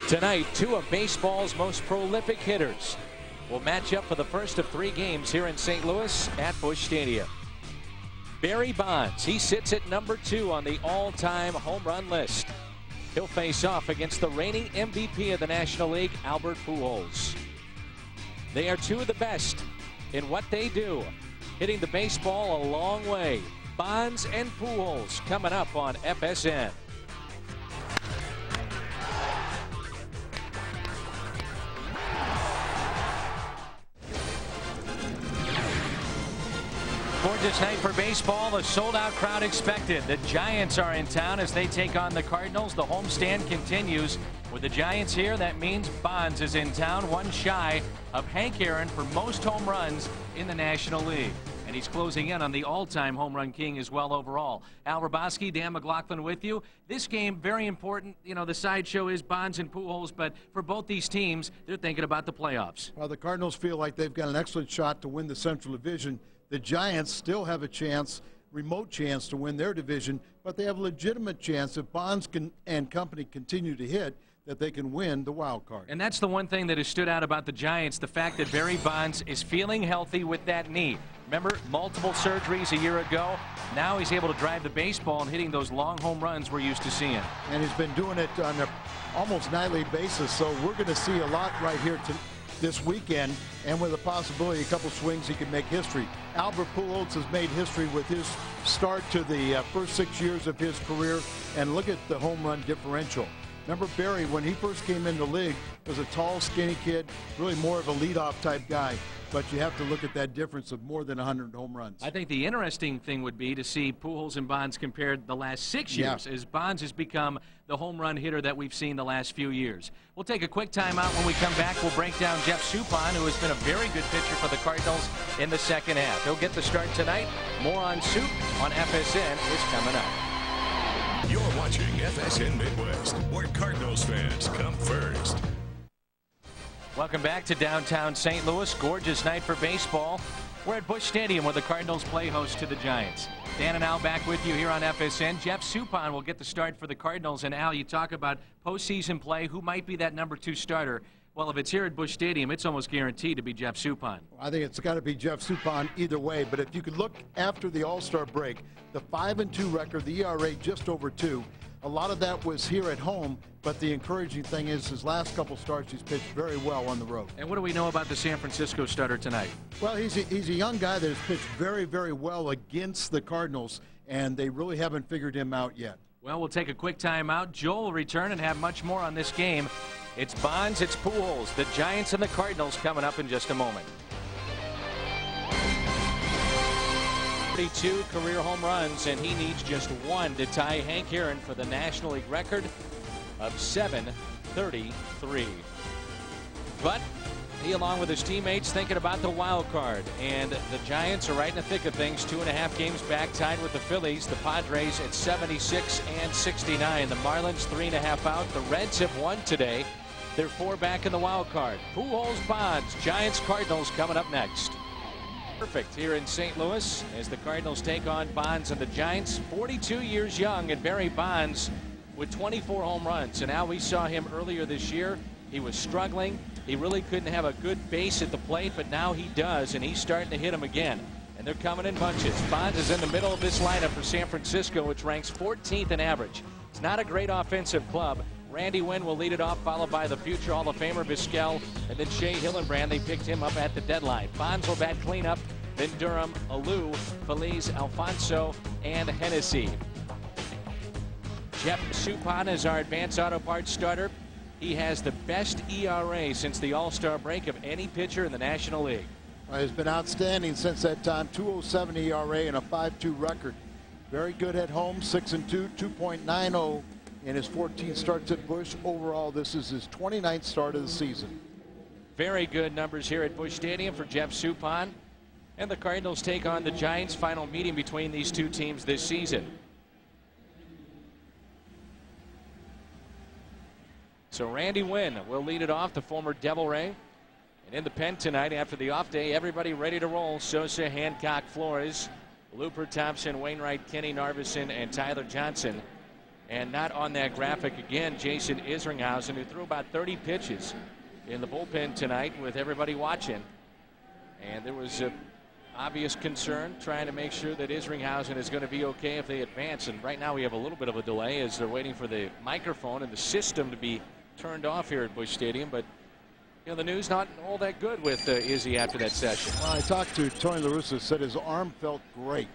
Tonight, two of baseball's most prolific hitters will match up for the first of 3 games here in St. Louis at Busch Stadium. Barry Bonds, he sits at number 2 on the all-time home run list. He'll face off against the reigning MVP of the National League, Albert Pujols. They are two of the best in what they do, hitting the baseball a long way. Bonds and Pujols coming up on FSN. Gorgeous night for baseball. A sold-out crowd expected. The Giants are in town as they take on the Cardinals. The homestand continues. With the Giants here, that means Bonds is in town, one shy of Hank Aaron for most home runs in the National League. And he's closing in on the all-time home run king as well overall. Al Raboski, Dan McLaughlin with you. This game, very important. You know, the sideshow is Bonds and Pujols, but for both these teams, they're thinking about the playoffs. Well, the Cardinals feel like they've got an excellent shot to win the Central Division. The Giants still have a chance, remote chance to win their division, but they have a legitimate chance if Bonds and company continue to hit that they can win the wild card. And that's the one thing that has stood out about the Giants, the fact that Barry Bonds is feeling healthy with that knee. Remember, multiple surgeries a year ago. Now he's able to drive the baseball and hitting those long home runs we're used to seeing. And he's been doing it on an almost nightly basis, so we're going to see a lot right here this weekend, and with a possibility a couple swings he can make history. Albert Pujols has made history with his start to the first 6 years of his career, and look at the home run differential. Remember Barry, when he first came in the league, was a tall, skinny kid, really more of a leadoff type guy. But you have to look at that difference of more than 100 home runs. I think the interesting thing would be to see Pujols and Bonds compared the last 6 years, as Bonds has become the home run hitter that we've seen the last few years. We'll take a quick timeout. When we come back, we'll break down Jeff Suppan, who has been a very good pitcher for the Cardinals in the second half. He'll get the start tonight. More on Soup on FSN is coming up. You're watching FSN Midwest, where Cardinals fans come first. Welcome back to downtown St. Louis. Gorgeous night for baseball. We're at Busch Stadium where the Cardinals play host to the Giants. Dan and Al back with you here on FSN. Jeff Suppan will get the start for the Cardinals. And Al, you talk about postseason play. Who might be that number 2 starter? Well, if it's here at Busch Stadium, it's almost guaranteed to be Jeff Suppan. I think it's got to be Jeff Suppan either way. But if you could look after the All-Star break, the 5-2 record, the ERA just over 2. A lot of that was here at home, but the encouraging thing is his last couple starts, he's pitched very well on the road. And what do we know about the San Francisco starter tonight? Well, he's a young guy that has pitched very, very well against the Cardinals, and they really haven't figured him out yet. Well, we'll take a quick timeout. Joel will return and have much more on this game. It's Bonds, it's Pujols, the Giants and the Cardinals coming up in just a moment. 32 career home runs, and he needs just 1 to tie Hank Aaron for the National League record of 733. But he, along with his teammates, thinking about the wild card, and the Giants are right in the thick of things, 2.5 games back, tied with the Phillies. The Padres at 76 and 69. The Marlins 3.5 out. The Reds have won today. They're 4 back in the wild card. Pujols, Bonds, Giants, Cardinals coming up next. Perfect here in St. Louis as the Cardinals take on Bonds and the Giants. 42 years young, and Barry Bonds with 24 home runs. And now we saw him earlier this year. He was struggling. He really couldn't have a good base at the plate, but now he does, and he's starting to hit them again. And they're coming in bunches. Bonds is in the middle of this lineup for San Francisco, which ranks 14th in average. It's not a great offensive club. Randy Wynn will lead it off, followed by the future Hall of Famer Vizquel, and then Shea Hillenbrand. They picked him up at the deadline. Bonds will bat cleanup, then Durham, Alou, Feliz, Alfonso, and Hennessy. Jeff Suppan is our advanced auto parts starter. He has the best ERA since the All-Star break of any pitcher in the National League. Well, he's been outstanding since that time. 2.07 ERA and a 5.2 record. Very good at home, 6-2, 2.90 in his 14 starts at Busch. Overall, this is his 29th start of the season. Very good numbers here at Busch Stadium for Jeff Suppan. And the Cardinals take on the Giants. Final meeting between these two teams this season. So Randy Wynn will lead it off, the former Devil Ray. And in the pen tonight after the off day, everybody ready to roll. Sosa, Hancock, Flores, Looper, Thompson, Wainwright, Kenny, Narveson, and Tyler Johnson. And not on that graphic again, Jason Isringhausen, who threw about 30 pitches in the bullpen tonight with everybody watching. And there was a obvious concern trying to make sure that Isringhausen is going to be okay if they advance. And right now we have a little bit of a delay as they're waiting for the microphone and the system to be turned off here at Busch Stadium. But you know, the news not all that good with Izzy after that session. Well, I talked to Tony La Russa, said his arm felt great,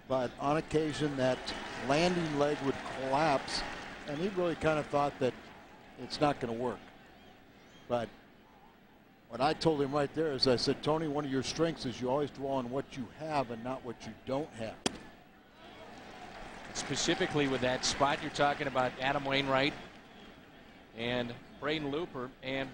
but on occasion that landing leg would collapse, and he really kind of thought that it's not going to work. But what I told him right there is, I said, Tony, one of your strengths is you always dwell on what you have and not what you don't have. Specifically with that spot, you're talking about Adam Wainwright and Braden Looper. And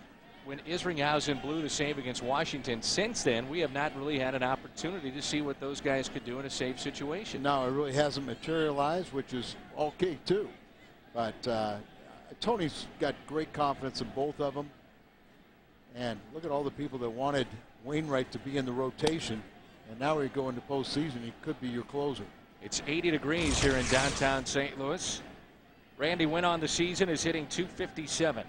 when Isringhausen blew the save against Washington, since then, we have not really had an opportunity to see what those guys could do in a save situation. No, it really hasn't materialized, which is okay, too. But Tony's got great confidence in both of them. And look at all the people that wanted Wainwright to be in the rotation. And now we go into postseason, he could be your closer. It's 80 degrees here in downtown St. Louis. Randy Wynn on the season is hitting .257.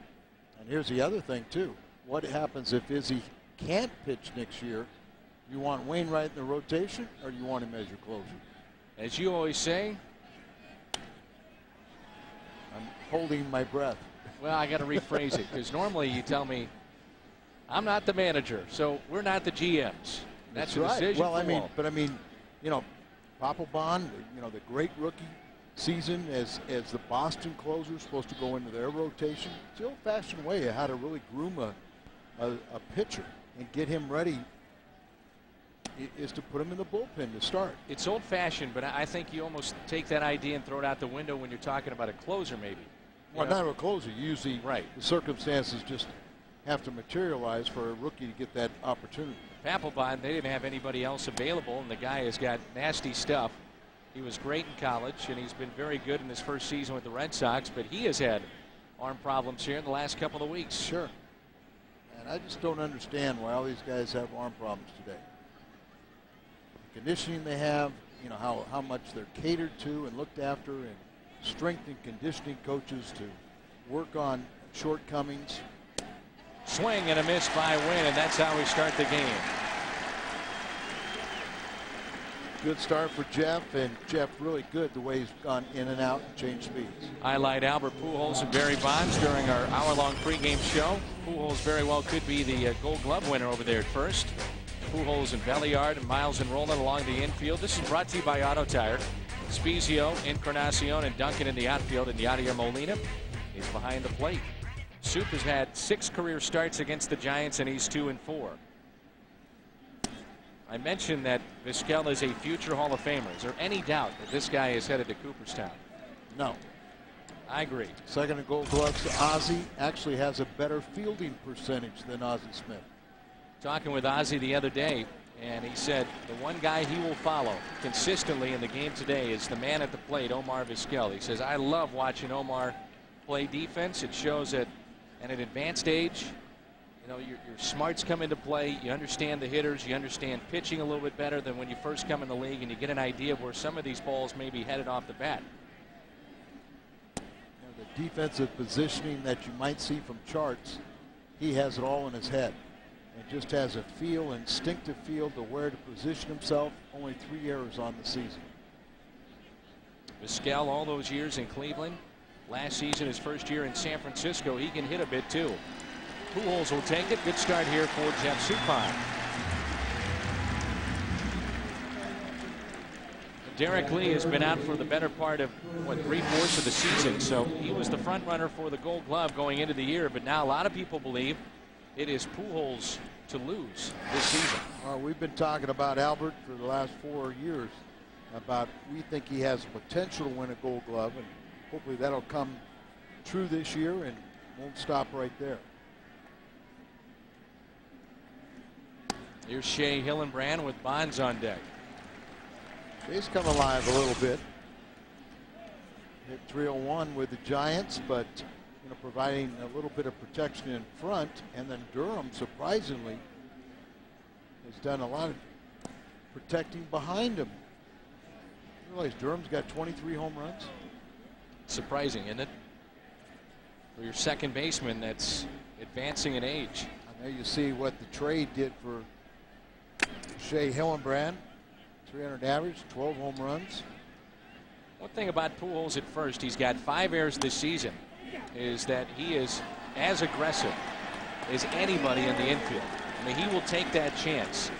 And here's the other thing, too. What happens if Izzy can't pitch next year? You want Wainwright in the rotation, or do you want him as your closer? As you always say, I'm holding my breath. Well, I got to rephrase it, because normally you tell me, I'm not the manager, so we're not the GMs. That's a right. decision. Well, I mean, you know, Papelbon, you know, the great rookie season as the Boston closer, supposed to go into their rotation. It's the old-fashioned way of how to really groom a pitcher and get him ready is to put him in the bullpen to start. It's old-fashioned, but I think you almost take that idea and throw it out the window when you're talking about a closer, maybe. Well, not a closer. Usually, right, the circumstances just have to materialize for a rookie to get that opportunity. Papelbon, they didn't have anybody else available, and the guy has got nasty stuff. He was great in college, and he's been very good in his first season with the Red Sox, but he has had arm problems here in the last couple of weeks. Sure. And I just don't understand why all these guys have arm problems today. The conditioning they have, you know, how much they're catered to and looked after, and strength and conditioning coaches to work on shortcomings. Swing and a miss by Wynn, and that's how we start the game. Good start for Jeff, and Jeff really good the way he's gone in and out and changed speeds. Highlight Albert Pujols and Barry Bonds during our hour-long pregame show. Pujols very well could be the Gold Glove winner over there at first. Pujols and Belliard and Miles and Roland along the infield. This is brought to you by Auto Tire. Spezio, Encarnacion, and Duncan in the outfield, and Yadier Molina is behind the plate. Soup has had 6 career starts against the Giants, and he's 2-4. I mentioned that Vizquel is a future Hall of Famer. Is there any doubt that this guy is headed to Cooperstown? No. I agree. Second in Gold Gloves to Ozzie. Actually has a better fielding percentage than Ozzie Smith. Talking with Ozzie the other day, and he said the one guy he will follow consistently in the game today is the man at the plate, Omar Vizquel. He says, I love watching Omar play defense. It shows that at an advanced age, you know, your smarts come into play. You understand the hitters. You understand pitching a little bit better than when you first come in the league, and you get an idea of where some of these balls may be headed off the bat. You know, the defensive positioning that you might see from charts, he has it all in his head. And just has a feel, instinctive feel to where to position himself. Only 3 errors on the season. Vizquel, all those years in Cleveland. Last season, his first year in San Francisco, he can hit a bit too. Pujols will take it. Good start here for Jeff Suppan. Derek Lee has been out for the better part of, what, 3/4 of the season, so he was the front runner for the Gold Glove going into the year, but now a lot of people believe it is Pujols to lose this season. Well, we've been talking about Albert for the last 4 years, about we think he has potential to win a Gold Glove, and hopefully that'll come true this year and won't stop right there. Here's Shea Hillenbrand with Bonds on deck. He's come alive a little bit. Hit 301 with the Giants, but you know, providing a little bit of protection in front. And then Durham, surprisingly, has done a lot of protecting behind him. You realize Durham's got 23 home runs? Surprising, isn't it? For your second baseman that's advancing in age. And there you see what the trade did for Shea Hillenbrand. 300 average, 12 home runs. One thing about Pujols at first, he's got 5 errors this season, is that he is as aggressive as anybody in the infield. I mean, he will take that chance.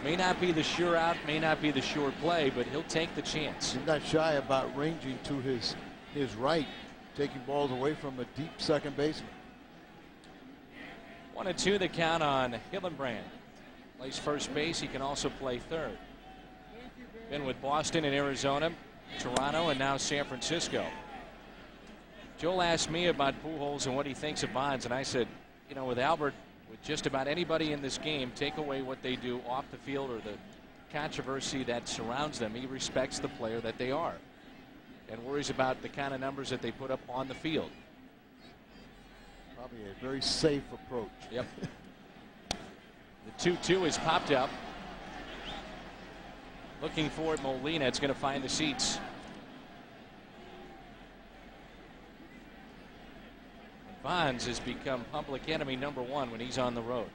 May not be the sure out, may not be the sure play, but he'll take the chance. He's not shy about ranging to his right, taking balls away from a deep second baseman. 1-2 the count on Hillenbrand. Plays first base. He can also play third. Been with Boston and Arizona, Toronto, and now San Francisco. Joel asked me about Pujols and what he thinks of Bonds, and I said, you know, with Albert, with just about anybody in this game, take away what they do off the field or the controversy that surrounds them, he respects the player that they are and worries about the kind of numbers that they put up on the field. Probably a very safe approach. Yep. The 2-2 is popped up. Looking for it, Molina. It's going to find the seats. Bonds has become public enemy #1 when he's on the road.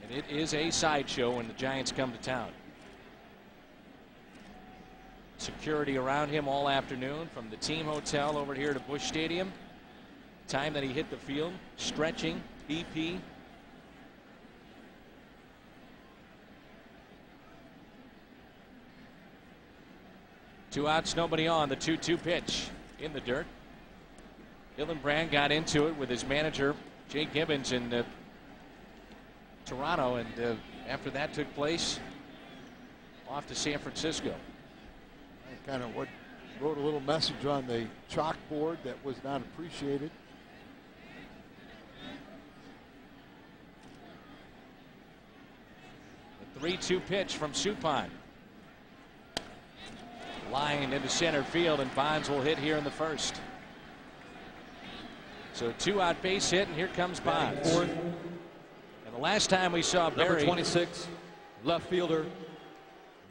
And it is a sideshow when the Giants come to town. Security around him all afternoon from the team hotel over here to Busch Stadium. Time that he hit the field, stretching, BP. Two outs, nobody on. The 2-2 pitch in the dirt. Hillenbrand got into it with his manager, Jay Gibbons, in Toronto, and after that took place, off to San Francisco. I kind of wrote a little message on the chalkboard that was not appreciated. The 3-2 pitch from Suppan. Lined into center field, and Bonds will hit here in the first. So 2-out base hit, and here comes Bonds. Fourth. And the last time we saw Barry, number 26, left fielder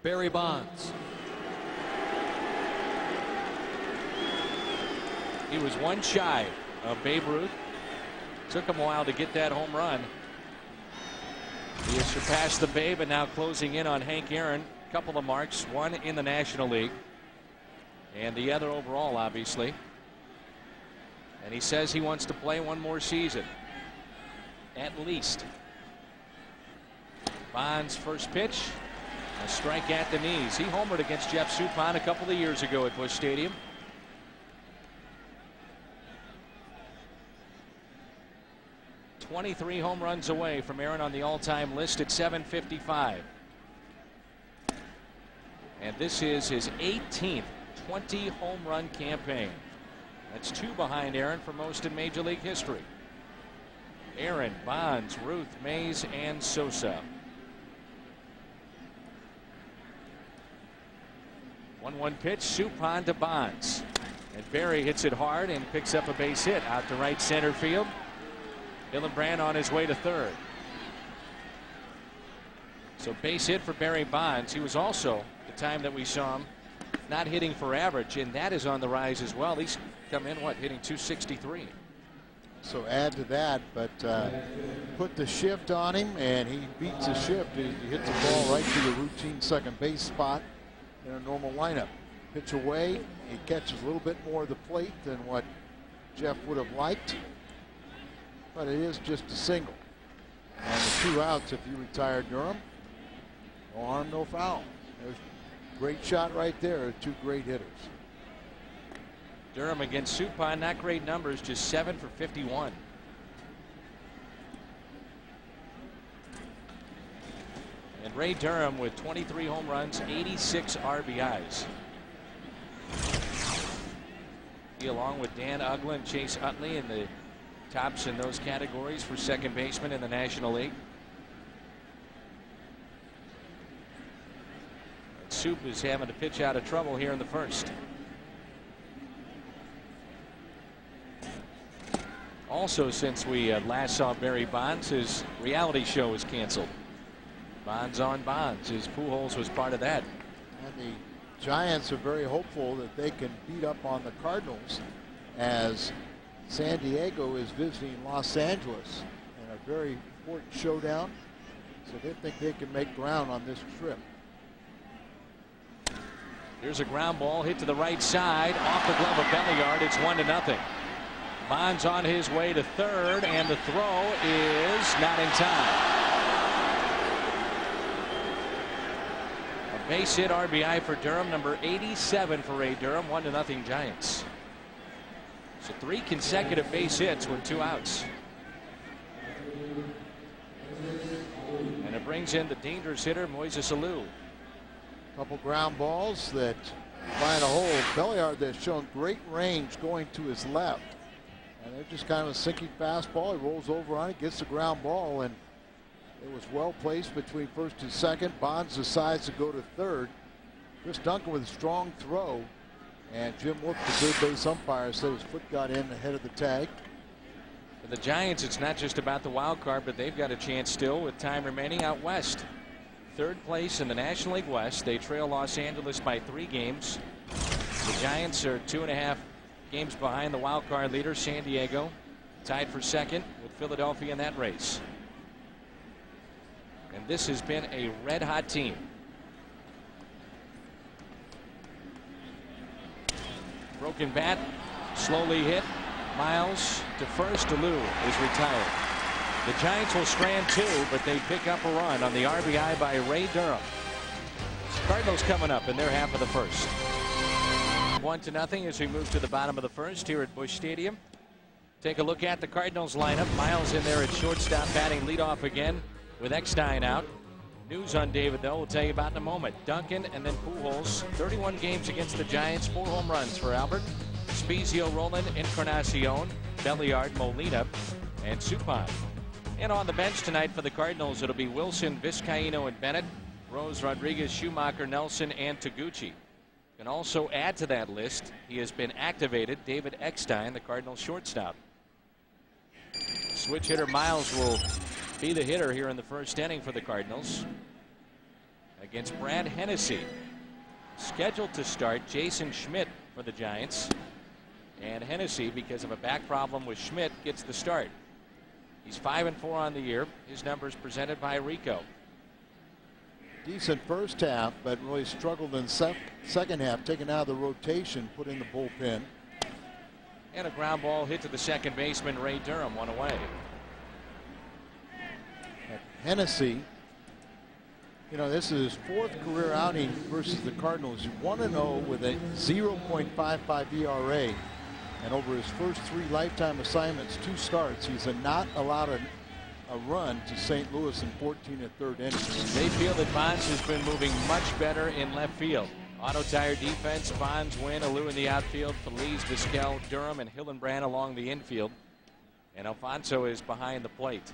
Barry Bonds. he was one shy of Babe Ruth. Took him a while to get that home run. He has surpassed the Babe and now closing in on Hank Aaron. A couple of marks, one in the National League and the other overall, obviously. And he says he wants to play one more season, at least. Bonds' first pitch, a strike at the knees. He homered against Jeff Suppan a couple of years ago at Busch Stadium. .23 home runs away from Aaron on the all-time list at 755. And this is his 18th 20 home run campaign. That's 2 behind Aaron for most in Major League history. Aaron, Bonds, Ruth, Mays, and Sosa. 1-1 pitch, Suppan to Bonds. And Barry hits it hard and picks up a base hit out to right center field. Hillenbrand on his way to third. So base hit for Barry Bonds. He was also, the time that we saw him, not hitting for average, and that is on the rise as well. He's come in, what, hitting .263. So add to that, but put the shift on him, and he beats the shift. He hits the ball right to the routine second base spot in a normal lineup. Pitch away, he catches a little bit more of the plate than what Jeff would have liked, but it is just a single. And the 2 outs if you retire Durham. No harm, no foul. There's a great shot right there. 2 great hitters. Durham against Suppan, not great numbers, just 7 for 51. And Ray Durham with 23 home runs, 86 RBIs. He, along with Dan Uggla and Chase Utley, in the tops in those categories for second baseman in the National League. And Soup is having to pitch out of trouble here in the first. Also, since we last saw Barry Bonds, his reality show was canceled. Bonds on Bonds. His Pujols was part of that. And the Giants are very hopeful that they can beat up on the Cardinals, as San Diego is visiting Los Angeles in a very important showdown. So they think they can make ground on this trip. Here's a ground ball hit to the right side off the glove of Belliard. It's 1-0. Bonds on his way to third, and the throw is not in time. A base hit RBI for Durham, number 87 for Ray Durham. 1-0 Giants. So 3 consecutive base hits with 2 outs. And it brings in the dangerous hitter Moises Alou. Couple ground balls that find a hole. Belliard that's shown great range going to his left. And they're just kind of a sinking fastball. He rolls over on it, gets the ground ball, and it was well placed between first and second. Bonds decides to go to third. Chris Duncan with a strong throw. And Jim Wolf, the third base umpire, said his foot got in ahead of the tag. For the Giants, it's not just about the wild card, but they've got a chance still with time remaining out west. Third place in the National League West. They trail Los Angeles by 3 games. The Giants are 2.5 games behind the wild card leader, San Diego, tied for second with Philadelphia in that race. And this has been a red hot team. Broken bat, slowly hit. Miles to first. Alou is retired. The Giants will strand 2, but they pick up a run on the RBI by Ray Durham. Cardinals coming up in their half of the first. 1-0 as we move to the bottom of the first here at Busch Stadium. Take a look at the Cardinals lineup. Miles in there at shortstop, batting leadoff again with Eckstein out. News on David, though, we'll tell you about in a moment. Duncan and then Pujols. 31 games against the Giants, 4 home runs for Albert. Spezio, Roland, Encarnacion, Belliard, Molina, and Suppan. And on the bench tonight for the Cardinals, it'll be Wilson, Vizcaino, and Bennett, Rose, Rodriguez, Schumacher, Nelson, and Taguchi. Can also add to that list, he has been activated, David Eckstein, the Cardinals shortstop. Switch hitter Miles will be the hitter here in the first inning for the Cardinals against Brad Hennessy. Scheduled to start Jason Schmidt for the Giants. And Hennessy, because of a back problem with Schmidt, gets the start. He's 5-4 on the year. His numbers presented by Rico. Decent first half, but really struggled in second half, taken out of the rotation, put in the bullpen. And a ground ball hit to the second baseman, Ray Durham, 1 away. Hennessy, you know, this is his 4th career outing versus the Cardinals. 1-0 with a 0.55 ERA. And over his first 3 lifetime assignments, 2 starts, he's not allowed a run to St. Louis in 14 1/3 innings. They feel that Bonds has been moving much better in left field. Auto tire defense, Bonds win, Alou in the outfield, Feliz, Vizquel, Durham, and Hillenbrand along the infield. And Alfonso is behind the plate.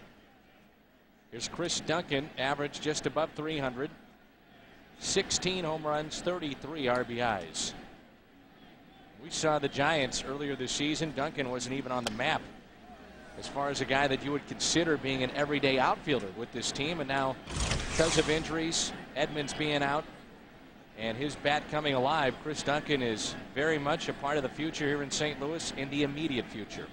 Here's Chris Duncan, average just above 300. 16 home runs, 33 RBIs. We saw the Giants earlier this season. Duncan wasn't even on the map as far as a guy that you would consider being an everyday outfielder with this team. And now, because of injuries, Edmonds being out, and his bat coming alive, Chris Duncan is very much a part of the future here in St. Louis, in the immediate future.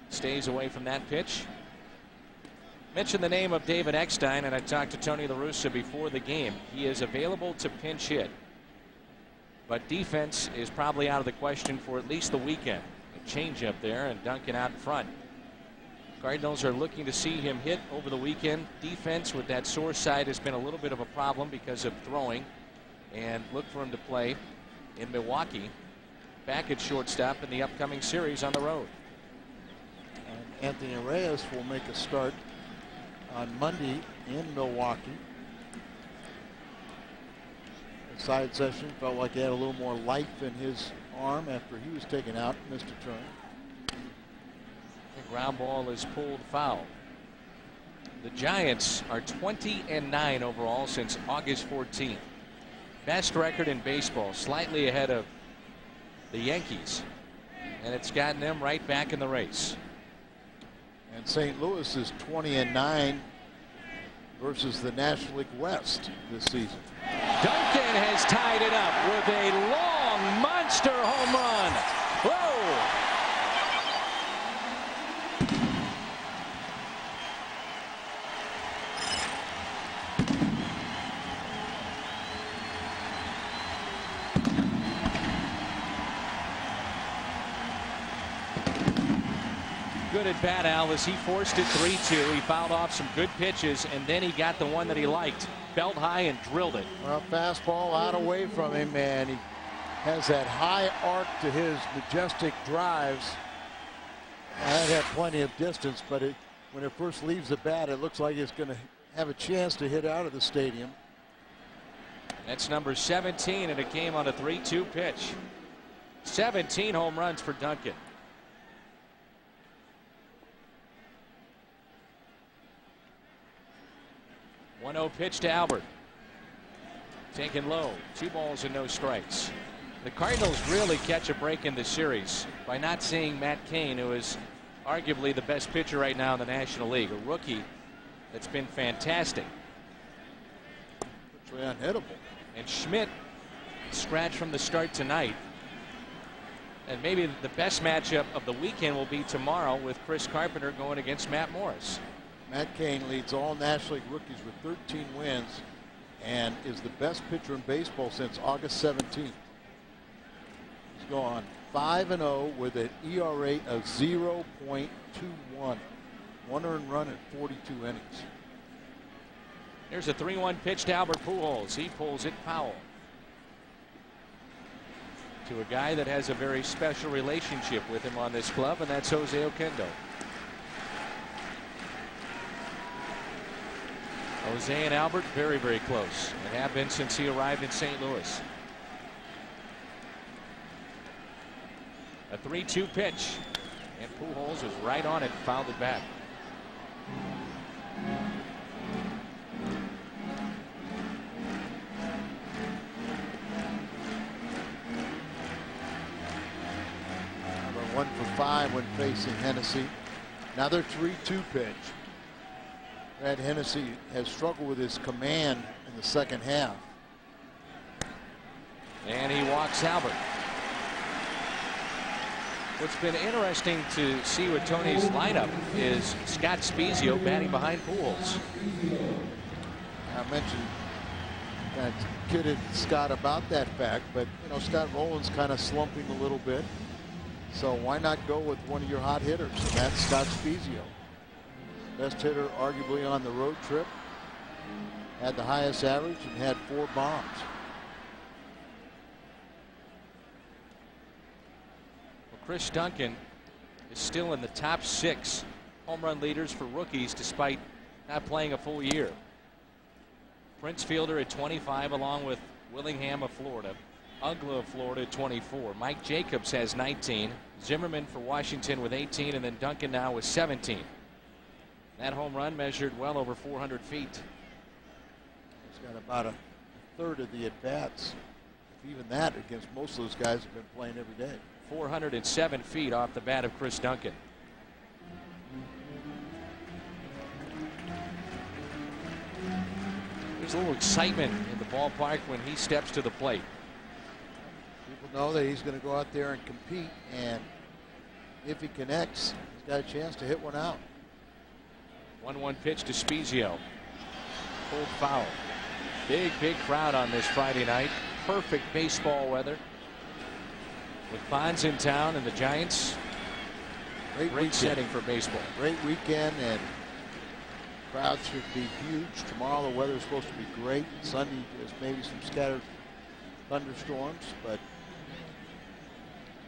Stays away from that pitch. Mentioned the name of David Eckstein, and I talked to Tony La Russa before the game. He is available to pinch hit, but defense is probably out of the question for at least the weekend. A change up there, and Duncan out in front. Cardinals are looking to see him hit over the weekend. Defense with that sore side has been a little bit of a problem because of throwing, and look for him to play in Milwaukee back at shortstop in the upcoming series on the road. And Anthony Reyes will make a start on Monday in Milwaukee. The side session felt like he had a little more life in his arm after he was taken out, missed a turn. The ground ball is pulled foul. The Giants are 20-9 overall since August 14th. Best record in baseball, slightly ahead of the Yankees, and it's gotten them right back in the race. And St. Louis is 20-9 versus the National League West this season. Duncan has tied it up with a long monster home run. Whoa! Good at bat, Al, as he forced it 3-2. He fouled off some good pitches, and then he got the one that he liked. Belt high and drilled it. Well, fastball out away from him, and he has that high arc to his majestic drives. That had plenty of distance, but when it first leaves the bat, it looks like it's going to have a chance to hit out of the stadium. That's number 17, and it came on a 3-2 pitch. 17 home runs for Duncan. 1-0 pitch to Albert. Taken low. 2 balls and no strikes. The Cardinals really catch a break in the series by not seeing Matt Cain, who is arguably the best pitcher right now in the National League. A rookie that's been fantastic. Virtually unhittable. And Schmidt scratched from the start tonight. And maybe the best matchup of the weekend will be tomorrow with Chris Carpenter going against Matt Morris. Matt Cain leads all National League rookies with 13 wins and is the best pitcher in baseball since August 17th. He's gone 5-0 with an ERA of 0.21. 1 earned run in 42 innings. Here's a 3-1 pitch to Albert Pujols. He pulls it foul. To a guy that has a very special relationship with him on this club, and that's Jose Oquendo. Jose and Albert very, very close, and have been since he arrived in St. Louis. A 3-2 pitch, and Pujols was right on it, fouled it back. Number 1 for 5 when facing Hennessy. Another 3-2 pitch. Brad Hennessy has struggled with his command in the second half. And he walks Albert. What's been interesting to see with Tony's lineup is Scott Spezio batting behind Pujols. I mentioned that kidded Scott about that fact, but you know, Scott Rowland's kind of slumping a little bit. So why not go with one of your hot hitters? And that's Scott Spezio. Best hitter arguably on the road trip. Had the highest average and had 4 bombs. Well, Chris Duncan is still in the top 6 home run leaders for rookies despite not playing a full year. Prince Fielder at 25 along with Willingham of Florida. Ugla of Florida at 24. Mike Jacobs has 19. Zimmerman for Washington with 18, and then Duncan now with 17. That home run measured well over 400 feet. He's got about a third of the at-bats. If even that, against most of those guys have been playing every day. 407 feet off the bat of Chris Duncan. There's a little excitement in the ballpark when he steps to the plate. People know that he's going to go out there and compete, and if he connects, he's got a chance to hit one out. 1-1 pitch to Spezio. Pulled foul. Big crowd on this Friday night. Perfect baseball weather. With Bonds in town and the Giants. Great setting for baseball. Great weekend, and crowds should be huge. Tomorrow the weather is supposed to be great. Sunday there's maybe some scattered thunderstorms, but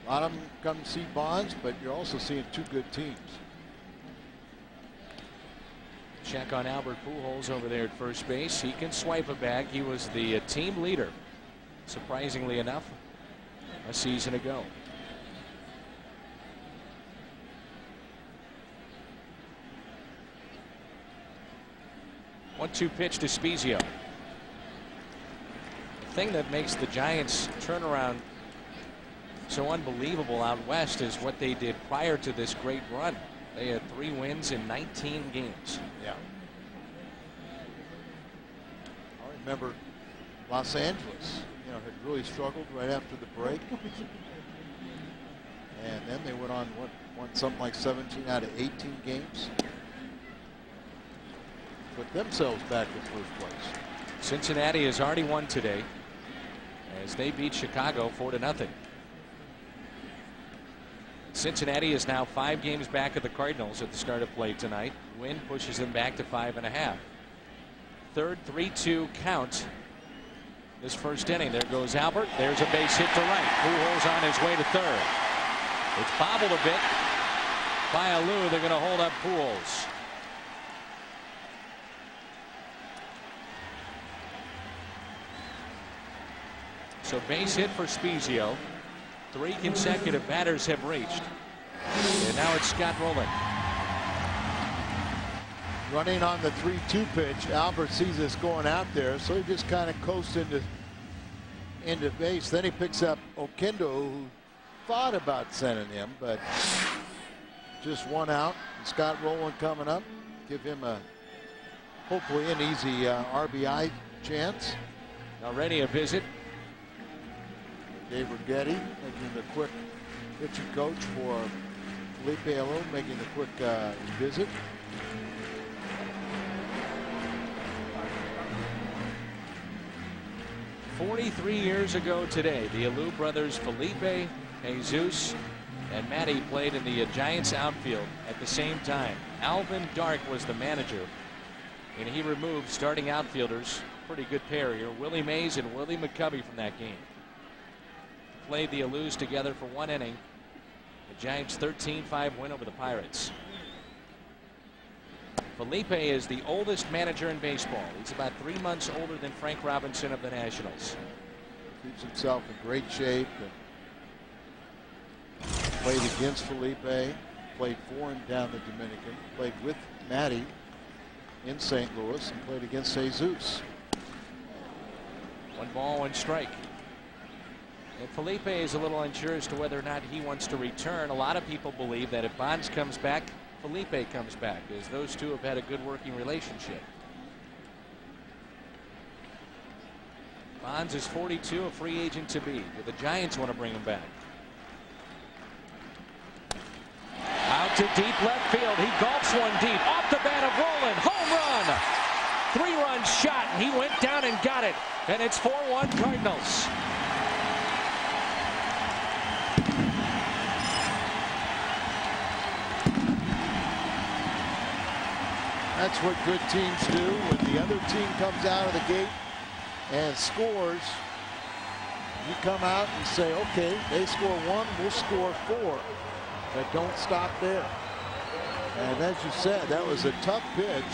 a lot of them come to see Bonds, but you're also seeing 2 good teams. Check on Albert Pujols over there at first base. He can swipe a bag. He was the team leader, surprisingly enough, a season ago. One-two pitch to Spezio. The thing that makes the Giants turnaround so unbelievable out west is what they did prior to this great run. They had 3 wins in 19 games. Yeah. I remember Los Angeles, had really struggled right after the break. And then they went on, won something like 17 out of 18 games. Put themselves back in first place. Cincinnati has already won today as they beat Chicago 4-0. Cincinnati is now 5 games back of the Cardinals at the start of play tonight. Win pushes them back to 5.5. Third 3-2 count this first inning. There goes Albert. There's a base hit to right. Pujols on his way to third. It's bobbled a bit by Alou. They're going to hold up Pujols. So base hit for Spezio. 3 consecutive batters have reached. And now it's Scott Rowland. Running on the 3-2 pitch. Albert sees this going out there, so he just kind of coasts into base. Then he picks up Oquendo, who thought about sending him, but just 1 out. And Scott Rowland coming up. Give him hopefully an easy RBI chance. Already a visit. Dave Righetti making the quick pitching coach for Felipe Alou, making the quick visit. "43 years ago today, the Alou brothers Felipe, Jesus, and Matty played in the Giants outfield at the same time. Alvin Dark was the manager, and he removed starting outfielders, pretty good pair here, Willie Mays and Willie McCovey from that game. Played the Alous together for 1 inning. The Giants' 13-5 win over the Pirates. Felipe is the oldest manager in baseball. He's about 3 months older than Frank Robinson of the Nationals. Keeps himself in great shape. And played against Felipe. Played for him down the Dominican. Played with Matty in St. Louis and played against Jesus. 1 ball, 1 strike. And Felipe is a little unsure as to whether or not he wants to return. A lot of people believe that if Bonds comes back, Felipe comes back, as those two have had a good working relationship. Bonds is 42, a free agent to be. But the Giants want to bring him back. Out to deep left field. He gulps one deep. Off the bat of Rowland. Home run. 3-run shot. And he went down and got it. And it's 4-1 Cardinals. That's what good teams do. When the other team comes out of the gate and scores, you come out and say, okay, they score 1, we'll score 4. But don't stop there. And as you said, that was a tough pitch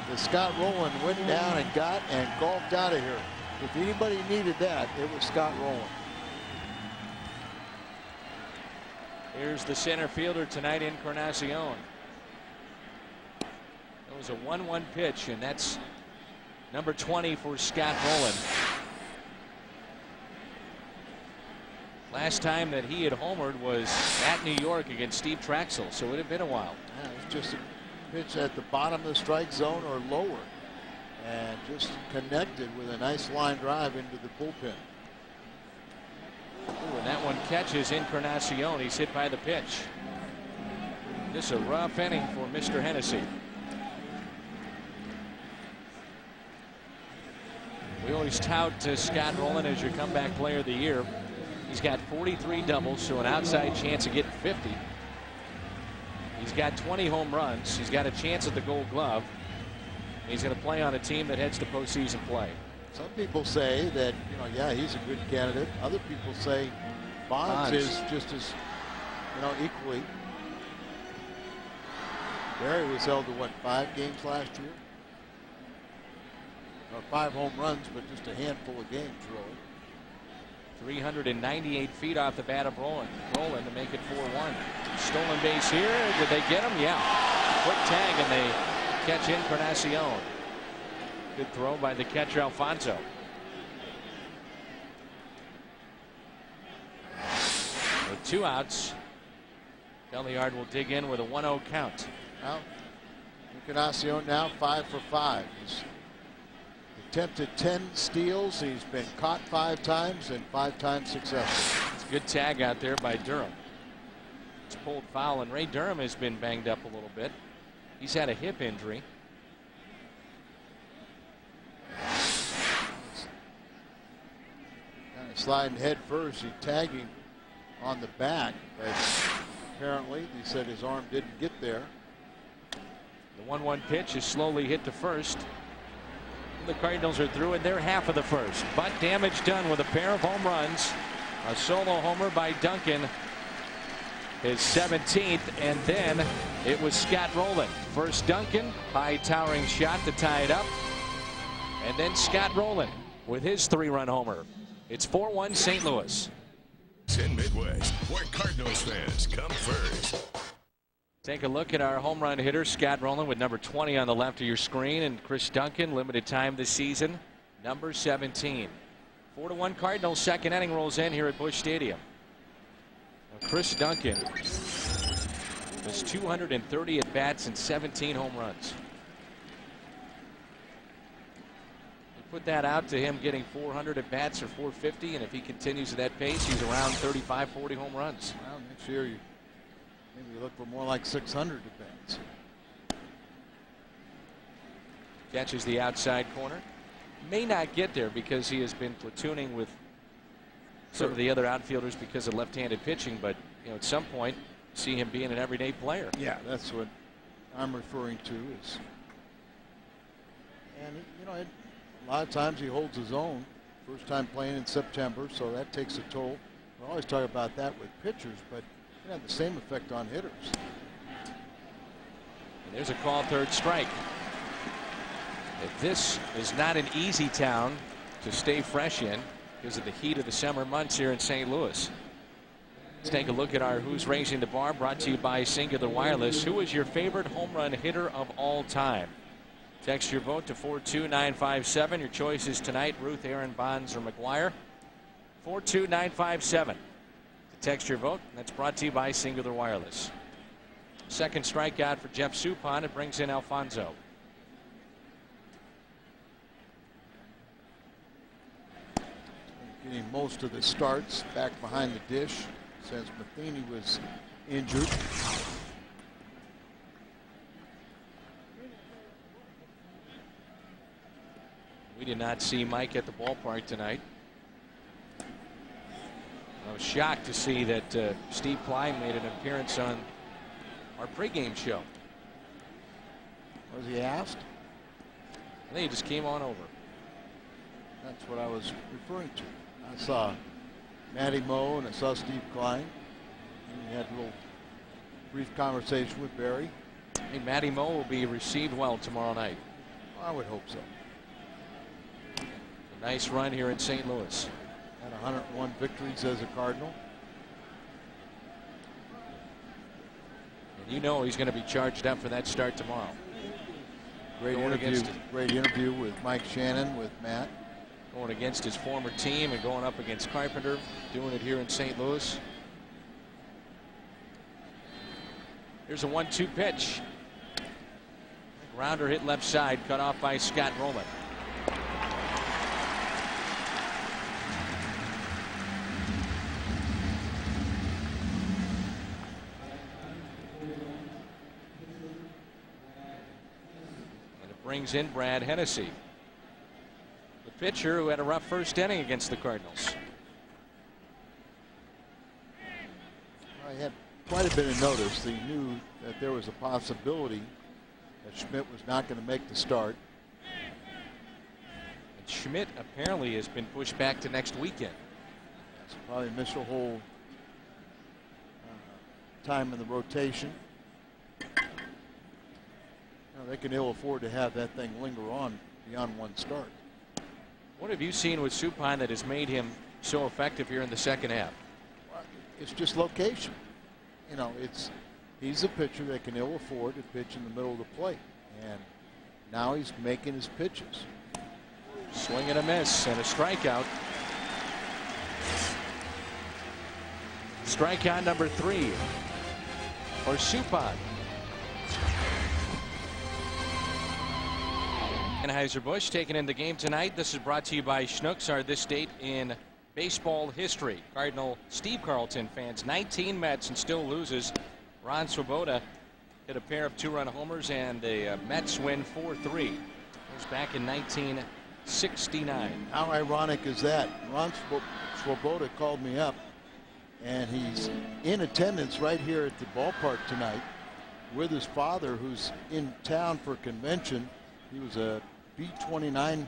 that Scott Rowland went down and got and golfed out of here. If anybody needed that, it was Scott Rowland. Here's the center fielder tonight, Encarnacion. It was a 1-1 pitch, and that's number 20 for Scott Rowland. Last time that he had homered was at New York against Steve Traxel, so it had been a while. Yeah, it's just a pitch at the bottom of the strike zone or lower, and just connected with a nice line drive into the bullpen. Ooh, and that one catches Encarnacion. He's hit by the pitch. This is a rough inning for Mr. Hennessy. We always tout Scott Rowland as your comeback player of the year. He's got 43 doubles, so an outside chance of getting 50. He's got 20 home runs. He's got a chance at the Gold Glove. He's going to play on a team that heads to postseason play. Some people say that, yeah, he's a good candidate. Other people say Bonds is just as, equally. Barry was held to, what, 5 games last year? 5 home runs, but just a handful of games, really. 398 feet off the bat of Rowland to make it 4-1. Stolen base here. Did they get him? Yeah. Quick tag, and they catch Encarnacion. Good throw by the catcher, Alfonso. With 2 outs, Belliard will dig in with a 1-0 count. Now, Encarnacion now 5 for 5. He's attempted 10 steals. He's been caught 5 times and 5 times successful. It's a good tag out there by Durham. It's pulled foul, and Ray Durham has been banged up a little bit. He's had a hip injury. Kind of sliding head first. He's tagging on the back, but apparently he said his arm didn't get there. The 1-1 pitch is slowly hit to first. The Cardinals are through in their half of the first, but damage done with a pair of home runs. A solo homer by Duncan, his 17th, and then it was Scott Rowland. First Duncan, high towering shot to tie it up, and then Scott Rowland with his 3-run homer. It's 4-1 St. Louis. In Midwest, where Cardinals fans come first. Take a look at our home run hitter, Scott Rowland, with number 20 on the left of your screen, and Chris Duncan, limited time this season, number 17. 4-1 Cardinals. Second inning rolls in here at Busch Stadium. Now, Chris Duncan has 230 at bats and 17 home runs. You put that out to him getting 400 at bats or 450, and if he continues at that pace, he's around 35-40 home runs. Well, next year maybe you look for more like 600 at bats. Catches the outside corner. May not get there because he has been platooning with some of the other outfielders because of left-handed pitching, but at some point see him being an everyday player. Yeah, that's what I'm referring to. And a lot of times he holds his own. First time playing in September, so that takes a toll. We always talk about that with pitchers, but it can have the same effect on hitters. And there's a call, third strike. This is not an easy town to stay fresh in because of the heat of the summer months here in St. Louis. Let's take a look at our Who's Raising the Bar, brought to you by Singular Wireless. Who is your favorite home run hitter of all time? Text your vote to 42957. Your choices tonight: Ruth, Aaron, Bonds, or McGuire. 42957 to text your vote. That's brought to you by Singular Wireless. Second strikeout for Jeff Suppan. It brings in Alfonso. Getting most of the starts back behind the dish since Matheny was injured. We did not see Mike at the ballpark tonight. I was shocked to see that Steve Ply made an appearance on our pregame show. Was he asked? I think he just came on over. That's what I was referring to. I saw Matty Moe and I saw Steve Klein. And he had a little brief conversation with Barry. I think Matty Moe will be received well tomorrow night. Well, I would hope so. A nice run here in St. Louis. Had 101 victories as a Cardinal. And he's going to be charged up for that start tomorrow. Great interview with Mike Shannon, with Matt. Going against his former team and going up against Carpenter, doing it here in St. Louis. Here's a 1-2 pitch. Grounder hit left side, cut off by Scott Rowland. And it brings in Brad Hennessy, the pitcher who had a rough first inning against the Cardinals. I had quite a bit of notice. He knew that there was a possibility that Schmidt was not going to make the start. And Schmidt apparently has been pushed back to next weekend. That's probably miss a whole time in the rotation. They can ill afford to have that thing linger on beyond one start. What have you seen with Suppan that has made him so effective here in the second half? Well, it's just location. He's a pitcher that can ill afford to pitch in the middle of the plate, and now he's making his pitches. Swing and a miss and a strikeout. Strikeout number 3 for Suppan. Anheuser-Busch taking in the game tonight. This is brought to you by Schnucks. Our this date in baseball history. Cardinal Steve Carlton fans, 19 Mets and still loses. Ron Swoboda hit a pair of 2-run homers and the Mets win 4-3. It was back in 1969. How ironic is that? Ron Swoboda called me up, and he's in attendance right here at the ballpark tonight with his father, who's in town for a convention. He was a B-29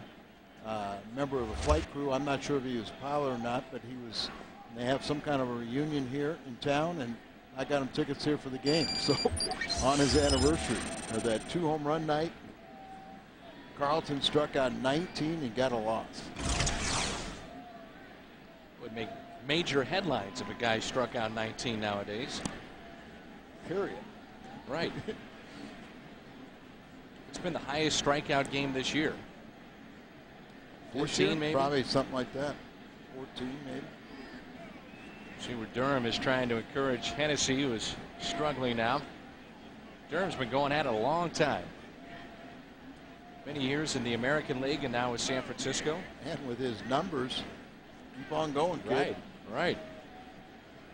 member of a flight crew. I'm not sure if he was a pilot or not, but he was. They have some kind of a reunion here in town, and I got him tickets here for the game. So on his anniversary of that 2-home run night, Carlton struck out 19 and got a loss. Would make major headlines if a guy struck out 19 nowadays. Period. Right. It's been the highest strikeout game this year. 14 maybe? Probably something like that. 14 maybe. See where Durham is trying to encourage Hennessy, who is struggling now. Durham's been going at it a long time. Many years in the American League and now with San Francisco. And with his numbers, keep on going, kid. Right, right.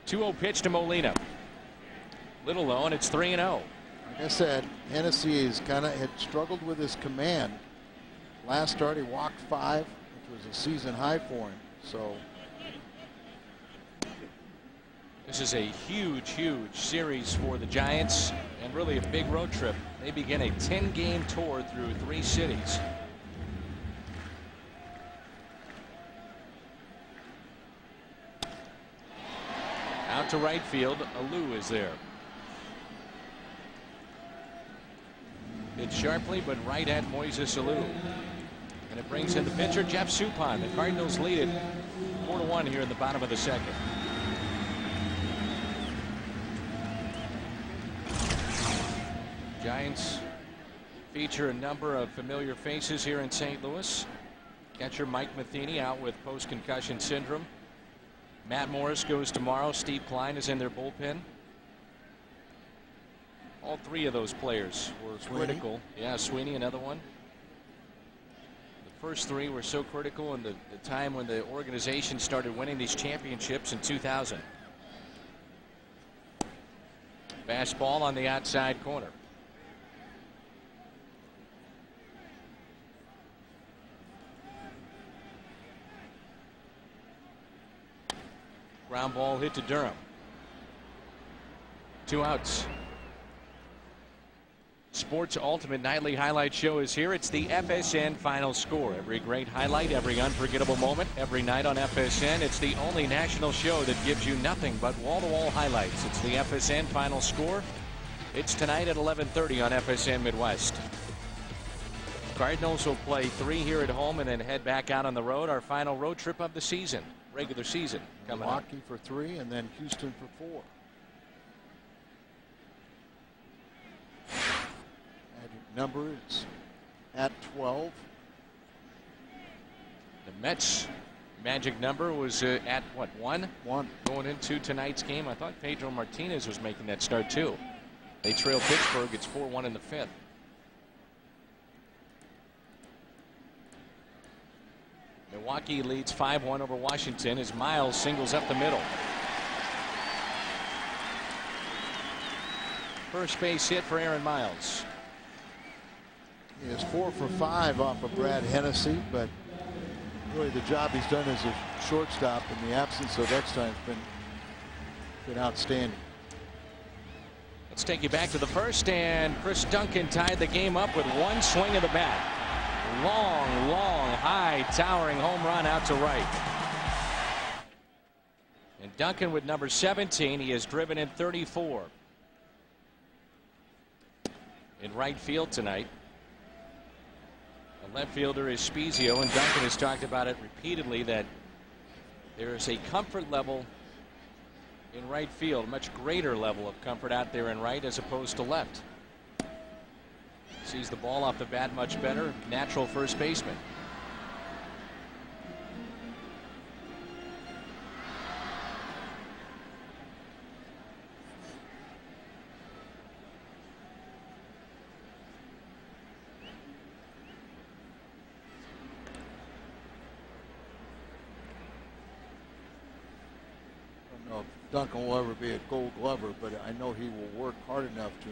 2-0 pitch to Molina. Little low, and it's 3-0. Like I said, Hennessy had struggled with his command. Last start he walked 5, which was a season high for him. So this is a huge series for the Giants, and really a big road trip. They begin a 10-game tour through 3 cities. Out to right field, Alou is there. It's sharply, but right at Moises Alou. And it brings in the pitcher, Jeff Suppan. The Cardinals lead it 4-1 here in the bottom of the second. Giants feature a number of familiar faces here in St. Louis. Catcher Mike Matheny out with post-concussion syndrome. Matt Morris goes tomorrow. Steve Klein is in their bullpen. All 3 of those players were critical. Yeah, Sweeney, another one. The first 3 were so critical in the time when the organization started winning these championships in 2000. Fastball on the outside corner. Ground ball hit to Durham. 2 outs. Sports Ultimate Nightly Highlight Show is here. It's the FSN Final Score. Every great highlight, every unforgettable moment, every night on FSN. It's the only national show that gives you nothing but wall-to-wall highlights. It's the FSN Final Score. It's tonight at 11:30 on FSN Midwest. Cardinals will play 3 here at home and then head back out on the road. Our final road trip of the season, regular season, coming up. Milwaukee for 3 and then Houston for 4. Number is at 12. The Mets magic number was at what, 1? 1. Going into tonight's game. I thought Pedro Martinez was making that start too. They trail Pittsburgh. It's 4-1 in the 5th. Milwaukee leads 5-1 over Washington as Miles singles up the middle. First base hit for Aaron Miles. He is 4 for 5 off of Brad Hennessy, but really the job he's done as a shortstop in the absence of Eckstein has been outstanding. Let's take you back to the first, and Chris Duncan tied the game up with 1 swing of the bat. Long, high, towering home run out to right. And Duncan with number 17, he has driven in 34. In right field tonight. The left fielder is Spezio, and Duncan has talked about it repeatedly that there is a comfort level in right field, a much greater level of comfort out there in right as opposed to left. Sees the ball off the bat much better. Natural first baseman. Duncan will ever be a Gold Glover, but I know he will work hard enough to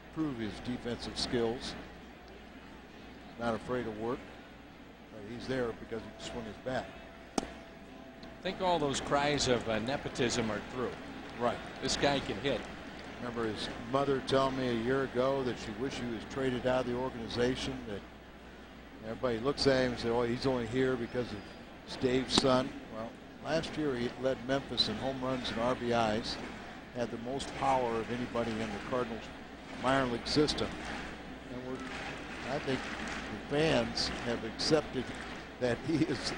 improve his defensive skills. Not afraid of work. He's there because he can swing his bat. I think all those cries of nepotism are through. Right. This guy can hit. Remember his mother telling me a year ago that she wished he was traded out of the organization. That everybody looks at him and says, "Oh, he's only here because of Dave's son." Well, last year he led Memphis in home runs and RBIs, had the most power of anybody in the Cardinals minor league system. And I think the fans have accepted that he is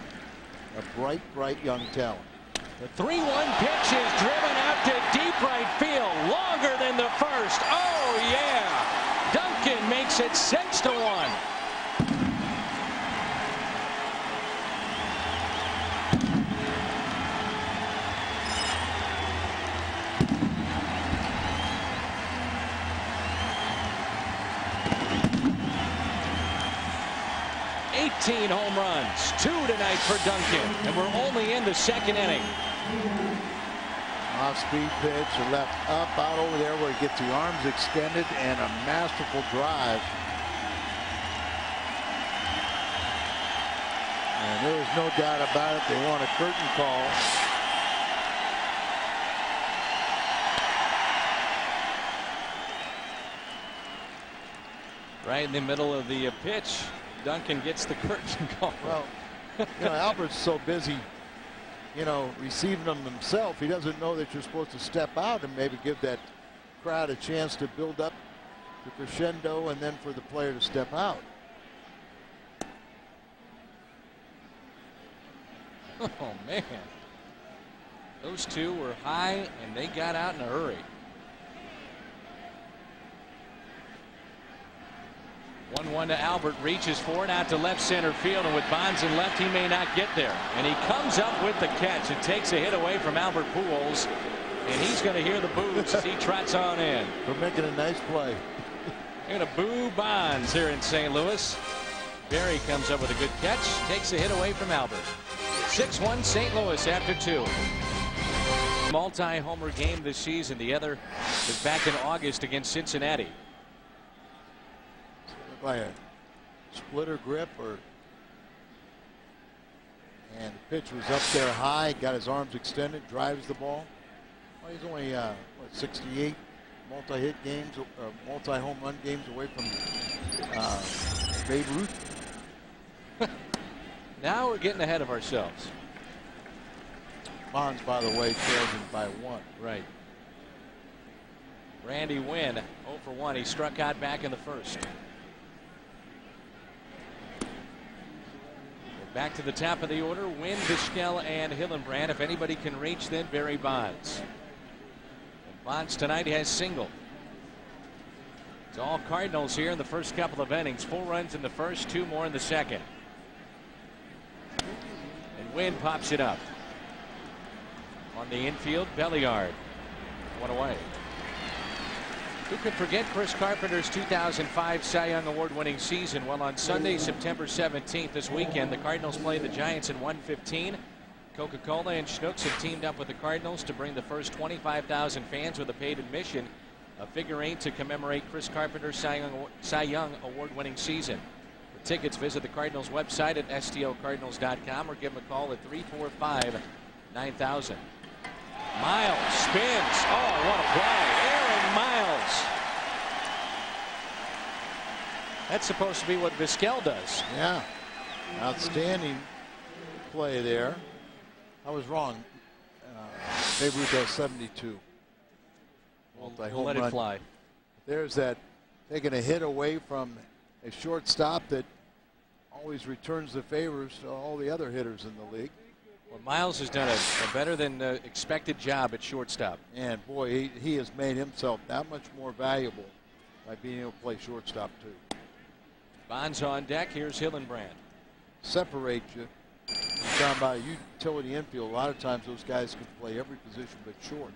a bright, bright young talent. The 3-1 pitch is driven out to deep right field, longer than the first. Oh yeah, Duncan makes it 6-1. Home runs, 2 tonight for Duncan, and we're only in the second inning. Off-speed pitch, a left up out over there where he gets the arms extended, and a masterful drive. And there was no doubt about it. They want a curtain call. Right in the middle of the pitch, Duncan gets the curtain call. Well, Albert's so busy, receiving them himself. He doesn't know that you're supposed to step out and maybe give that crowd a chance to build up the crescendo and then for the player to step out. Oh, man. Those two were high, and they got out in a hurry. 1-1 to Albert, reaches for it out to left center field, and with Bonds in left, he may not get there. And he comes up with the catch. It takes a hit away from Albert Pujols, and he's going to hear the boos as he trots on in. For making a nice play. They're going to boo Bonds here in St. Louis. Barry comes up with a good catch, takes a hit away from Albert. 6-1 St. Louis after 2. Multi-homer game this season. The other is back in August against Cincinnati. By a splitter grip, and the pitch was up there high, got his arms extended, drives the ball. Well, he's only 68 multi-hit games, multi-home run games away from Babe Ruth. Now we're getting ahead of ourselves. Bonds, by the way, trails him by 1. Right. Randy Wynn 0 for 1. He struck out back in the first. Back to the top of the order, Wynn, Vizquel, and Hillenbrand. If anybody can reach, then Barry Bonds. And Bonds tonight has single. It's all Cardinals here in the first couple of innings. 4 runs in the first, 2 more in the second. And Wynn pops it up. On the infield, Belliard. 1 away. Who could forget Chris Carpenter's 2005 Cy Young Award-winning season? Well, on Sunday, September 17th, this weekend, the Cardinals play the Giants in 1:15. Coca-Cola and Schnucks have teamed up with the Cardinals to bring the first 25,000 fans with a paid admission, a figurine to commemorate Chris Carpenter's Cy Young Award-winning season. For tickets, visit the Cardinals website at stocardinals.com or give them a call at 345-9000. Miles spins. Oh, what a play. Aaron Miles. That's supposed to be what Vizquel does. Yeah. Outstanding play there. I was wrong. Babe Ruth has 72. We'll let it fly. There's that, taking a hit away from a shortstop that always returns the favors to all the other hitters in the league. Well, Miles has done a better than expected job at shortstop. And boy, he has made himself that much more valuable by being able to play shortstop too. Bonds on deck. Here's Hillenbrand. Separate you. You're talking about a utility infield. A lot of times those guys can play every position but short.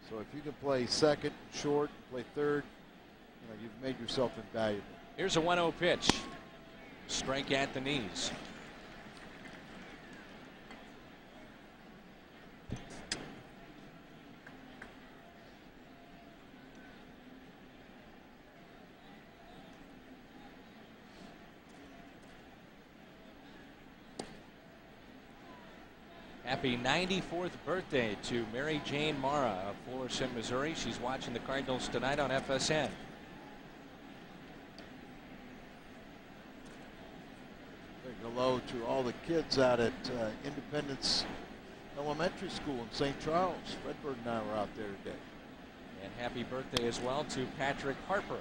So if you can play second, short, play third, you've made yourself invaluable. Here's a 1-0 pitch. Strike at the knees. Happy 94th birthday to Mary Jane Mara of Florissant, Missouri. She's watching the Cardinals tonight on FSN. Hello to all the kids out at Independence Elementary School in St. Charles. Redbird and I were out there today. And happy birthday as well to Patrick Harper.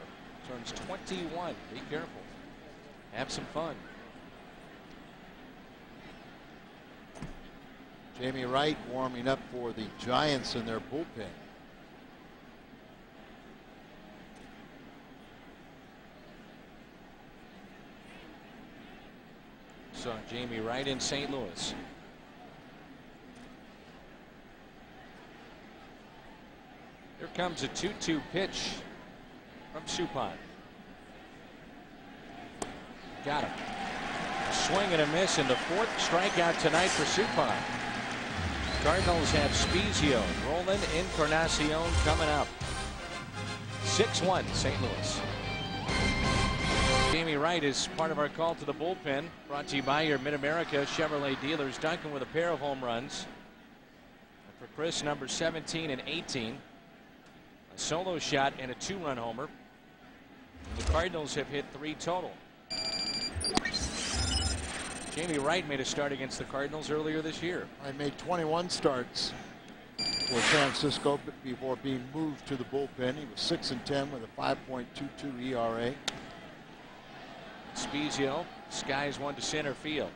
Turns 21. Be careful. Have some fun. Jamie Wright warming up for the Giants in their bullpen. Saw Jamie Wright in St. Louis. Here comes a 2-2 pitch from Suppan. Got him. A swing and a miss, and the fourth strikeout tonight for Suppan. Cardinals have Spezio, Roland, Encarnacion coming up. 6-1 St. Louis. Jamie Wright is part of our call to the bullpen, brought to you by your Mid-America Chevrolet dealers. Duncan with a pair of home runs. And for Chris, number 17 and 18. A solo shot and a 2-run homer. The Cardinals have hit 3 total. Jamie Wright made a start against the Cardinals earlier this year. I made 21 starts for San Francisco before being moved to the bullpen. He was 6-10 with a 5.22 ERA. Spezio skies one to center field.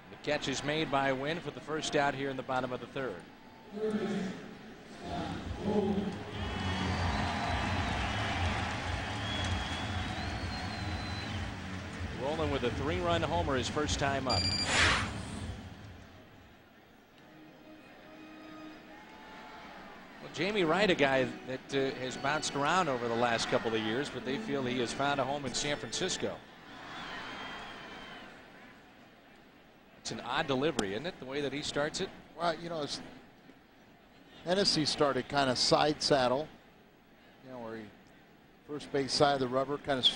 The catch is made by Wynn for the first out here in the bottom of the third. Rolling with a 3-run homer his first time up. Well, Jamie Wright, a guy that has bounced around over the last couple of years, but they feel he has found a home in San Francisco. It's an odd delivery, isn't it, the way that he starts it? Well, you know, Hennessy started kind of side saddle, you know, where he first base side of the rubber, kind of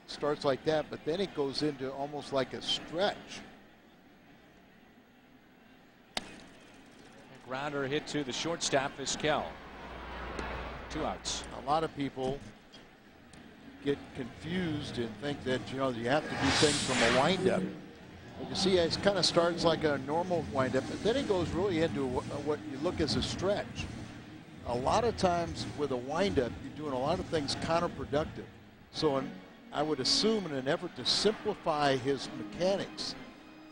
starts like that, but then it goes into almost like a stretch. A grounder hit to the shortstop, Vizquel. 2 outs. A lot of people get confused and think that, you know, you have to do things from a windup. But you see, it kind of starts like a normal windup, but then it goes really into what you look as a stretch. A lot of times with a windup, you're doing a lot of things counterproductive. So I would assume in an effort to simplify his mechanics,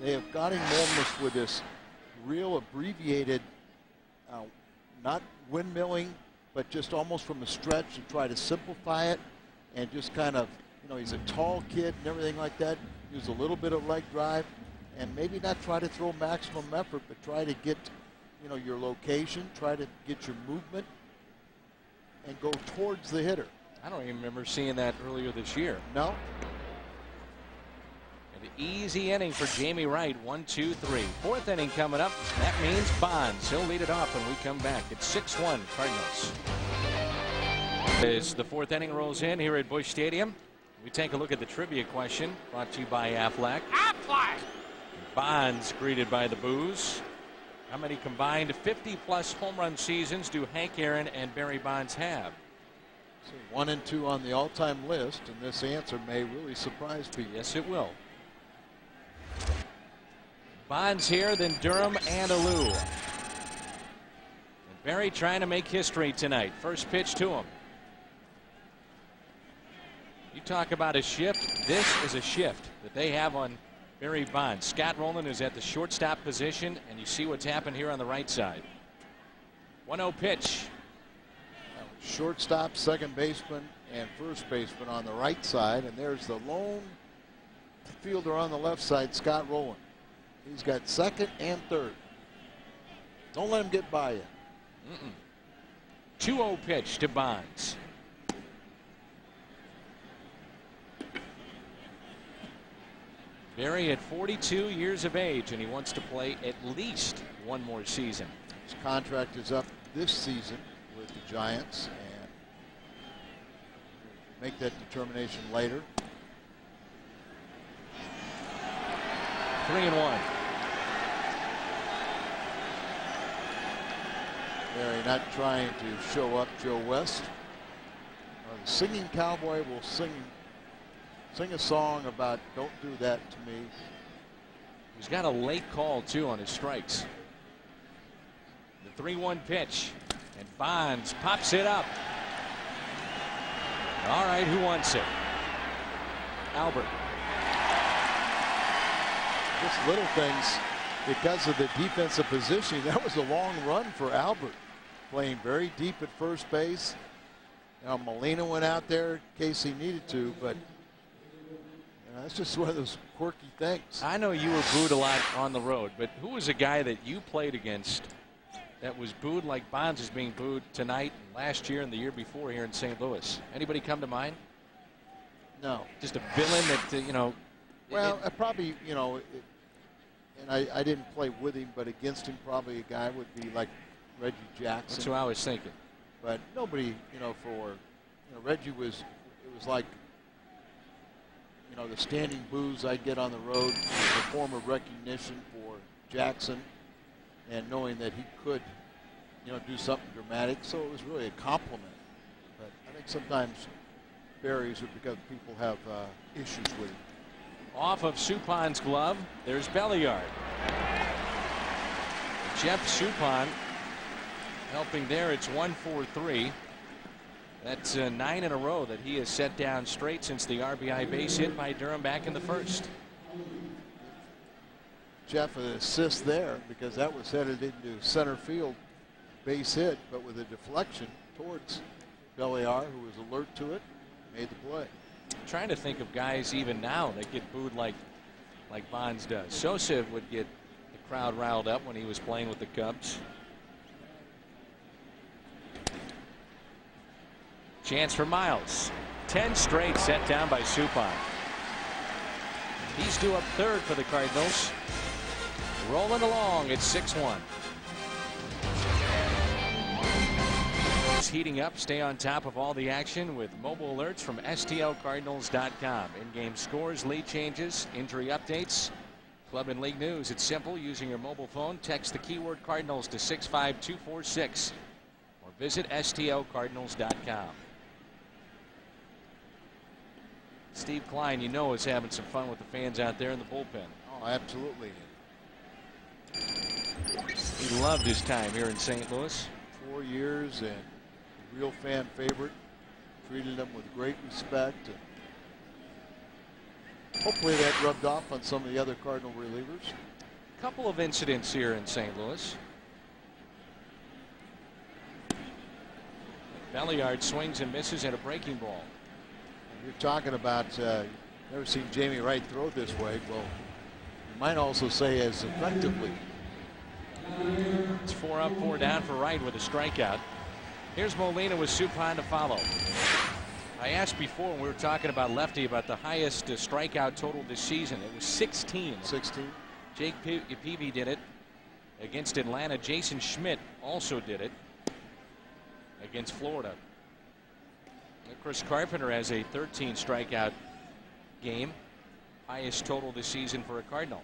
they have got him almost with this real abbreviated, not windmilling, but just almost from a stretch to try to simplify it and just kind of, you know, he's a tall kid and everything like that. Use a little bit of leg drive and maybe not try to throw maximum effort, but try to get, you know, your location, try to get your movement and go towards the hitter. I don't even remember seeing that earlier this year. No. An easy inning for Jamie Wright. 1, 2, 3. 4th inning coming up. That means Bonds. He'll lead it off when we come back. It's 6-1 Cardinals. As the 4th inning rolls in here at Busch Stadium, we take a look at the trivia question brought to you by Aflac. Aflac! Bonds greeted by the boos. How many combined 50-plus home run seasons do Hank Aaron and Barry Bonds have? So 1 and 2 on the all-time list, and this answer may really surprise people. Yes, it will. Bonds here, then Durham and Alou. And Barry trying to make history tonight. First pitch to him. You talk about a shift. This is a shift that they have on Barry Bonds. Scott Rowland is at the shortstop position, and you see what's happened here on the right side. 1-0 pitch. Shortstop, second baseman, and first baseman on the right side, and there's the lone fielder on the left side, Scott Rowland. He's got second and third. Don't let him get by you. 2-0 pitch to Bonds. Barry at 42 years of age, and he wants to play at least one more season. His contract is up this season with the Giants, and make that determination later. 3-1. Barry not trying to show up Joe West. The singing cowboy will sing a song about "Don't do that to me." He's got a late call too on his strikes. The 3-1 pitch, and Bonds pops it up. All right, who wants it? Albert. Just little things because of the defensive positioning. That was a long run for Albert, playing very deep at first base. Now Molina went out there in case he needed to, but that's just one of those quirky things. I know you were booed a lot on the road, but who was a guy that you played against that was booed like Bonds is being booed tonight, and last year, and the year before here in St. Louis? Anybody come to mind? No. Just a villain that, you know. Well, probably, you know, and I didn't play with him, but against him probably a guy would be like Reggie Jackson. That's what I was thinking. But nobody, you know, Reggie was, it was like, you know, the standing boos I'd get on the road, a form of recognition for Jackson and knowing that he could, you know, do something dramatic. So it was really a compliment. But I think sometimes Barry's because people have issues with him. Off of Supan's glove, there's Belliard. Jeff Supan helping there. It's 1-4-3. That's 9 in a row that he has set down straight since the RBI base hit by Durham back in the first. Jeff an assist there because that was headed into center field, base hit, but with a deflection towards Belliard, who was alert to it, made the play. I'm trying to think of guys even now that get booed like Bonds does. Sosa would get the crowd riled up when he was playing with the Cubs. Chance for Miles. 10 straight set down by Supan. He's due up third for the Cardinals. Rolling along at 6-1. It's heating up. Stay on top of all the action with mobile alerts from STLCardinals.com. In-game scores, lead changes, injury updates, club and league news. It's simple. Using your mobile phone, text the keyword Cardinals to 65246 or visit STLCardinals.com. Steve Klein, you know, is having some fun with the fans out there in the bullpen. Oh, absolutely. He loved his time here in St. Louis. 4 years and a real fan favorite. Treated them with great respect. And hopefully that rubbed off on some of the other Cardinal relievers. A couple of incidents here in St. Louis. Belliard swings and misses at a breaking ball. You're talking about never seen Jamie Wright throw this way. Well, you might also say as effectively. It's 4 up, 4 down for Wright with a strikeout. Here's Molina with Supan to follow. I asked before when we were talking about lefty about the highest strikeout total this season. It was 16. 16. Jake Peavy did it against Atlanta. Jason Schmidt also did it against Florida. Chris Carpenter has a 13 strikeout game, highest total this season for a Cardinal.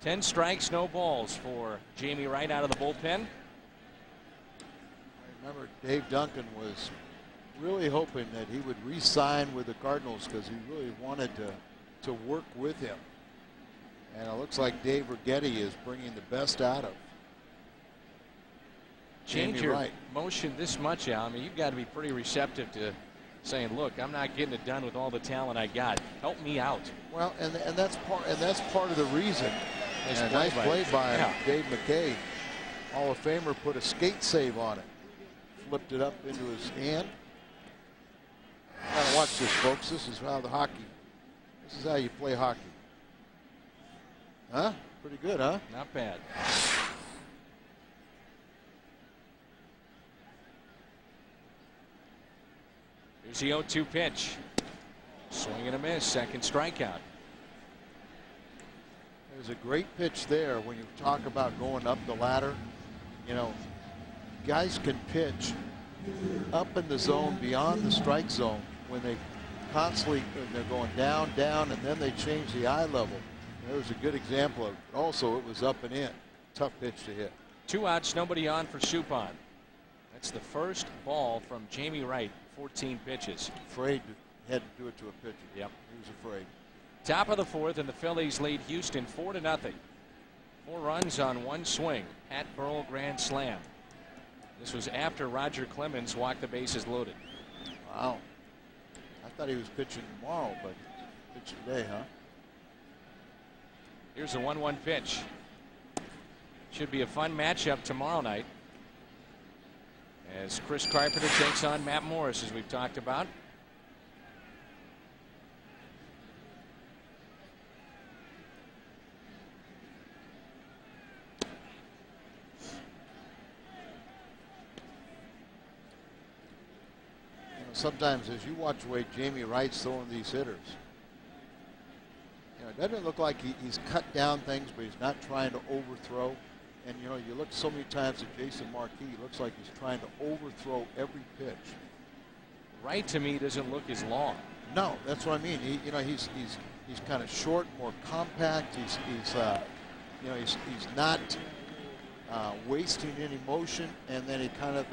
10 strikes, no balls for Jamie Wright out of the bullpen. I remember Dave Duncan was really hoping that he would re-sign with the Cardinals because he really wanted to work with him. And it looks like Dave Righetti is bringing the best out of Change your motion this much, Al. I mean, you've got to be pretty receptive to saying, "Look, I'm not getting it done with all the talent I got. Help me out." Well, and that's part of the reason. Nice play by Dave McKay. Hall of Famer put a skate save on it, flipped it up into his hand. Gotta watch this, folks. This is how the hockey. This is how you play hockey. Huh? Pretty good, huh? Not bad. Here's the 0-2 pitch. Swing and a miss. Second strikeout. There's a great pitch there when you talk about going up the ladder. You know, guys can pitch up in the zone beyond the strike zone when they constantly they're going down, down, and then they change the eye level. There was a good example of it. Also, it was up and in. Tough pitch to hit. 2 outs, nobody on for Suppan. That's the first ball from Jamie Wright. 14 pitches. Afraid had to do it to a pitcher. Yep. He was afraid. Top of the 4th, and the Phillies lead Houston 4-0. 4 runs on 1 swing. Pat Burrell grand slam. This was after Roger Clemens walked the bases loaded. Wow. I thought he was pitching tomorrow, but pitching today, huh? Here's a 1-1 pitch. Should be a fun matchup tomorrow night, as Chris Carpenter takes on Matt Morris, as we've talked about. Sometimes as you watch the way Jamie Wright's throwing these hitters, it doesn't look like he's cut down things, but he's not trying to overthrow. And you look so many times at Jason Marquis, he looks like he's trying to overthrow every pitch. Wright to me doesn't look as long. No, that's what I mean. He's kind of short, more compact. He's not wasting any motion, and then he kind of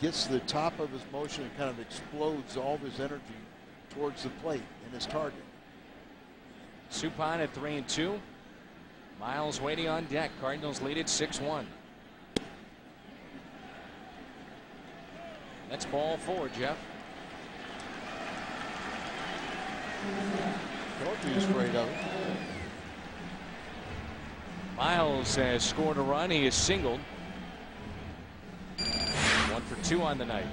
gets to the top of his motion and kind of explodes all of his energy towards the plate and his target. Suppan at 3-2. Miles waiting on deck. Cardinals lead it 6-1. That's ball 4, Jeff. Don't be afraid of it. Miles has scored a run. He is singled. 1 for 2 on the night.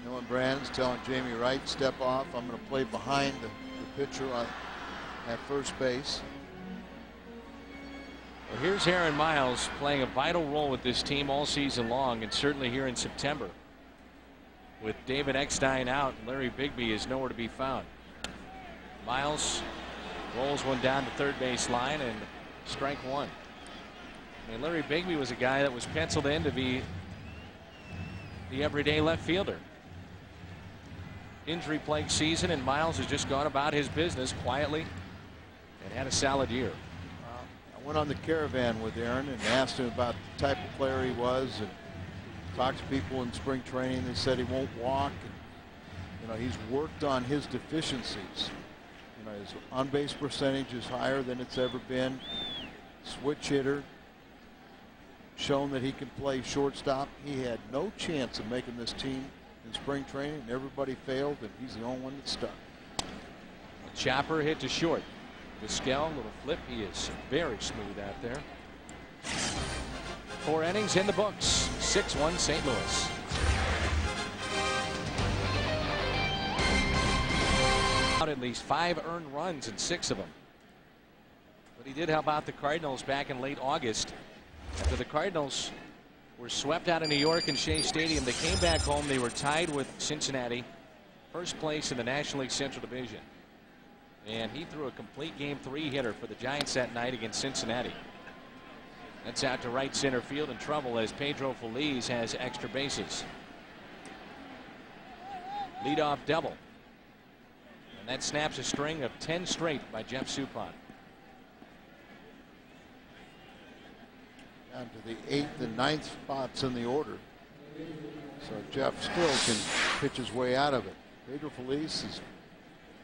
Nolan Brand's telling Jamie Wright, step off. I'm going to play behind the pitcher at first base. Well, here's Aaron Miles playing a vital role with this team all season long, and certainly here in September. With David Eckstein out, Larry Bigby is nowhere to be found. Miles rolls one down the third base line, and strike 1. I mean, Larry Bigby was a guy that was penciled in to be the everyday left fielder. Injury-plagued season, and Miles has just gone about his business quietly and had a solid year. I went on the caravan with Aaron and asked him about the type of player he was, and talked to people in spring training. They said he won't walk. And, he's worked on his deficiencies. His on-base percentage is higher than it's ever been. Switch hitter. Shown that he can play shortstop. He had no chance of making this team in spring training, and everybody failed, and he's the only one that stuck. A chopper hit to short. Vizquel, little flip. He is very smooth out there. 4 innings in the books. 6-1 St. Louis. At least 5 earned runs in 6 of them. But he did help out the Cardinals back in late August. After the Cardinals were swept out of New York in Shea Stadium, they came back home. They were tied with Cincinnati, first place in the National League Central Division. And he threw a complete game 3 hitter for the Giants that night against Cincinnati. That's out to right center field in trouble as Pedro Feliz has extra bases. Leadoff double. And that snaps a string of 10 straight by Jeff Suppan. Down to the 8th and 9th spots in the order. So Jeff still can pitch his way out of it. Pedro Feliz is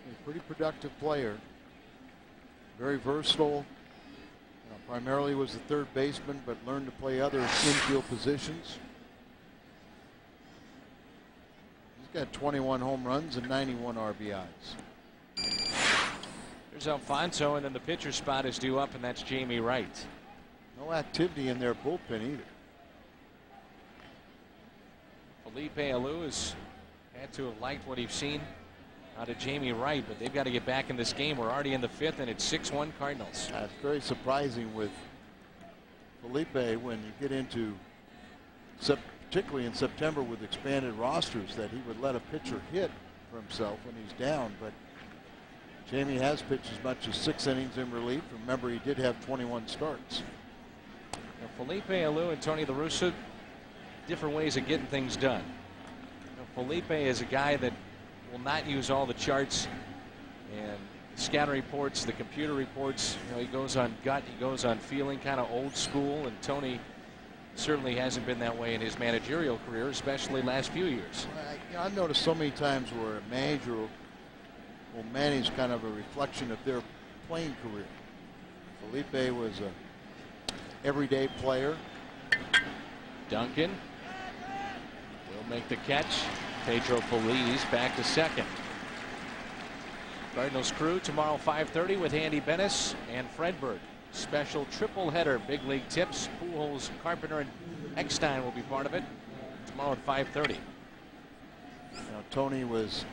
a pretty productive player. Very versatile. Primarily was the third baseman, but learned to play other infield positions. He's got 21 home runs and 91 RBIs. There's Alfonso, and then the pitcher spot is due up, and that's Jamie Wright. No activity in their bullpen either. Felipe Alou has had to have liked what he's seen out of Jamie Wright, but they've got to get back in this game. We're already in the 5th, and it's 6-1 Cardinals. It's very surprising with Felipe when you get into, particularly in September with expanded rosters, that he would let a pitcher hit for himself when he's down. But Jamie has pitched as much as 6 innings in relief. Remember, he did have 21 starts. Now, Felipe Alou and Tony La Russa, different ways of getting things done. Felipe is a guy that will not use all the charts And the scouting reports, the computer reports, he goes on gut, he goes on feeling, kind of old school. And Tony certainly hasn't been that way in his managerial career, especially last few years. I've noticed so many times where a manager will manage kind of a reflection of their playing career. Felipe was a everyday player. Duncan will make the catch. Pedro Feliz back to second. Cardinals crew tomorrow 5:30 with Andy Bennis and Fredberg. Special triple header, big league tips. Pujols, Carpenter, and Eckstein will be part of it tomorrow at 5:30. Tony was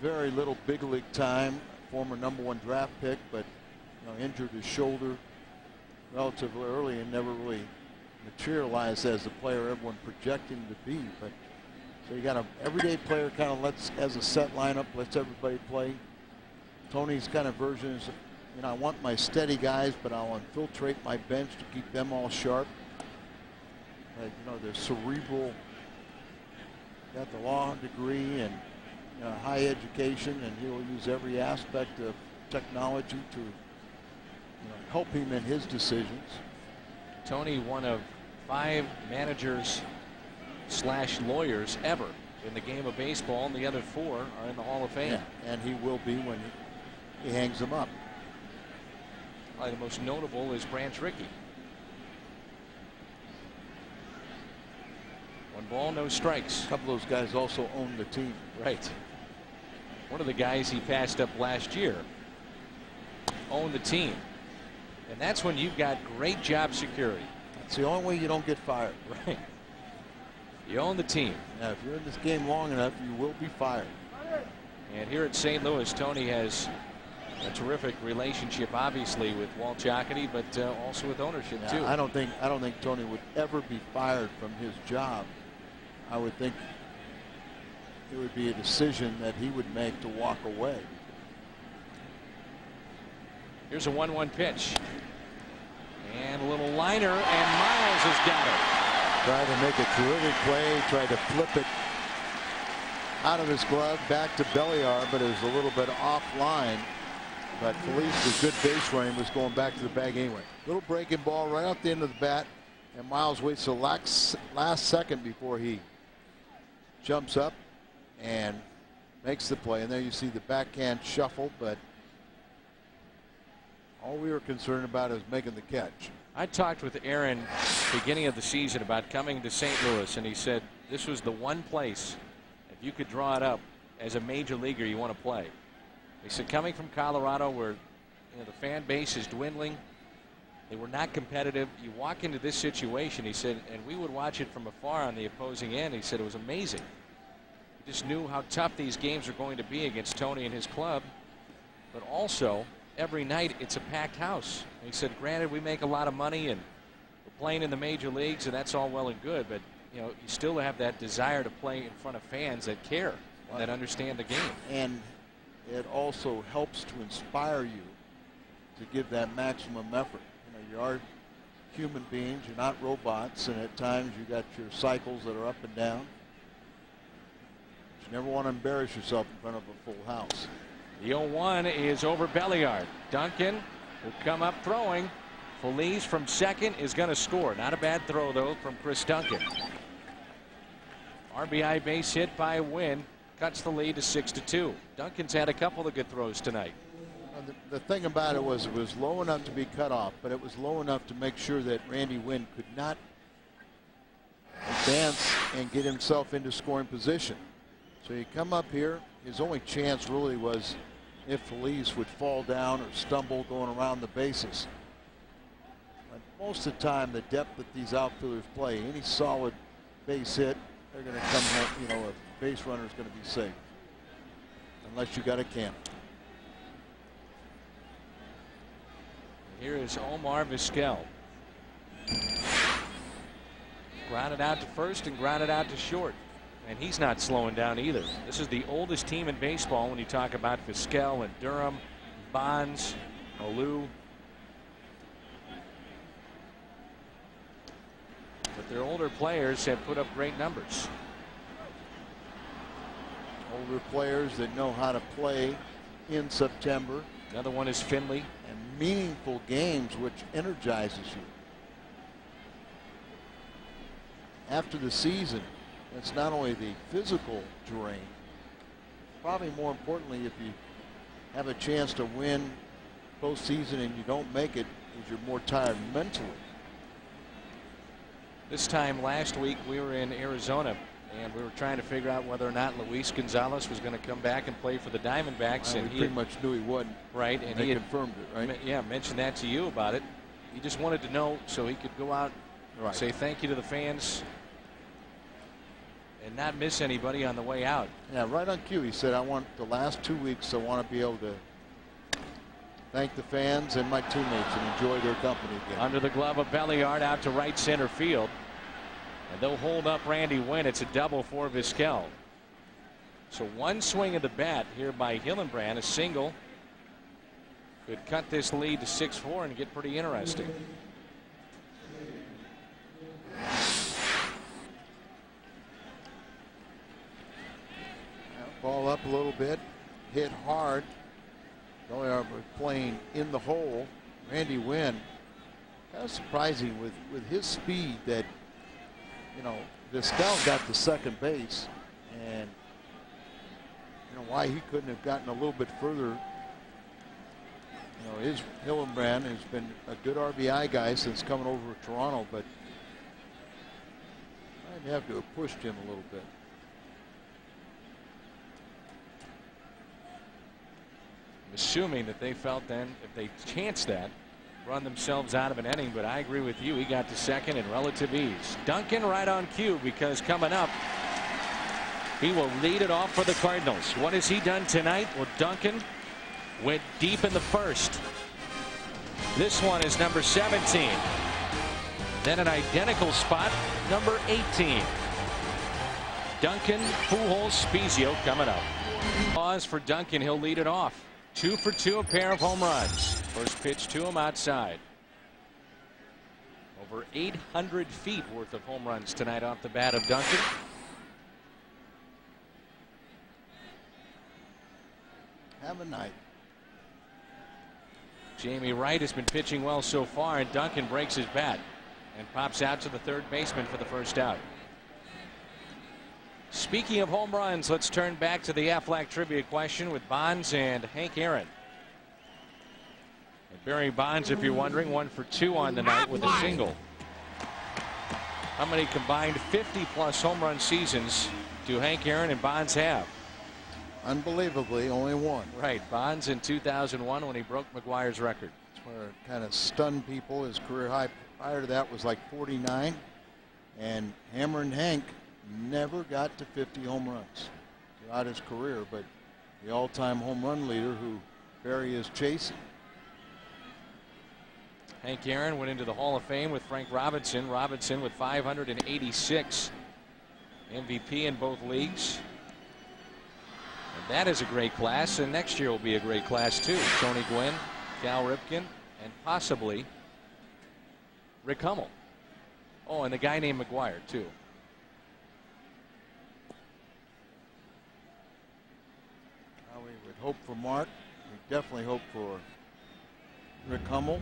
very little big league time, former #1 draft pick, but injured his shoulder relatively early and never really materialized as the player everyone projected him to be. But so you got an everyday player, kind of as a set lineup, lets everybody play. Tony's kind of version is, I want my steady guys, but I'll infiltrate my bench to keep them all sharp. They're cerebral, got the law degree and high education, and he'll use every aspect of technology to help him in his decisions. Tony, one of 5 managers / lawyers ever in the game of baseball, and the other 4 are in the Hall of Fame. Yeah, and he will be when he hangs them up. Probably the most notable is Branch Rickey. 1 ball, no strikes. A couple of those guys also own the team. Right. One of the guys he passed up last year owned the team. And that's when you've got great job security. It's the only way you don't get fired. Right. You own the team. Now, if you're in this game long enough, you will be fired. And here at St. Louis, Tony has a terrific relationship, obviously, with Walt Jocketty, but also with ownership too. I don't think Tony would ever be fired from his job. I would think it would be a decision that he would make to walk away. Here's a 1-1 pitch. And a little liner, and Miles has got it. Tried to make a terrific play, tried to flip it out of his glove back to Belliard, but it was a little bit offline. But Feliz, with good base running, was going back to the bag anyway. Little breaking ball right off the end of the bat, and Miles waits the last second before he jumps up and makes the play. And there you see the backhand shuffle, but all we were concerned about is making the catch. I talked with Aaron beginning of the season about coming to St. Louis, and he said this was the one place, if you could draw it up as a major leaguer, you want to play. He said coming from Colorado, where the fan base is dwindling, they were not competitive. You walk into this situation, he said, and we would watch it from afar on the opposing end. He said it was amazing. He just knew how tough these games are going to be against Tony and his club, but also every night it's a packed house. And he said, granted, we make a lot of money and we're playing in the major leagues, and that's all well and good, but you still have that desire to play in front of fans that care and that understand the game. And it also helps to inspire you to give that maximum effort. You are human beings, you're not robots, and at times you got your cycles that are up and down. But you never want to embarrass yourself in front of a full house. The 0-1 is over Belliard. Duncan will come up throwing. Feliz from second is going to score. Not a bad throw, though, from Chris Duncan. RBI base hit by Wynn cuts the lead to 6-2. Duncan's had a couple of good throws tonight. The thing about it was low enough to be cut off, but it was low enough to make sure that Randy Wynn could not advance and get himself into scoring position. So you come up here, his only chance really was if Feliz would fall down or stumble going around the bases. But most of the time, the depth that these outfielders play, any solid base hit, they're going to come home, a base runner is going to be safe. Unless you got a camp. Here is Omar Vizquel. Grounded out to first and grounded out to short. And he's not slowing down either. This is the oldest team in baseball when you talk about Vizquel and Durham, Bonds, Alou. But their older players have put up great numbers. Older players that know how to play in September. Another one is Finley. And meaningful games, which energizes you. After the season, it's not only the physical drain, probably more importantly, if you have a chance to win postseason and you don't make it, is you're more tired mentally. This time last week we were in Arizona and we were trying to figure out whether or not Luis Gonzalez was going to come back and play for the Diamondbacks. And he pretty much knew he wouldn't. Right, and he he had confirmed it, right? Yeah, mentioned that to you about it. He just wanted to know so he could go out and say thank you to the fans and not miss anybody on the way out. Yeah, right on cue. He said, I want the last 2 weeks, I want to be able to thank the fans and my teammates and enjoy their company again. Under the glove of Belliard out to right center field. And they'll hold up Randy Wynn. It's a double for Vizquel. So one swing of the bat here by Hillenbrand, a single, could cut this lead to 6-4 and get pretty interesting. Ball up a little bit, hit hard. Belliard playing in the hole. Randy Wynn, kind of surprising with his speed that, you know, Vizquel got to second base, and you know why he couldn't have gotten a little bit further. You know, Hillenbrand has been a good RBI guy since coming over to Toronto, but I'd have to have pushed him a little bit. Assuming that they felt then if they chanced that, run themselves out of an inning. But I agree with you. He got to second in relative ease. Duncan right on cue, because coming up he will lead it off for the Cardinals. What has he done tonight? Well, Duncan went deep in the first. This one is number 17. Then an identical spot, number 18. Duncan, Pujols, Spezio coming up. Pause for Duncan. He'll lead it off. 2 for 2, a pair of home runs. First pitch to him outside. Over 800 feet worth of home runs tonight off the bat of Duncan. Have a night. Jamie Wright has been pitching well so far, and Duncan breaks his bat and pops out to the third baseman for the first out. Speaking of home runs, let's turn back to the Aflac trivia question with Bonds and Hank Aaron. And Barry Bonds, if you're wondering, 1 for 2 on the night with a single. How many combined 50-plus home run seasons do Hank Aaron and Bonds have? Unbelievably, only one. Right. Bonds in 2001 when he broke McGwire's record. That's where it kind of stunned people. His career high prior to that was like 49. And Hammer and Hank never got to 50 home runs throughout his career, but the all-time home run leader who Barry is chasing. Hank Aaron went into the Hall of Fame with Frank Robinson. Robinson with 586. MVP in both leagues. And that is a great class, and next year will be a great class too. Tony Gwynn, Cal Ripken, and possibly Rick Hummel. Oh, and the guy named McGwire too. We would hope for Mark. We definitely hope for Rick Hummel.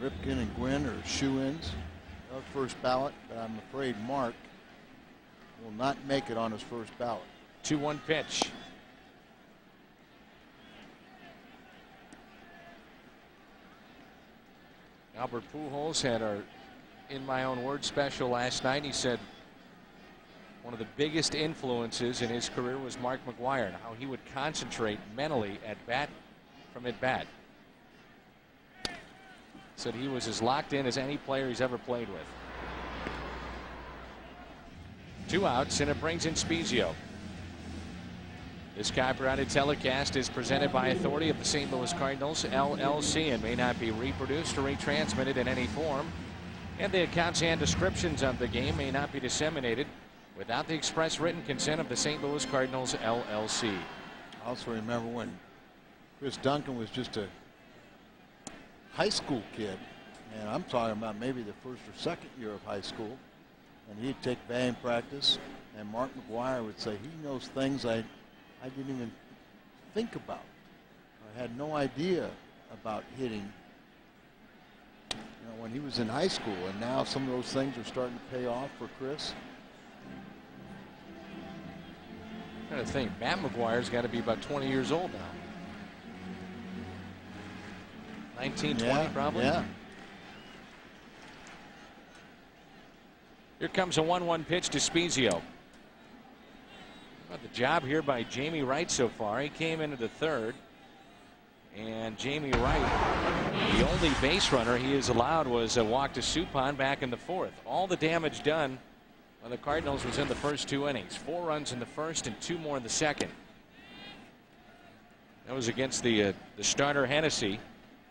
Ripken and Gwynn are shoe-ins. First ballot, but I'm afraid Mark will not make it on his first ballot. 2-1 pitch. Albert Pujols had our In My Own Words special last night. He said one of the biggest influences in his career was Mark McGwire and how he would concentrate mentally at bat from at bat. Said he was as locked in as any player he's ever played with. 2 outs, and it brings in Spezio. This copyrighted telecast is presented by authority of the St. Louis Cardinals, LLC, and may not be reproduced or retransmitted in any form. And the accounts and descriptions of the game may not be disseminated without the express written consent of the St. Louis Cardinals, LLC. I also remember when Chris Duncan was just a high school kid, and I'm talking about maybe the first or second year of high school, and he'd take batting practice, and Mark McGwire would say, he knows things I didn't even think about. I had no idea about hitting, when he was in high school, and now some of those things are starting to pay off for Chris. I'm trying to think, Matt McGwire's got to be about 20 years old now. 19, 20 probably. Yeah. Here comes a 1-1 pitch to Spezio. About the job here by Jamie Wright so far. He came into the third, and Jamie Wright, the only base runner he has allowed was a walk to Suppan back in the fourth. All the damage done by the Cardinals was in the first 2 innings. 4 runs in the first and 2 more in the second. That was against the starter Hennessy.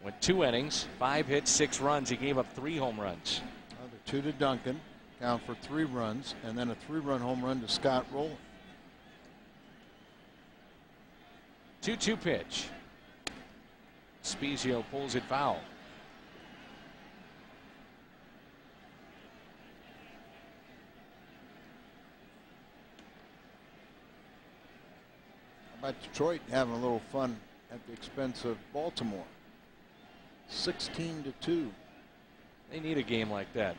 Went 2 innings, 5 hits, 6 runs. He gave up 3 home runs. The 2 to Duncan, count for 3 runs, and then a 3-run home run to Scott Rowland. 2-2 pitch. Spezio pulls it foul. How about Detroit having a little fun at the expense of Baltimore? 16-2. They need a game like that.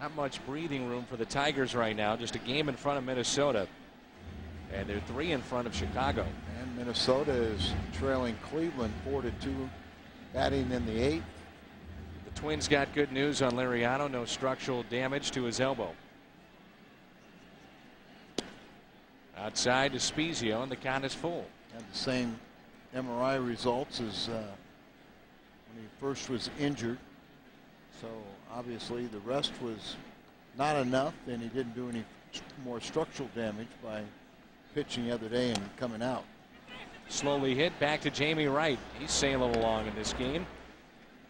Not much breathing room for the Tigers right now. Just a game in front of Minnesota. And they're 3 in front of Chicago. And Minnesota is trailing Cleveland 4-2, batting in the 8th. The Twins got good news on Liriano. No structural damage to his elbow. Outside to Spezio, and the count is full. Had the same MRI results as when he first was injured. So obviously the rest was not enough, and he didn't do any more structural damage by pitching the other day and coming out. Slowly hit back to Jamie Wright. He's sailing along in this game.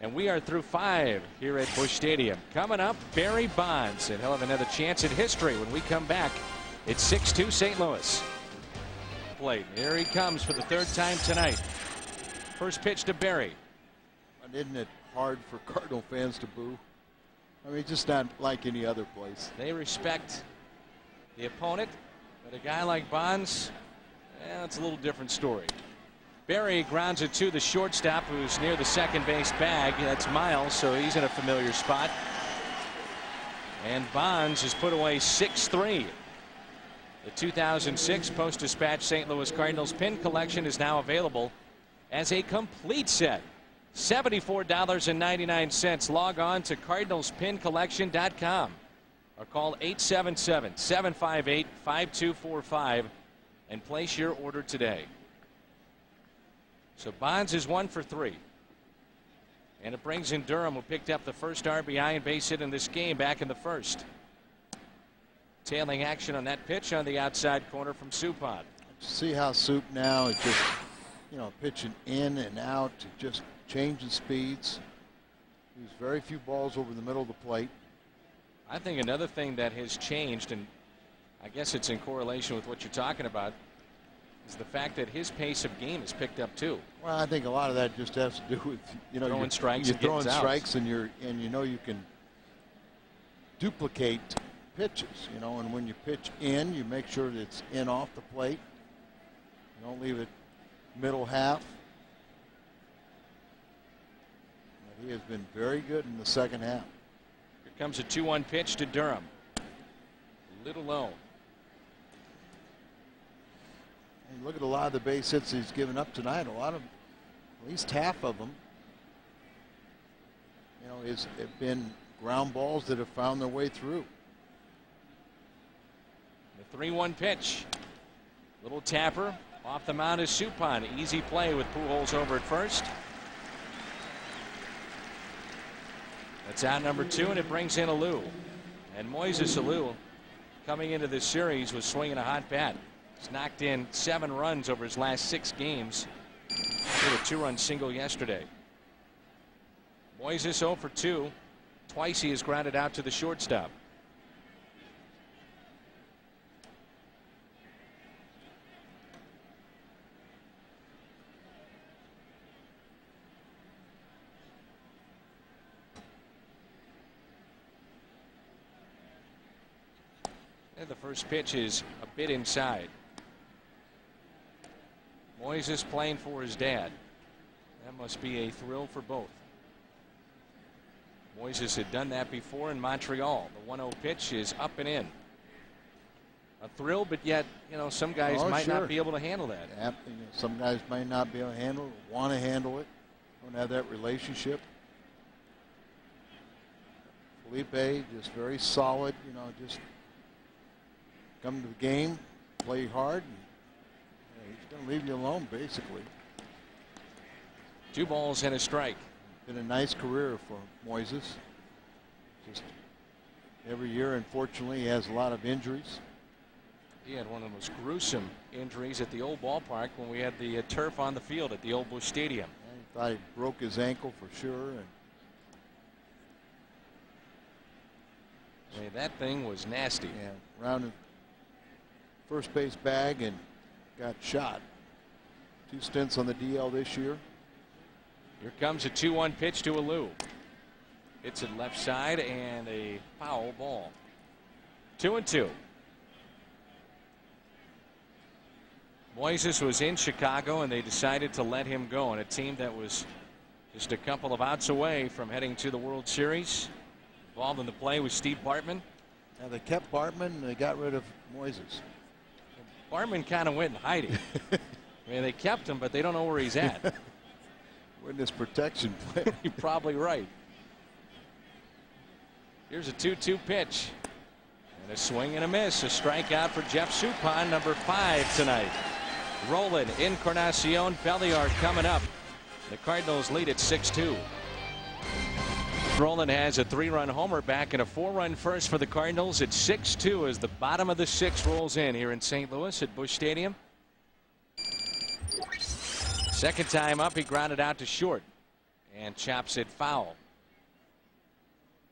And we are through 5 here at Busch Stadium. Coming up, Barry Bonds, and he'll have another chance at history when we come back. It's 6-2 St. Louis. Plate. Here he comes for the 3rd time tonight. First pitch to Barry. And isn't it hard for Cardinal fans to boo? I mean, just not like any other place. They respect the opponent, but a guy like Bonds, it's a little different story. Barry grounds it to the shortstop, who's near the second base bag. That's Miles, so he's in a familiar spot. And Bonds has put away 6-3. The 2006 Post-Dispatch St. Louis Cardinals pin collection is now available as a complete set. $74.99. Log on to cardinalspincollection.com or call 877-758-5245 and place your order today. So Bonds is 1 for 3. And it brings in Durham, who picked up the first RBI and base hit in this game back in the first. Tailing action on that pitch on the outside corner from Suppan. See how Soup now is just, pitching in and out, just changing speeds. There's very few balls over the middle of the plate. I think another thing that has changed, and I guess it's in correlation with what you're talking about, is the fact that his pace of game has picked up too. Well, I think a lot of that just has to do with throwing strikes. You're throwing strikes, and you can duplicate pitches. And when you pitch in, you make sure that it's in off the plate. You don't leave it middle half. But he has been very good in the second half. Here comes a 2-1 pitch to Durham. A little low. And look at a lot of the base hits he's given up tonight. A lot of, at least half of them, have been ground balls that have found their way through. The 3-1 pitch. Little tapper. Off the mound is Suppan. Easy play with Pujols over at first. That's out number 2, and it brings in Alou. And Moises Alou, coming into this series, was swinging a hot bat. He's knocked in 7 runs over his last 6 games. He had a 2-run single yesterday. Moises 0 for 2. Twice he has grounded out to the shortstop. And the first pitch is a bit inside. Moises playing for his dad. That must be a thrill for both. Moises had done that before in Montreal. The 1-0 pitch is up and in. A thrill, but yet, you know, some guys might not be able to handle that. Yeah, you know, some guys might not be able to handle it, want to handle it, don't have that relationship. Felipe, just very solid, you know, just come to the game, play hard, and he's going to leave you alone, basically. 2 balls and a strike. Been a nice career for Moises. Just every year, unfortunately, he has a lot of injuries. He had one of the most gruesome injuries at the old ballpark when we had the turf on the field at the old Busch Stadium. And he thought he broke his ankle for sure. And I mean, that thing was nasty. Yeah, rounded first base bag and got shot. 2 stints on the DL this year. Here comes a 2-1 pitch to Alou. Hits it left side and a foul ball. 2-2. Moises was in Chicago and they decided to let him go on a team that was just a couple of outs away from heading to the World Series. Involved in the play was Steve Bartman. Now they kept Bartman and they got rid of Moises. Bartman kind of went in hiding. I mean, they kept him, but they don't know where he's at. Witness protection play. You're probably right. Here's a 2-2 pitch. And a swing and a miss. A strikeout for Jeff Suppan, number 5 tonight. Roland, Encarnacion, Belliard coming up. The Cardinals lead at 6-2. Roland has a 3-run homer back and a 4-run first for the Cardinals at 6-2 as the bottom of the 6th rolls in here in St. Louis at Busch Stadium. Second time up, he grounded out to short and chops it foul.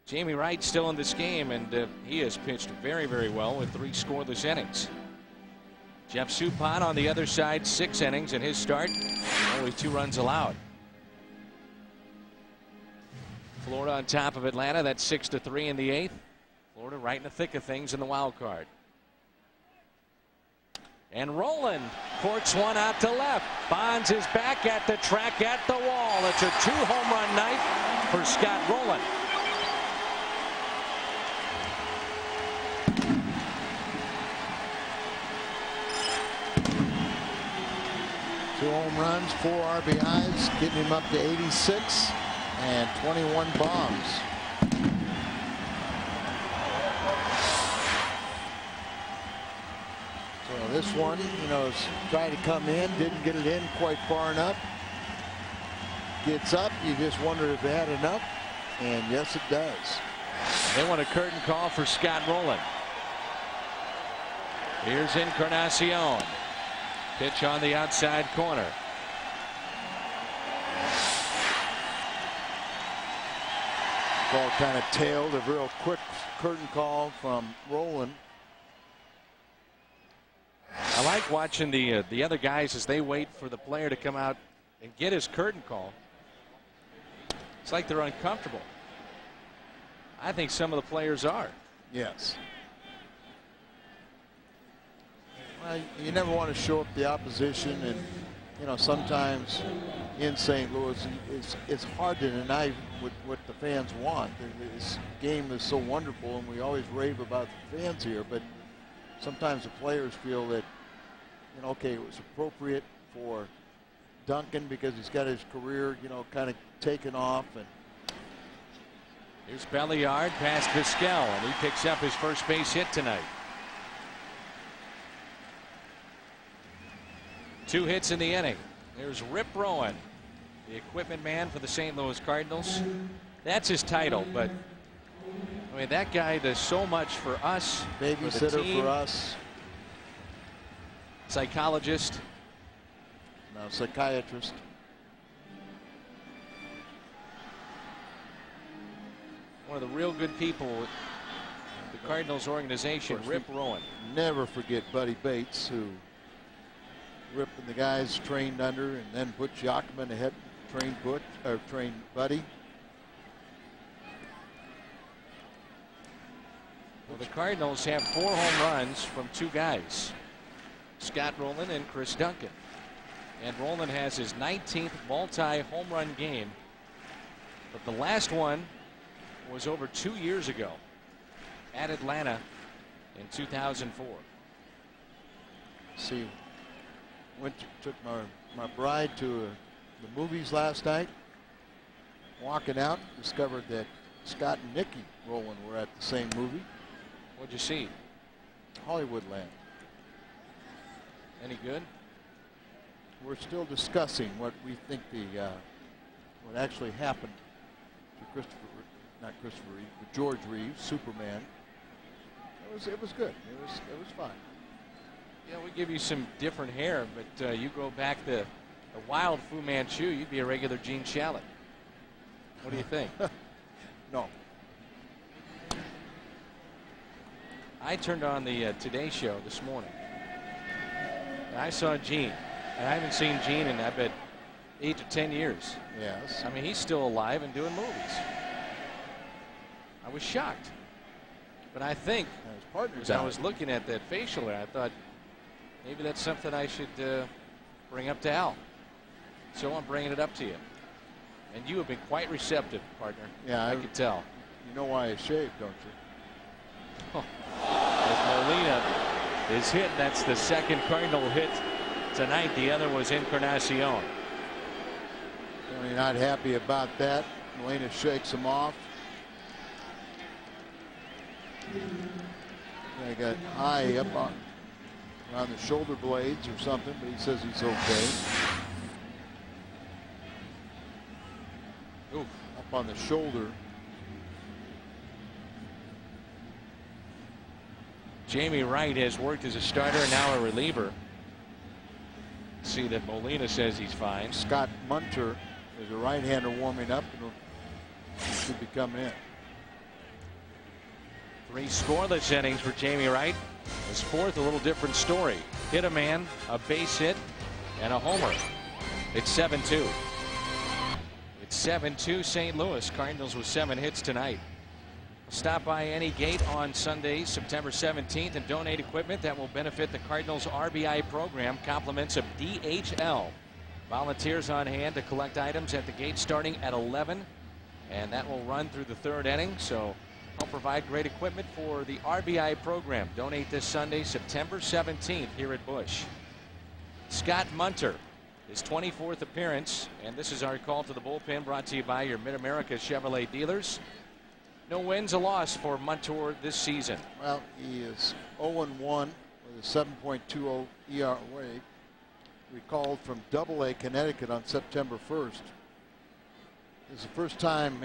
Jamie Wright still in this game, and he has pitched very, very well with 3 scoreless innings. Jeff Suppan on the other side, 6 innings in his start, only 2 runs allowed. Florida on top of Atlanta. That's 6-3 in the 8th. Florida right in the thick of things in the wild card. And Roland corks one out to left. Bonds is back at the track at the wall. It's a 2-home run night for Scott Rolen. Two home runs, 4 RBIs, getting him up to 86 and 21 bombs. So this one, you know, is trying to come in, didn't get it in quite far enough. Gets up, you just wonder if they had enough, and yes, it does. They want a curtain call for Scott Rolen. Here's Encarnacion. Pitch on the outside corner. Ball kind of tailed, a real quick curtain call from Rolen. I like watching the other guys as they wait for the player to come out and get his curtain call. It's like they're uncomfortable. I think some of the players are. Yes. Well, you never want to show up the opposition, and you know sometimes in St. Louis it's hard to deny what the fans want. This game is so wonderful, and we always rave about the fans here, but sometimes the players feel that, you know, okay, it was appropriate for Duncan because he's got his career, you know, kind of taken off. And here's Belliard past Vizquel, and he picks up his first base hit tonight. 2 hits in the inning. There's Rip Rowan, the equipment man for the St. Louis Cardinals. That's his title, but I mean, that guy does so much for us. Babysitter for us. Psychologist. No, psychiatrist. One of the real good people with the Cardinals organization, Rip Rowan. Never forget Buddy Bates, who Rip and the guys trained under, and then Butch Yachman ahead trained Buddy. Well, the Cardinals have 4 home runs from 2 guys, Scott Rowland and Chris Duncan. And Rowland has his 19th multi-home run game. But the last one was over 2 years ago at Atlanta in 2004. See, took my bride to the movies last night. Walking out, discovered that Scott and Nikki Rowland were at the same movie. What'd you see? Hollywoodland. Any good? We're still discussing what we think what actually happened to not Christopher Reeve, but George Reeves, Superman. It was good. It was fine. Yeah, we give you some different hair, but you go back the wild Fu Manchu, you'd be a regular Gene Shalit. What do you think? No. I turned on the Today Show this morning. And I saw Gene. And I haven't seen Gene in, I bet, 8 to 10 years. Yes. I mean, he's still alive and doing movies. I was shocked. But I think, as I was looking at that facial hair, I thought maybe that's something I should bring up to Al. So I'm bringing it up to you. And you have been quite receptive, partner. Yeah, I could tell. You know why I shaved, don't you? Oh. As Molina is hit, that's the second Cardinal hit tonight. The other was Encarnacion. Really not happy about that. Molina shakes him off. I got high up around the shoulder blades or something, but he says he's okay. Oof. Up on the shoulder. Jamie Wright has worked as a starter and now a reliever. See that Molina says he's fine. Scott Munter is a right-hander warming up and should be coming in. 3 scoreless innings for Jamie Wright. His 4th, a little different story. Hit a man, a base hit, and a homer. It's 7-2. It's 7-2 St. Louis. Cardinals with 7 hits tonight. Stop by any gate on Sunday, September 17th, and donate equipment that will benefit the Cardinals RBI program. Compliments of DHL. Volunteers on hand to collect items at the gate starting at 11, and that will run through the 3rd inning. So help provide great equipment for the RBI program. Donate this Sunday, September 17th, here at Busch. Scott Munter, his 24th appearance, and this is our call to the bullpen, brought to you by your Mid-America Chevrolet dealers. No wins, a loss for Munter this season. Well, he is 0-1 with a 7.20 ERA. Recalled from Double-A Connecticut on September 1st. This is the first time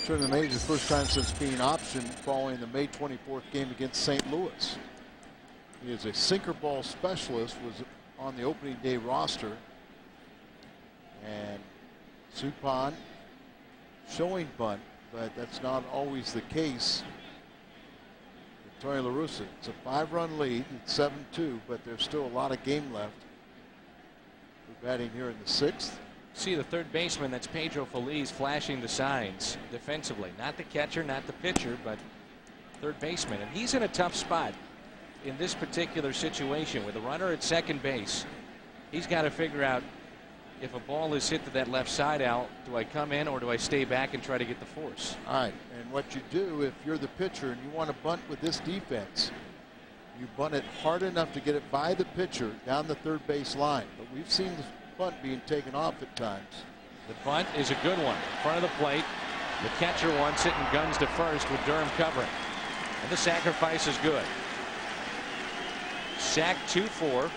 turn the major, first time since being optioned following the May 24th game against St. Louis. He is a sinker ball specialist, was on the opening day roster. And Suppan showing bunt, but that's not always the case. Tony La Russa, it's a 5-run lead. It's 7-2, but there's still a lot of game left. We're batting here in the 6th. See the third baseman, that's Pedro Feliz, flashing the signs defensively. Not the catcher, not the pitcher, but third baseman. And he's in a tough spot in this particular situation with a runner at second base. He's got to figure out, if a ball is hit to that left side, Al, do I come in or do I stay back and try to get the force? All right, and what you do if you're the pitcher and you want to bunt with this defense, you bunt it hard enough to get it by the pitcher down the third base line. But we've seen the bunt being taken off at times. The bunt is a good one in front of the plate. The catcher wants it and guns to first with Durham covering. And the sacrifice is good. Sack 2-4.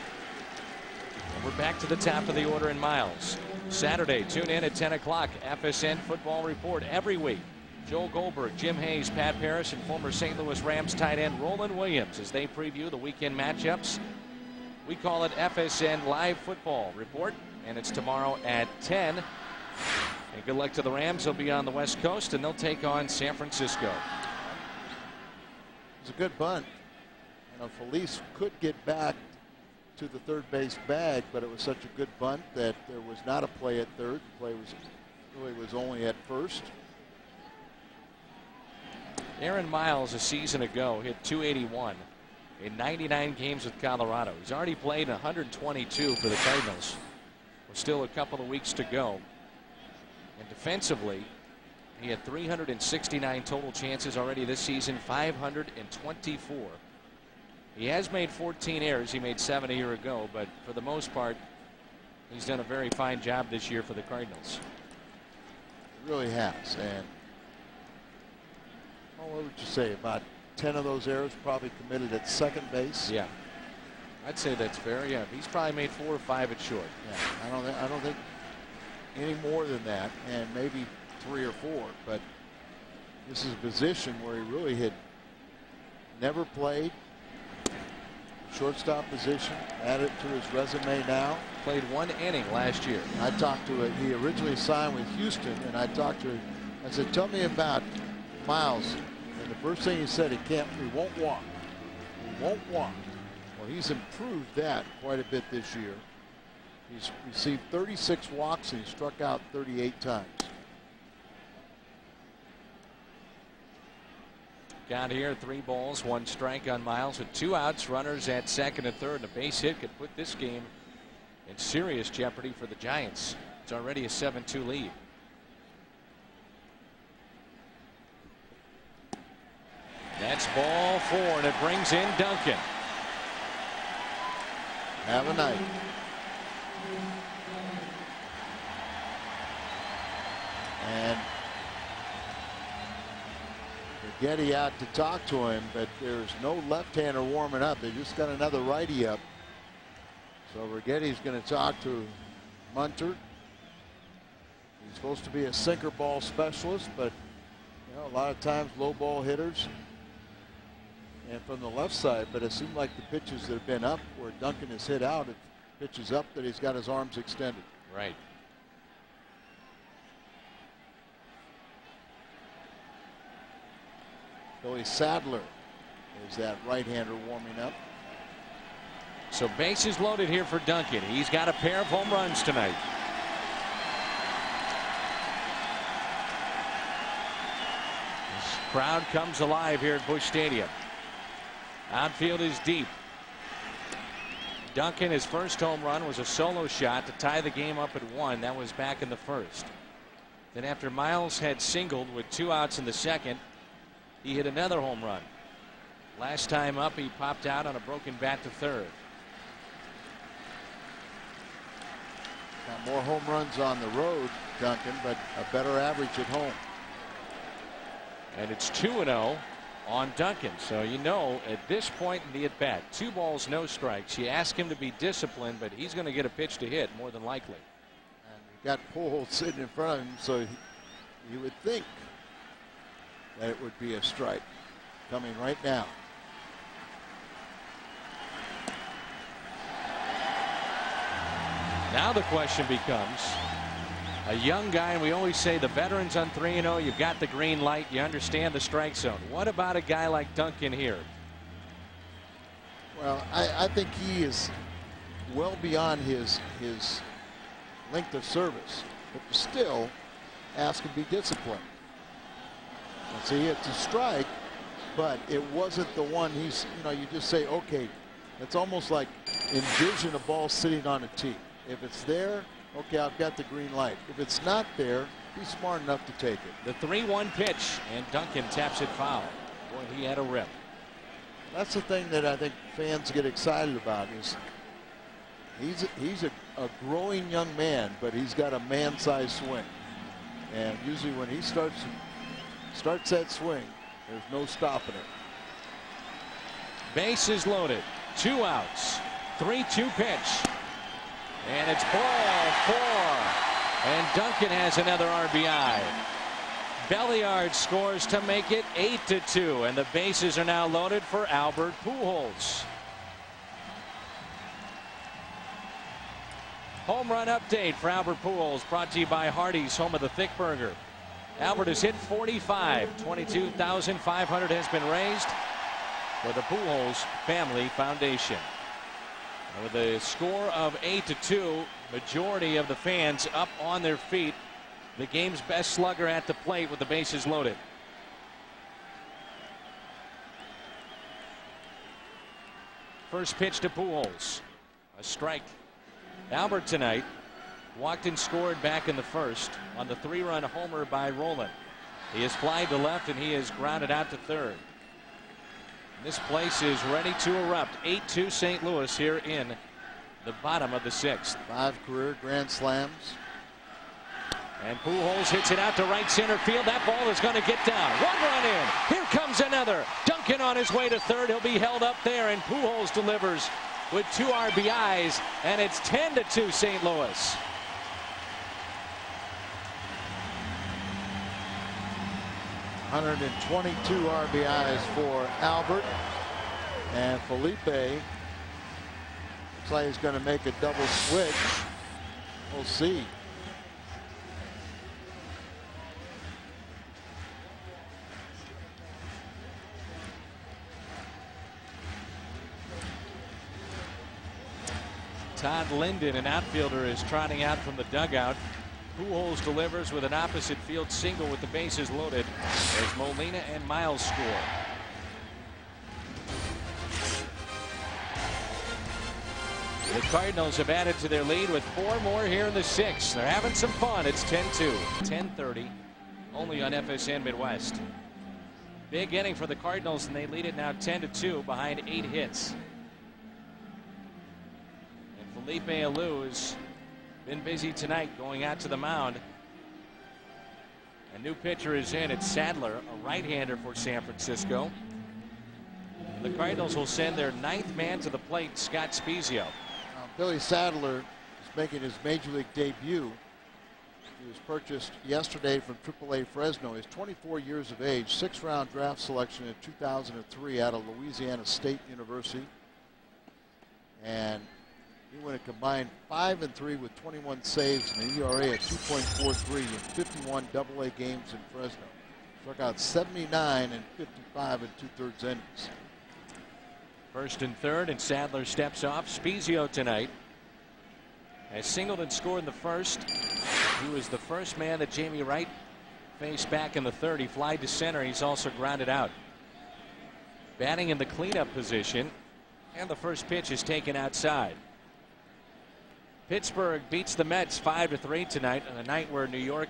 We're back to the top of the order in Miles. Saturday, tune in at 10 o'clock. FSN Football Report every week. Joel Goldberg, Jim Hayes, Pat Parrish, and former St. Louis Rams tight end Roland Williams as they preview the weekend matchups. We call it FSN Live Football Report, and it's tomorrow at 10. And good luck to the Rams. They'll be on the West Coast, and they'll take on San Francisco. It's a good bunt. You know, Feliz could get back to the third base bag, but it was such a good bunt that there was not a play at third. The play was only at first. Aaron Miles a season ago hit .281 in 99 games with Colorado. He's already played 122 for the Cardinals. With still a couple of weeks to go. And defensively, he had 369 total chances already this season, 524. He has made 14 errors. He made 7 a year ago, but for the most part, he's done a very fine job this year for the Cardinals. He really has. And what would you say, about 10 of those errors probably committed at second base? Yeah, I'd say that's fair. Yeah, he's probably made 4 or 5 at short. Yeah, I don't think any more than that, and maybe 3 or 4. But this is a position where he really had never played. Shortstop position, added to his resume now. Played 1 inning last year. I talked to him. He originally signed with Houston, and I talked to him. I said, "Tell me about Miles." And the first thing he said, he won't walk. He won't walk. Well, he's improved that quite a bit this year. He's received 36 walks and he struck out 38 times. Got here 3 balls, 1 strike on Miles with 2 outs, runners at second and third, and a base hit could put this game in serious jeopardy for the Giants. It's already a 7-2 lead. That's ball 4, and it brings in Duncan. Have a night. And Getty out to talk to him, but there's no left-hander warming up. They just got another righty up. So Righetti's going to talk to Munter. He's supposed to be a sinker ball specialist, but you know, a lot of times low ball hitters. And from the left side, but it seemed like the pitches that have been up where Duncan is hit out, it pitches up that he's got his arms extended. Right. Billy Sadler is that right-hander warming up. So bases loaded here for Duncan. He's got a pair of home runs tonight. This crowd comes alive here at Busch Stadium. Outfield is deep. Duncan, his first home run was a solo shot to tie the game up at 1. That was back in the first. Then after Miles had singled with 2 outs in the second, he hit another home run. Last time up, he popped out on a broken bat to third. Got more home runs on the road, Duncan, but a better average at home. And it's 2-0 on Duncan. So you know at this point in the at-bat, 2 balls, no strikes. You ask him to be disciplined, but he's going to get a pitch to hit more than likely. And you got Pujols sitting in front of him, so you would think that it would be a strike coming right now. Now the question becomes, a young guy, and we always say the veterans on 3-0, you've got the green light, you understand the strike zone. What about a guy like Duncan here? Well, I think he is well beyond his length of service, but still ask him to be disciplined. And see, it's a strike, but it wasn't the one he's, you know, you just say, okay, it's almost like envision a ball sitting on a tee. If it's there, okay, I've got the green light. If it's not there, be smart enough to take it. The 3-1 pitch, and Duncan taps it foul. Boy, he had a rip. That's the thing that I think fans get excited about is he's a growing young man, but he's got a man-sized swing. And usually when he starts that swing, there's no stopping it. Bases loaded, 2 outs, 3-2 pitch. And it's ball 4. And Duncan has another RBI. Belliard scores to make it 8-2. And the bases are now loaded for Albert Pujols. Home run update for Albert Pujols, brought to you by Hardee's, home of the thick burger. Albert has hit 45. 22,500 has been raised for the Pujols Family Foundation. And with a score of 8-2, majority of the fans up on their feet. The game's best slugger at the plate with the bases loaded. First pitch to Pujols. A strike. Albert tonight walked and scored back in the first on the 3-run homer by Rolen. He has flied to left and he is grounded out to third. This place is ready to erupt. 8-2 St. Louis here in the bottom of the 6th. 5 career grand slams. And Pujols hits it out to right center field. That ball is going to get down. 1 run in. Here comes another. Duncan on his way to third. He'll be held up there, and Pujols delivers with 2 RBIs, and it's 10-2 St. Louis. .122 RBIs for Albert, and Felipe looks like he's going to make a double switch. We'll see. Todd Linden, an outfielder, is trotting out from the dugout. Pujols delivers with an opposite field single with the bases loaded as Molina and Miles score. The Cardinals have added to their lead with 4 more here in the 6th. They're having some fun. It's 10-2. 10:30 only on FSN Midwest. Big inning for the Cardinals, and they lead it now 10-2 behind 8 hits. Felipe Alou has been busy tonight going out to the mound. A new pitcher is in. It's Sadler, a right-hander for San Francisco. The Cardinals will send their 9th man to the plate, Scott Spezio. Billy Sadler is making his major league debut. He was purchased yesterday from AAA Fresno. He's 24 years of age, 6th-round draft selection in 2003 out of Louisiana State University. And he went a combined 5-3 with 21 saves and an ERA at 2.43 in 51 AA games in Fresno. Struck out 79 and 55 in 2/3 innings. First and third, and Sadler steps off. Spezio tonight has singled and scored in the first. He was the first man that Jamie Wright faced back in the third. He flied to center. He's also grounded out. Batting in the cleanup position, and the first pitch is taken outside. Pittsburgh beats the Mets 5-3 tonight on a night where New York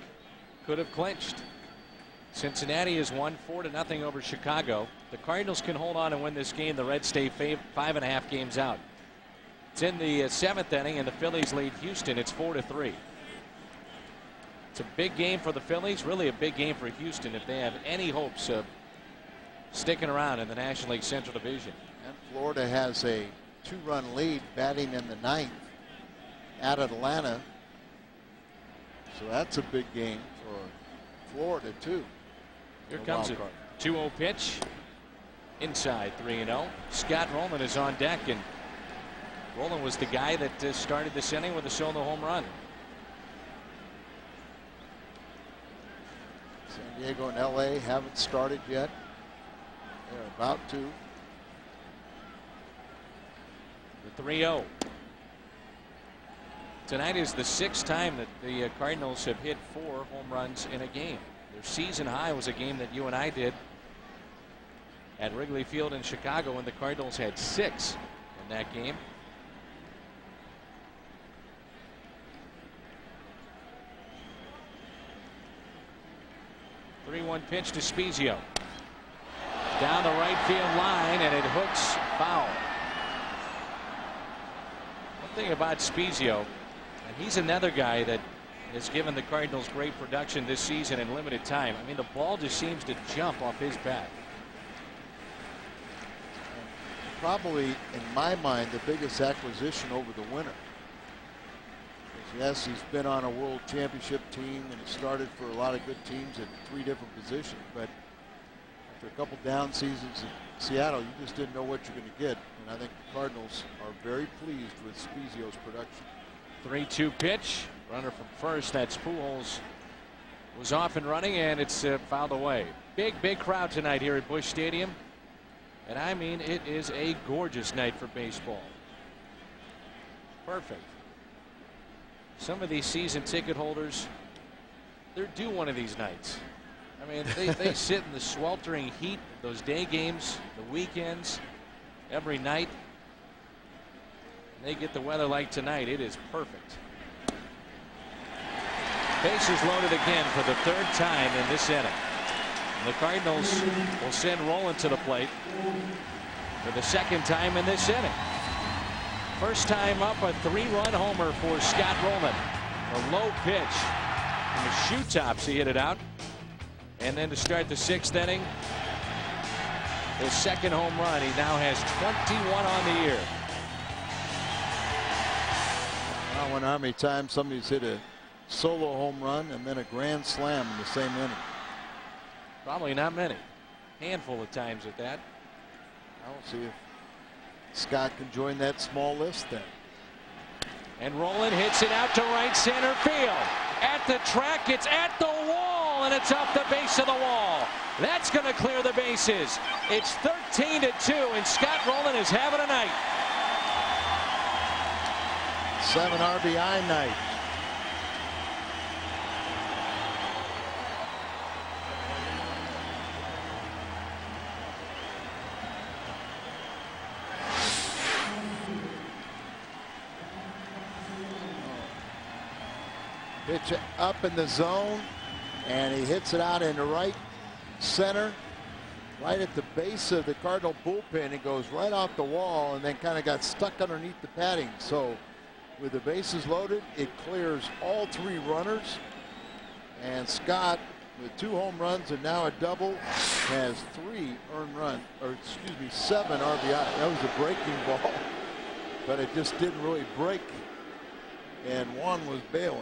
could have clinched. Cincinnati has won 4-0 over Chicago. The Cardinals can hold on and win this game. The Reds stay 5.5 games out. It's in the 7th inning, and the Phillies lead Houston. It's 4-3. It's a big game for the Phillies, really a big game for Houston if they have any hopes of sticking around in the National League Central Division. And Florida has a 2-run lead batting in the 9th at Atlanta. So that's a big game for Florida too. Here comes a 2-0 pitch. Inside 3-0. Scott Rolen is on deck, and Rolen was the guy that started this inning with a solo home run. San Diego and LA haven't started yet. They're about to. The 3-0. Tonight is the 6th time that the Cardinals have hit 4 home runs in a game. Their season high was a game that you and I did at Wrigley Field in Chicago, and the Cardinals had 6 in that game. The 3-1 pitch to Spezio. Down the right field line, and it hooks foul. One thing about Spezio, and he's another guy that has given the Cardinals great production this season in limited time. I mean, the ball just seems to jump off his bat. Probably, in my mind, the biggest acquisition over the winter. Yes, he's been on a world championship team, and he started for a lot of good teams at 3 different positions. But after a couple down seasons in Seattle, you just didn't know what you're going to get. And I think the Cardinals are very pleased with Spezio's production. 3-2 pitch. Runner from first. That's Pujols. Was off and running, and it's fouled away. Big crowd tonight here at Busch Stadium. And I mean, it is a gorgeous night for baseball. Perfect. Some of these season ticket holders, they're due one of these nights. I mean, they sit in the sweltering heat, those day games, the weekends, every night. they get the weather like tonight, it is perfect. Bases loaded again for the third time in this inning. The Cardinals will send Rolen to the plate for the second time in this inning. First time up, a 3-run homer for Scott Rolen. A low pitch from the shoe tops, he hit it out. And then to start the 6th inning, his second home run. He now has 21 on the year. I wonder how many times somebody's hit a solo home run and then a grand slam in the same inning. Probably not many. Handful of times at that. I'll see if Scott can join that small list then. And Rolen hits it out to right center field. At the track, it's at the wall, and it's off the base of the wall. That's going to clear the bases. It's 13-2, and Scott Rolen is having a night. 7 RBI night. Pitch up in the zone, and he hits it out into right center, right at the base of the Cardinal bullpen. It goes right off the wall and then kind of got stuck underneath the padding. So with the bases loaded, it clears all 3 runners, and Scott, with 2 home runs and now a double, has 3 earned runs, or excuse me, 7 RBI. That was a breaking ball, but it just didn't really break, and one was bailing.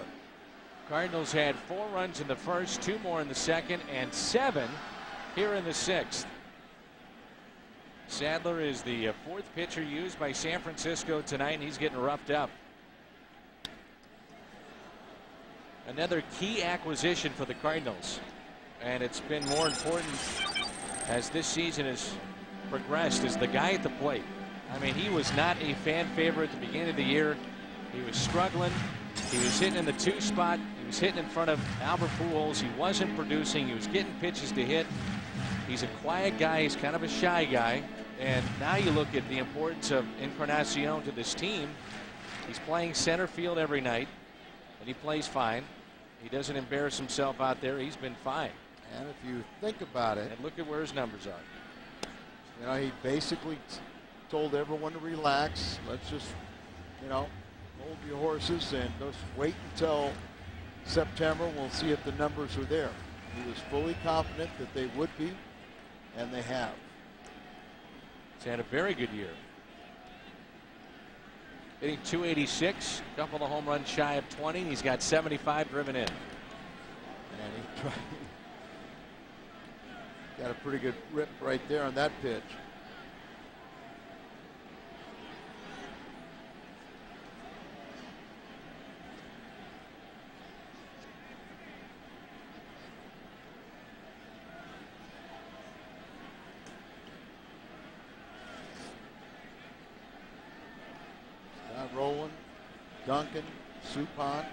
Cardinals had 4 runs in the first, 2 more in the second, and 7 here in the 6th. Sadler is the 4th pitcher used by San Francisco tonight, and he's getting roughed up. Another key acquisition for the Cardinals, and it's been more important as this season has progressed, is the guy at the plate. I mean, he was not a fan favorite at the beginning of the year. He was struggling. He was hitting in the 2 spot. He was hitting in front of Albert Pujols. He wasn't producing. He was getting pitches to hit. He's a quiet guy. He's kind of a shy guy. And now you look at the importance of Encarnacion to this team. He's playing center field every night, and he plays fine. He doesn't embarrass himself out there. He's been fine. And if you think about it, and look at where his numbers are. You know, he basically told everyone to relax. Let's just, you know, hold your horses and just wait until September. We'll see if the numbers are there. He was fully confident that they would be, and they have. He's had a very good year. Hitting .286, a couple of home runs shy of 20. He's got 75 driven in. And he tried, got a pretty good rip right there on that pitch. Rolen, Duncan, Suppan.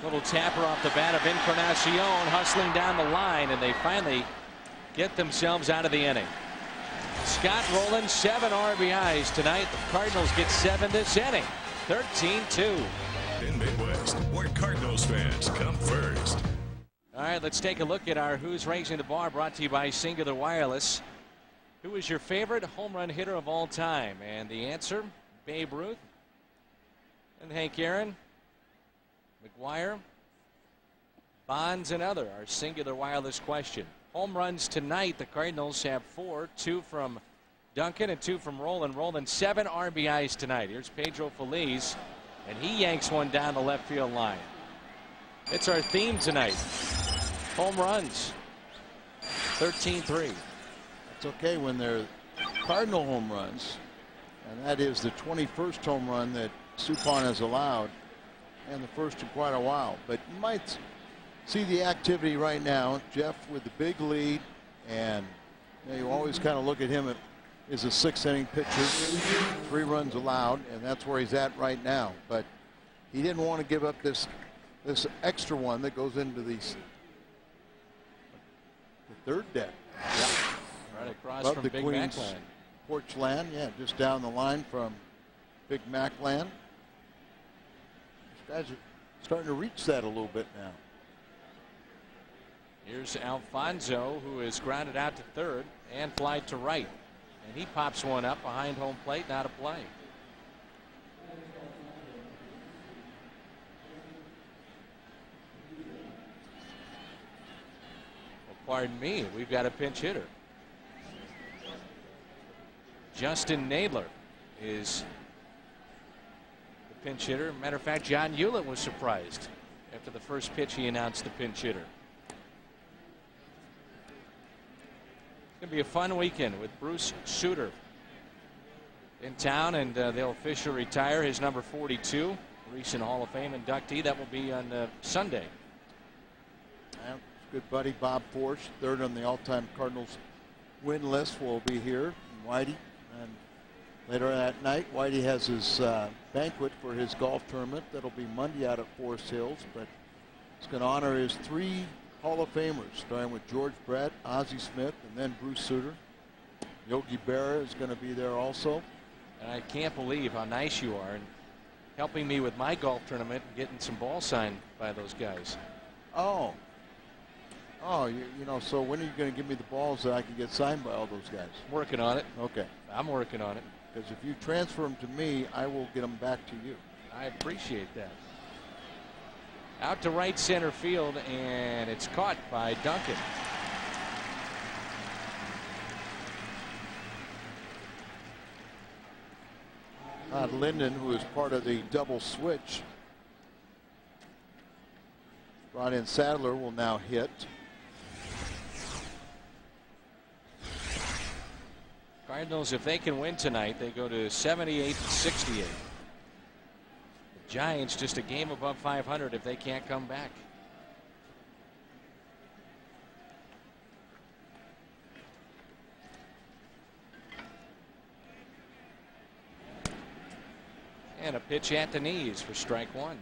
Little tapper off the bat of Encarnacion, hustling down the line, and they finally get themselves out of the inning. Scott Rolen, 7 RBIs tonight. The Cardinals get 7 this inning. 13-2. In Midwest, where Cardinals fans come first. All right, let's take a look at our Who's Raising the Bar, brought to you by Singular Wireless. Who is your favorite home run hitter of all time? And the answer, Babe Ruth, and Hank Aaron, McGuire, Bonds, and other. Our Singular Wireless question. Home runs tonight, the Cardinals have 4, 2 from Duncan and 2 from Rolen. Rolen 7 RBIs tonight. Here's Pedro Feliz, and he yanks one down the left field line. It's our theme tonight. Home runs. 13-3. It's okay when they're Cardinal home runs, and that is the 21st home run that Suppan has allowed, and the first in quite a while. But you might see the activity right now. Jeff with the big lead, and you always kind of look at him as a 6th inning pitcher. 3 runs allowed, and that's where he's at right now. But he didn't want to give up this extra one that goes into the 3rd deck. Right across from the Big Queens Backland. Porchland, yeah, just down the line from Big Mac Land. These guys are starting to reach that a little bit now. Here's Alfonso, who is grounded out to third and flied to right. And he pops one up behind home plate, and out of play. Well, pardon me, we've got a pinch hitter. Justin Nadler is the pinch hitter. Matter of fact, John Hewlett was surprised after the first pitch he announced the pinch hitter. It's going to be a fun weekend with Bruce Sutter in town, and they'll officially retire his number 42, recent Hall of Fame inductee. That will be on Sunday. His good buddy Bob Forsch, third on the all-time Cardinals win list, will be here. And Whitey, and later that night, Whitey has his banquet for his golf tournament. That'll be Monday out at Forest Hills, but it's going to honor his 3 Hall of Famers, starting with George Brett, Ozzie Smith, and then Bruce Sutter. Yogi Berra is going to be there also. And I can't believe how nice you are in helping me with my golf tournament and getting some balls signed by those guys. Oh, you know, so when are you going to give me the balls that I can get signed by all those guys? Working on it. Okay. I'm working on it. Because if you transfer them to me, I will get them back to you. I appreciate that. Out to right center field, and it's caught by Duncan. Todd Linden, who is part of the double switch, brought in Sadler, will now hit. Cardinals, if they can win tonight, they go to 78-68. Giants just a game above 500 if they can't come back. And a pitch at the knees for strike one.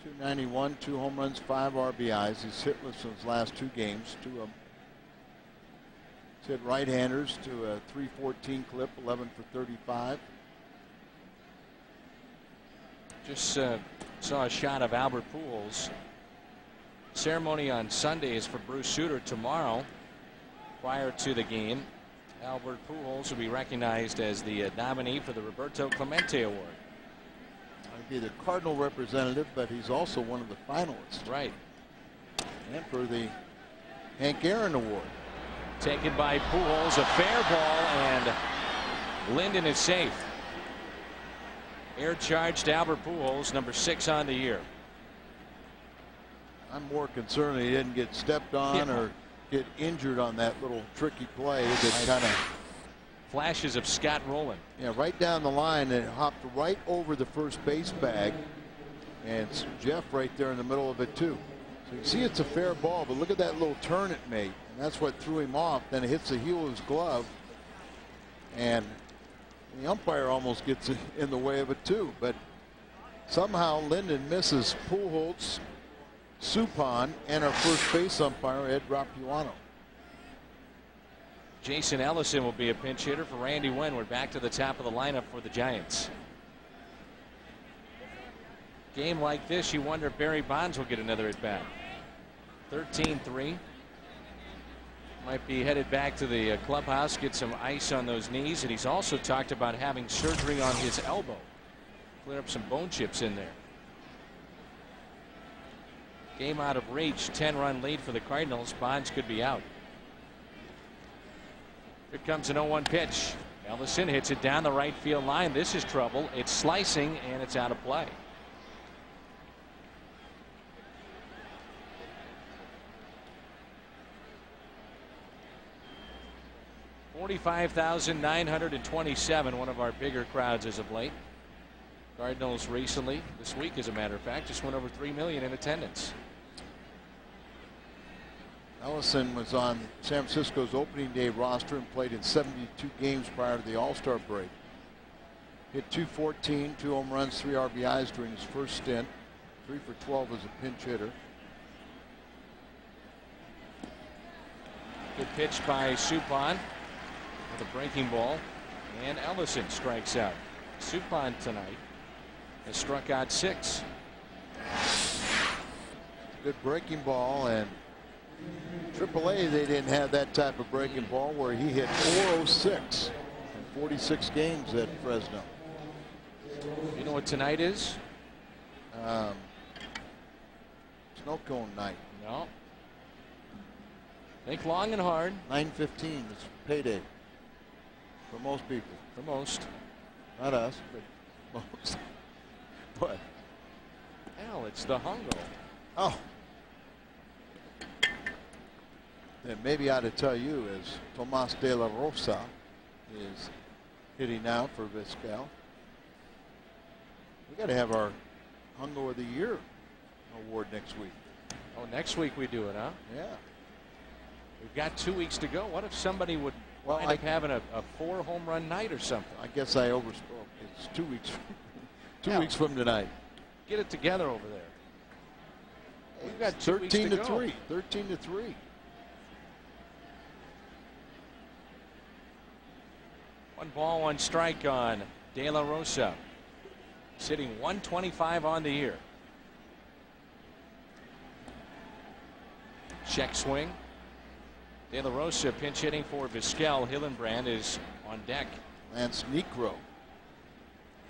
291, 2 home runs, 5 RBIs. He's hitless in his last 2 games. He's hit right-handers to a 314 clip, 11 for 35. Just saw a shot of Albert Pujols. Ceremony on Sunday is for Bruce Sutter. Tomorrow, prior to the game, Albert Pujols will be recognized as the nominee for the Roberto Clemente Award. I'd be the Cardinal representative, but he's also one of the finalists. Right. And for the Hank Aaron Award. Taken by Pujols, a fair ball, and Linden is safe. Air charged Albert Pujols, number 6 on the year. I'm more concerned he didn't get stepped on or get injured on that little tricky play that kind of flashes of Scott Rowland. Yeah, right down the line, and it hopped right over the first base bag, and Jeff right there in the middle of it too. So you see it's a fair ball, but look at that little turn it made, and that's what threw him off. Then it hits the heel of his glove, and the umpire almost gets in the way of it too. But somehow Linden misses Pujols, Suppan, and our first base umpire Ed Rapuano. Jason Ellison will be a pinch hitter for Randy Wentworth. Back to the top of the lineup for the Giants. Game like this, you wonder if Barry Bonds will get another at bat. 13-3. Might be headed back to the clubhouse, get some ice on those knees, and he's also talked about having surgery on his elbow. Clear up some bone chips in there. Game out of reach, 10-run lead for the Cardinals. Bonds could be out. Here comes an 0-1 pitch. Ellison hits it down the right field line. This is trouble. It's slicing, and it's out of play. $45,927, one of our bigger crowds as of late. Cardinals recently, this week as a matter of fact, just went over 3 million in attendance. Ellison was on San Francisco's opening day roster and played in 72 games prior to the All-Star break. Hit .214, 2 home runs, 3 RBIs during his first stint. 3 for 12 as a pinch hitter. Good pitch by Suppan. with a breaking ball, and Ellison strikes out. Suppan tonight has struck out 6. Good breaking ball, and AAA, they didn't have that type of breaking ball where he hit 406 in 46 games at Fresno. You know what tonight is? Snow cone night. No. Think long and hard. 9:15 is payday for most people. For most. Not us, but most. What? Hell, it's the Hungo. Oh. Then maybe I ought to tell you as Tomas de la Rosa is hitting out for Vizcal. We got to have our Hungo of the Year award next week. Oh, next week we do it, huh? Yeah. We've got 2 weeks to go. What if somebody would wind up having a 4 home run night or something? I guess I overspoke. It's 2 weeks. 2 weeks from tonight. Get it together over there. We've got 2 weeks 13 to to go. 3. 13 to 3. One ball, one strike on De La Rosa. Sitting 125 on the year. Check swing. De La Rosa pinch hitting for Vizcal. Hillenbrand is on deck. Lance Necro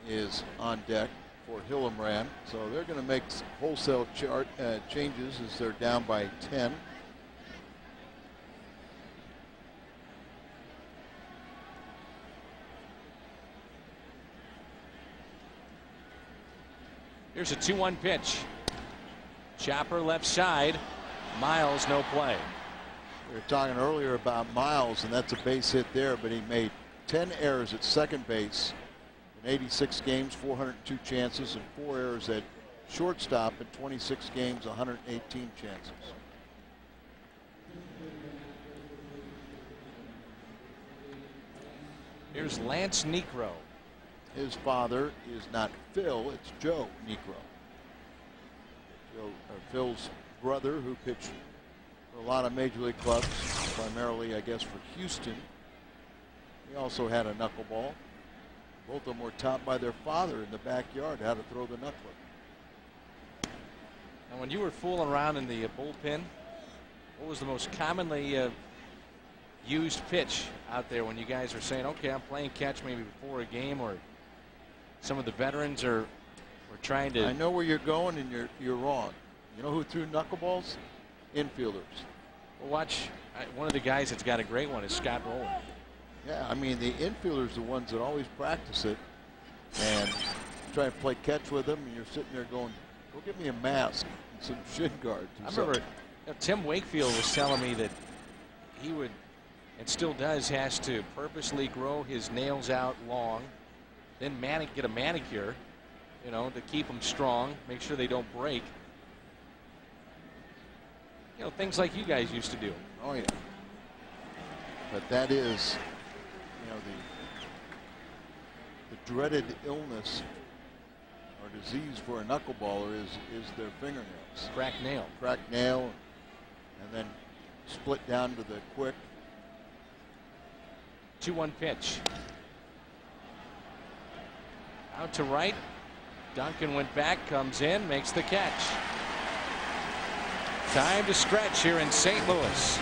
is on deck for Hillenbrand. So they're going to make wholesale changes as they're down by 10. Here's a 2-1 pitch. Chopper left side. Miles no play. We were talking earlier about Miles, and that's a base hit there, but he made 10 errors at second base in 86 games, 402 chances, and 4 errors at shortstop in 26 games, 118 chances. Here's Lance Necro. His father is not Phil, it's Joe Necro. Phil's brother, who pitched for a lot of major league clubs, primarily I guess for Houston. He also had a knuckleball. Both of them were taught by their father in the backyard how to throw the knuckler. Now, when you were fooling around in the bullpen, what was the most commonly used pitch out there when you guys are saying, okay, I'm playing catch maybe before a game, or some of the veterans were trying to? I know where you're going, and you're wrong. You know who threw knuckleballs? Infielders. Well, watch. One of the guys that's got a great one is Scott Rowland. Yeah, I mean, the infielders are the ones that always practice it and try to play catch with them, and you're sitting there going, go get me a mask and some shin guards. I remember Tim Wakefield was telling me that he would, and still does, has to purposely grow his nails out long, then get a manicure, you know, to keep them strong, make sure they don't break. You know, things like you guys used to do. Oh, yeah. But that is, you know, the dreaded illness or disease for a knuckleballer is their fingernails. Cracked nail. Cracked nail, and then split down to the quick. 2-1 pitch. Out to right. Duncan went back, comes in, makes the catch. Time to stretch here in St. Louis.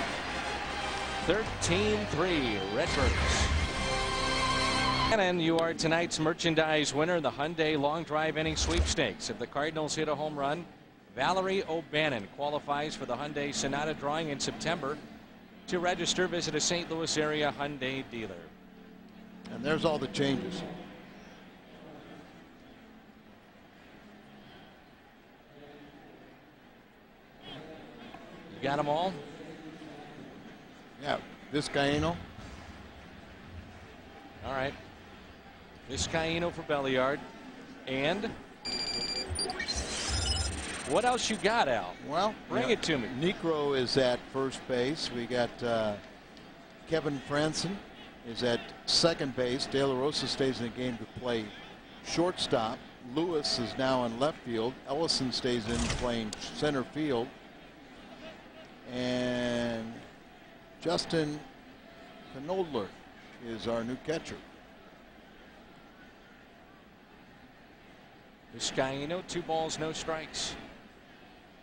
13-3 Redbirds. And you are tonight's merchandise winner, the Hyundai Long Drive Inning Sweepstakes. If the Cardinals hit a home run, Valerie O'Bannon qualifies for the Hyundai Sonata drawing in September. To register, visit a St. Louis area Hyundai dealer. And there's all the changes. You got them all? Yeah, Vizcaíno. All right. Vizcaíno for Belliard. And what else you got, Al? Well, bring it to me. Necro is at first base. We got Kevin Franson is at second base. De La Rosa stays in the game to play shortstop. Lewis is now in left field. Ellison stays in playing center field. And Justin Knodler is our new catcher. Vizcaino, 2 balls, no strikes.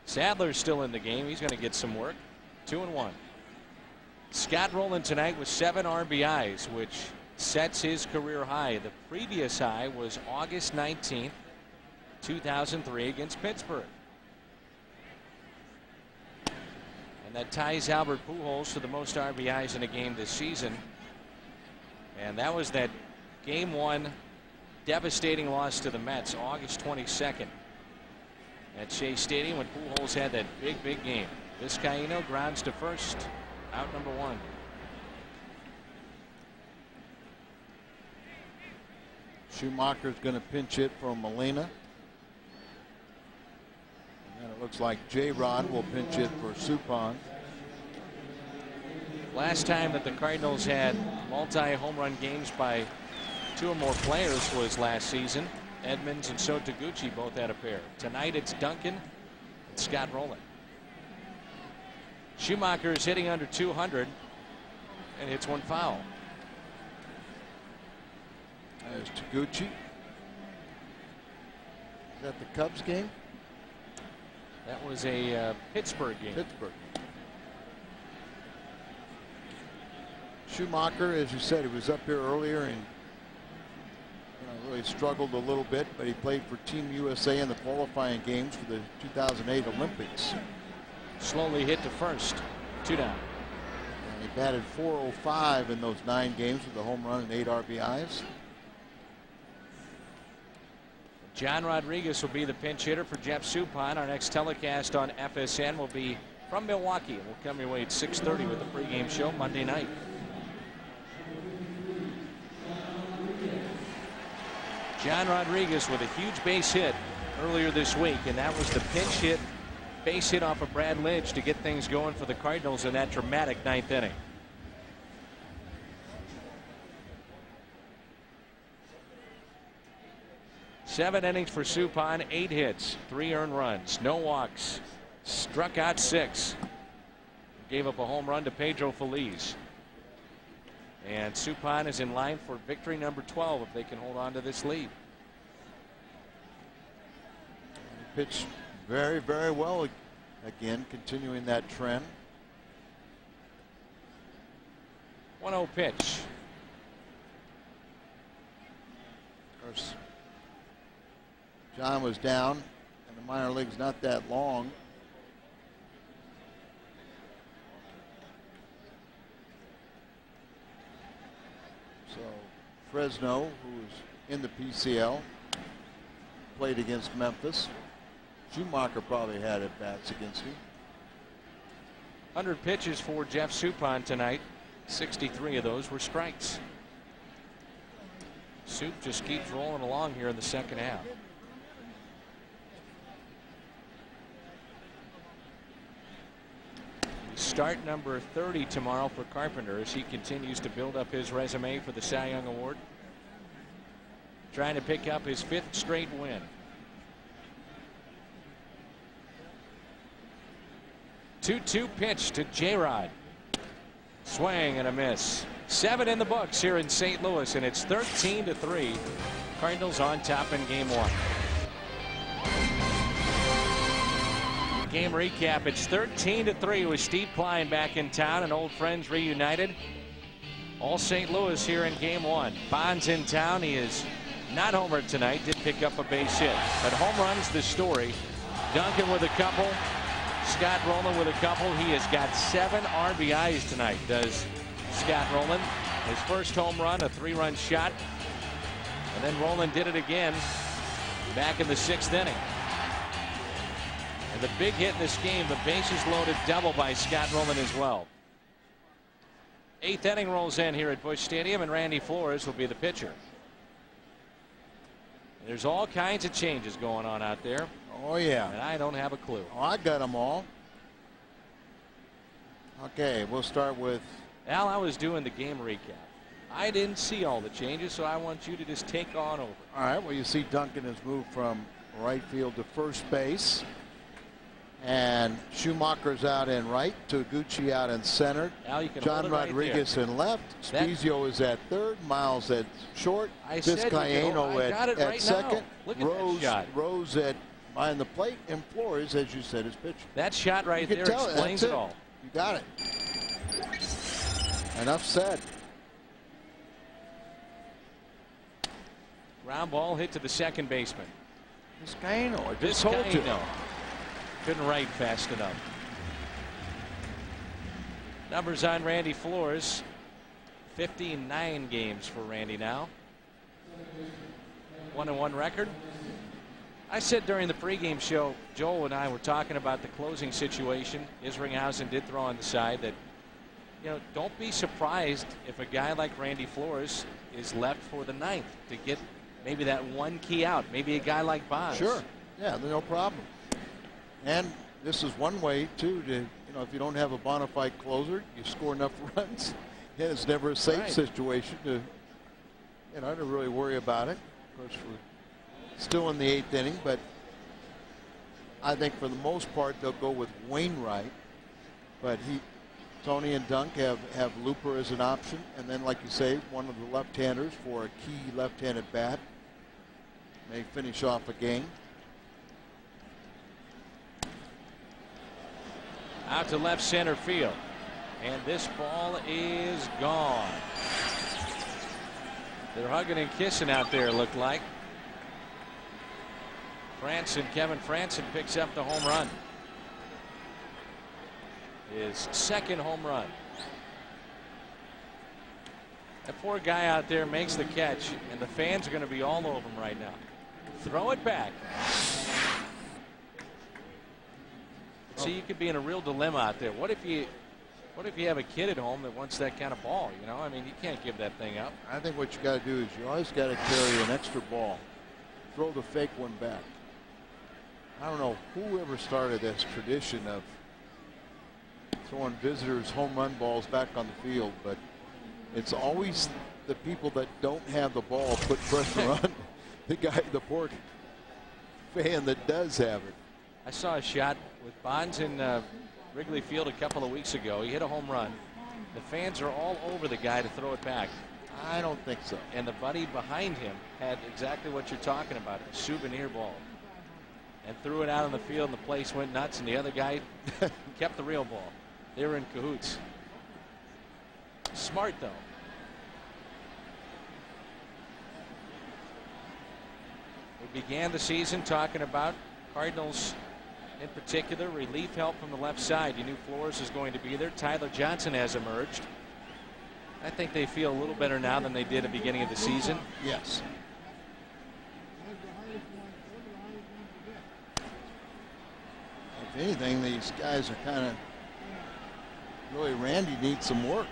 Sadler's still in the game. He's going to get some work. 2-1. Scott Rowland tonight with 7 RBIs, which sets his career high. The previous high was August 19th, 2003 against Pittsburgh. And that ties Albert Pujols for the most RBIs in a game this season. And that was that Game 1 devastating loss to the Mets, August 22nd at Shea Stadium, when Pujols had that big game. Vizcaino grounds to first, out number 1. Schumacher's going to pinch hit for Molina. And it looks like J-Rod will pinch hit for Suppan. Last time that the Cardinals had multi-home run games by 2 or more players was last season. Edmonds and So Taguchi both had a pair. Tonight it's Duncan and Scott Rowland. Schumacher is hitting under 200 and hits 1 foul. There's Taguchi. Is that the Cubs game? That was a Pittsburgh game. Pittsburgh. Schumacher, as you said, he was up here earlier and really struggled a little bit, but he played for Team USA in the qualifying games for the 2008 Olympics. Slowly hit to first. 2 down. And he batted .405 in those 9 games with a home run and 8 RBIs. John Rodriguez will be the pinch hitter for Jeff Suppan. Our next telecast on FSN will be from Milwaukee. We'll come your way at 6:30 with the pregame show Monday night. John Rodriguez with a huge base hit earlier this week, and that was the pinch hit base hit off of Brad Lidge to get things going for the Cardinals in that dramatic 9th inning. Seven innings for Suppan, 8 hits, 3 earned runs, no walks, struck out 6, gave up a home run to Pedro Feliz. And Suppan is in line for victory number 12 if they can hold on to this lead. He pitched very well again, continuing that trend. 1-0 pitch. Of course, John was down in the minor leagues not that long. So Fresno, who's in the PCL, played against Memphis. Schumacher probably had at bats against him. 100 pitches for Jeff Suppan tonight. 63 of those were strikes. Sup just keeps rolling along here in the second half. Start number 30 tomorrow for Carpenter as he continues to build up his resume for the Cy Young Award. Trying to pick up his 5th straight win. Two-two pitch to J-Rod. Swing and a miss. 7 in the books here in St. Louis, and it's 13-3. Cardinals on top in game 1. Game recap. It's 13-3 with Steve Klein back in town and old friends reunited. All St. Louis here in game 1. Bond's in town. He is not homered tonight. Did pick up a base hit, but home runs the story. Duncan with a couple. Scott Rowland with a couple. He has got 7 RBIs tonight, does Scott Rowland. His first home run, a 3-run shot. And then Rowland did it again back in the 6th inning. And the big hit in this game, the bases loaded double by Scott Rowland as well. 8th inning rolls in here at Busch Stadium, and Randy Flores will be the pitcher. And there's all kinds of changes going on out there. Oh, yeah. And I don't have a clue. Oh, I got them all. Okay, we'll start with... Al, I was doing the game recap. I didn't see all the changes, so I want you to just take on over. All right, well, you see Duncan has moved from right field to first base. And Schumacher's out in right, Taguchi out in center, Now you can John hold it right Rodriguez in left, Spezio is at third, Miles at short, Vizcaíno at right second, now. Look at that shot. Rose at behind the plate, and Flores, as you said, is pitching. That shot right there explains it all. You got it. Enough said. Ground ball hit to the second baseman. Vizcaíno, I just told you. Couldn't write fast enough. Numbers on Randy Flores. 59 games for Randy now. 1-1 record. I said during the pregame show, Joel and I were talking about the closing situation. Isringhausen did throw on the side that, you know, don't be surprised if a guy like Randy Flores is left for the ninth to get maybe that one key out. Maybe a guy like Bonds. Sure. Yeah, no problem. And this is one way, too, to, you know, if you don't have a bona fide closer, you score enough runs. Yeah, it's never a safe situation to, you know, to really worry about it. Of course, we're still in the eighth inning, but I think for the most part they'll go with Wainwright. But Tony and Dunk have Looper as an option, and then, like you say, one of the left-handers for a key left-handed bat may finish off a game. Out to left center field. And this ball is gone. They're hugging and kissing out there, it looked like. Kevin Franson picks up the home run. His second home run. That poor guy out there makes the catch, and the fans are going to be all over him right now. Throw it back. See, you could be in a real dilemma out there. What if you have a kid at home that wants that kind of ball? You know, I mean, you can't give that thing up. I think what you got to do is you always got to carry an extra ball. Throw the fake one back. I don't know whoever started this tradition of throwing visitors home run balls back on the field, but it's always the people that don't have the ball put pressure on the poor fan that does have it. I saw a shot with Bonds in Wrigley Field a couple of weeks ago. He hit a home run. The fans are all over the guy to throw it back. I don't think so. And the buddy behind him had exactly what you're talking about, a souvenir ball. And threw it out on the field, and the place went nuts, and the other guy kept the real ball. They were in cahoots. Smart, though. We began the season talking about Cardinals, in particular, relief help from the left side. You knew Flores was going to be there. Tyler Johnson has emerged. I think they feel a little better now than they did at the beginning of the season. Yes. If anything, these guys are kind of really, Randy needs some work.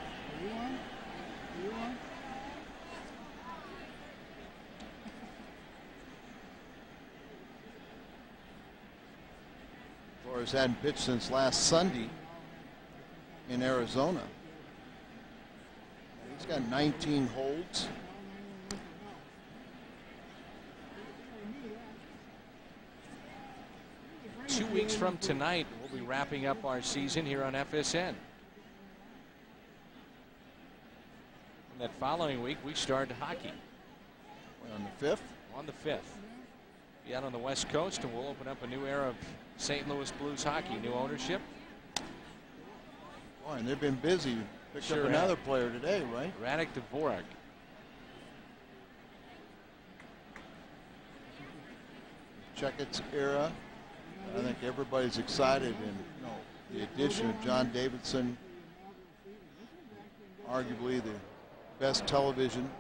Flores hadn't pitched since last Sunday in Arizona. He's got 19 holds. Two weeks from tonight, we'll be wrapping up our season here on FSN. And that following week, we start hockey. We're on the 5th? On the 5th. Be out on the West Coast, and we'll open up a new era of St. Louis Blues hockey. New ownership. Boy, and they've been busy. Picked up another player today, right? Radek Dvorak. Checkett's era. I think everybody's excited, and the addition of John Davidson, arguably the best television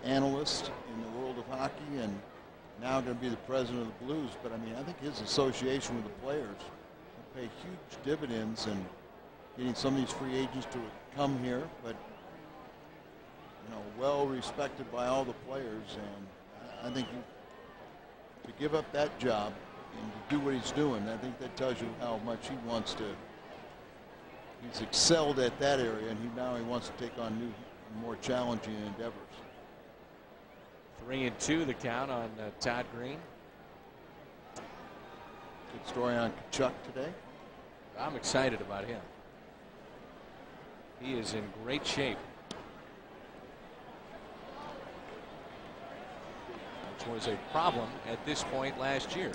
analyst in the world of hockey, and now going to be the president of the Blues. But I mean, I think his association with the players will pay huge dividends in getting some of these free agents to come here, but well respected by all the players. And I think to give up that job and to do what he's doing, I think that tells you how much he wants to. He's excelled at that area, and now he wants to take on new, more challenging endeavors. 3-2 the count on Todd Green. Good story on Kachuk today. I'm excited about him. He is in great shape. Which was a problem at this point last year.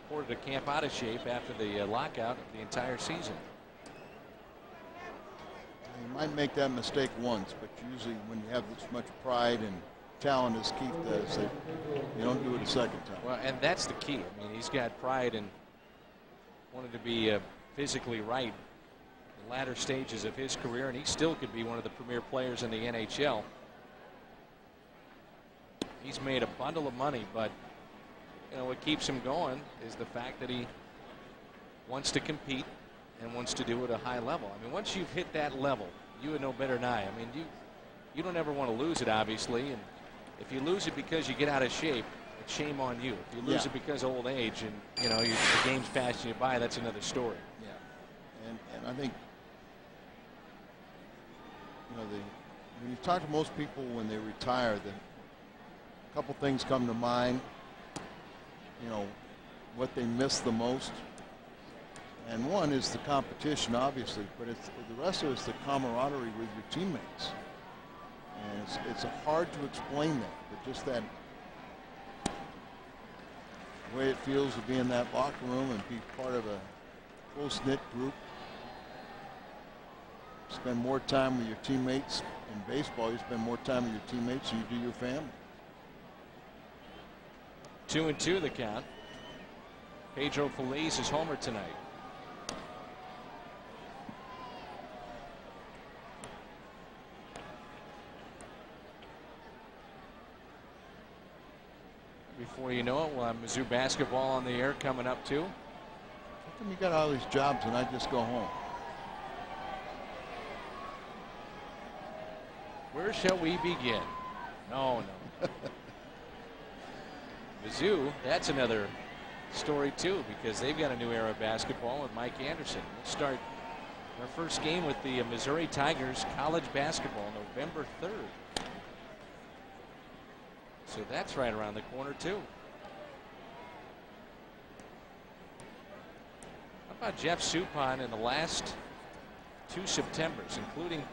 Reported to camp out of shape after the lockout of the entire season. You might make that mistake once, but usually when you have this much pride and talent as Keith does, you don't do it a second time. Well, and that's the key. I mean, he's got pride and wanted to be physically right in the latter stages of his career, and he still could be one of the premier players in the NHL. He's made a bundle of money, but you know what keeps him going is the fact that he wants to compete and wants to do it at a high level. I mean, once you've hit that level, you would know better than I. I mean, you don't ever want to lose it, obviously, and if you lose it because you get out of shape, it's shame on you. If you lose it because of old age and you know the game's passing you by, that's another story. Yeah, and I think when you talk to most people when they retire, a couple things come to mind. You know what they miss the most, and one is the competition, obviously, but it's the rest of it's the camaraderie with your teammates, and it's hard to explain that, but just that way it feels to be in that locker room and be part of a close-knit group. Spend more time with your teammates. In baseball, you spend more time with your teammates than you do your family. 2-2 the count. Pedro Feliz is homer tonight. Before you know it, we'll have Mizzou basketball on the air coming up too. How come you got all these jobs and I just go home? Where shall we begin? No. Mizzou, that's another story too, because they've got a new era of basketball with Mike Anderson. We'll start our first game with the Missouri Tigers college basketball November 3rd. So that's right around the corner too. How about Jeff Suppan in the last 2 Septembers, including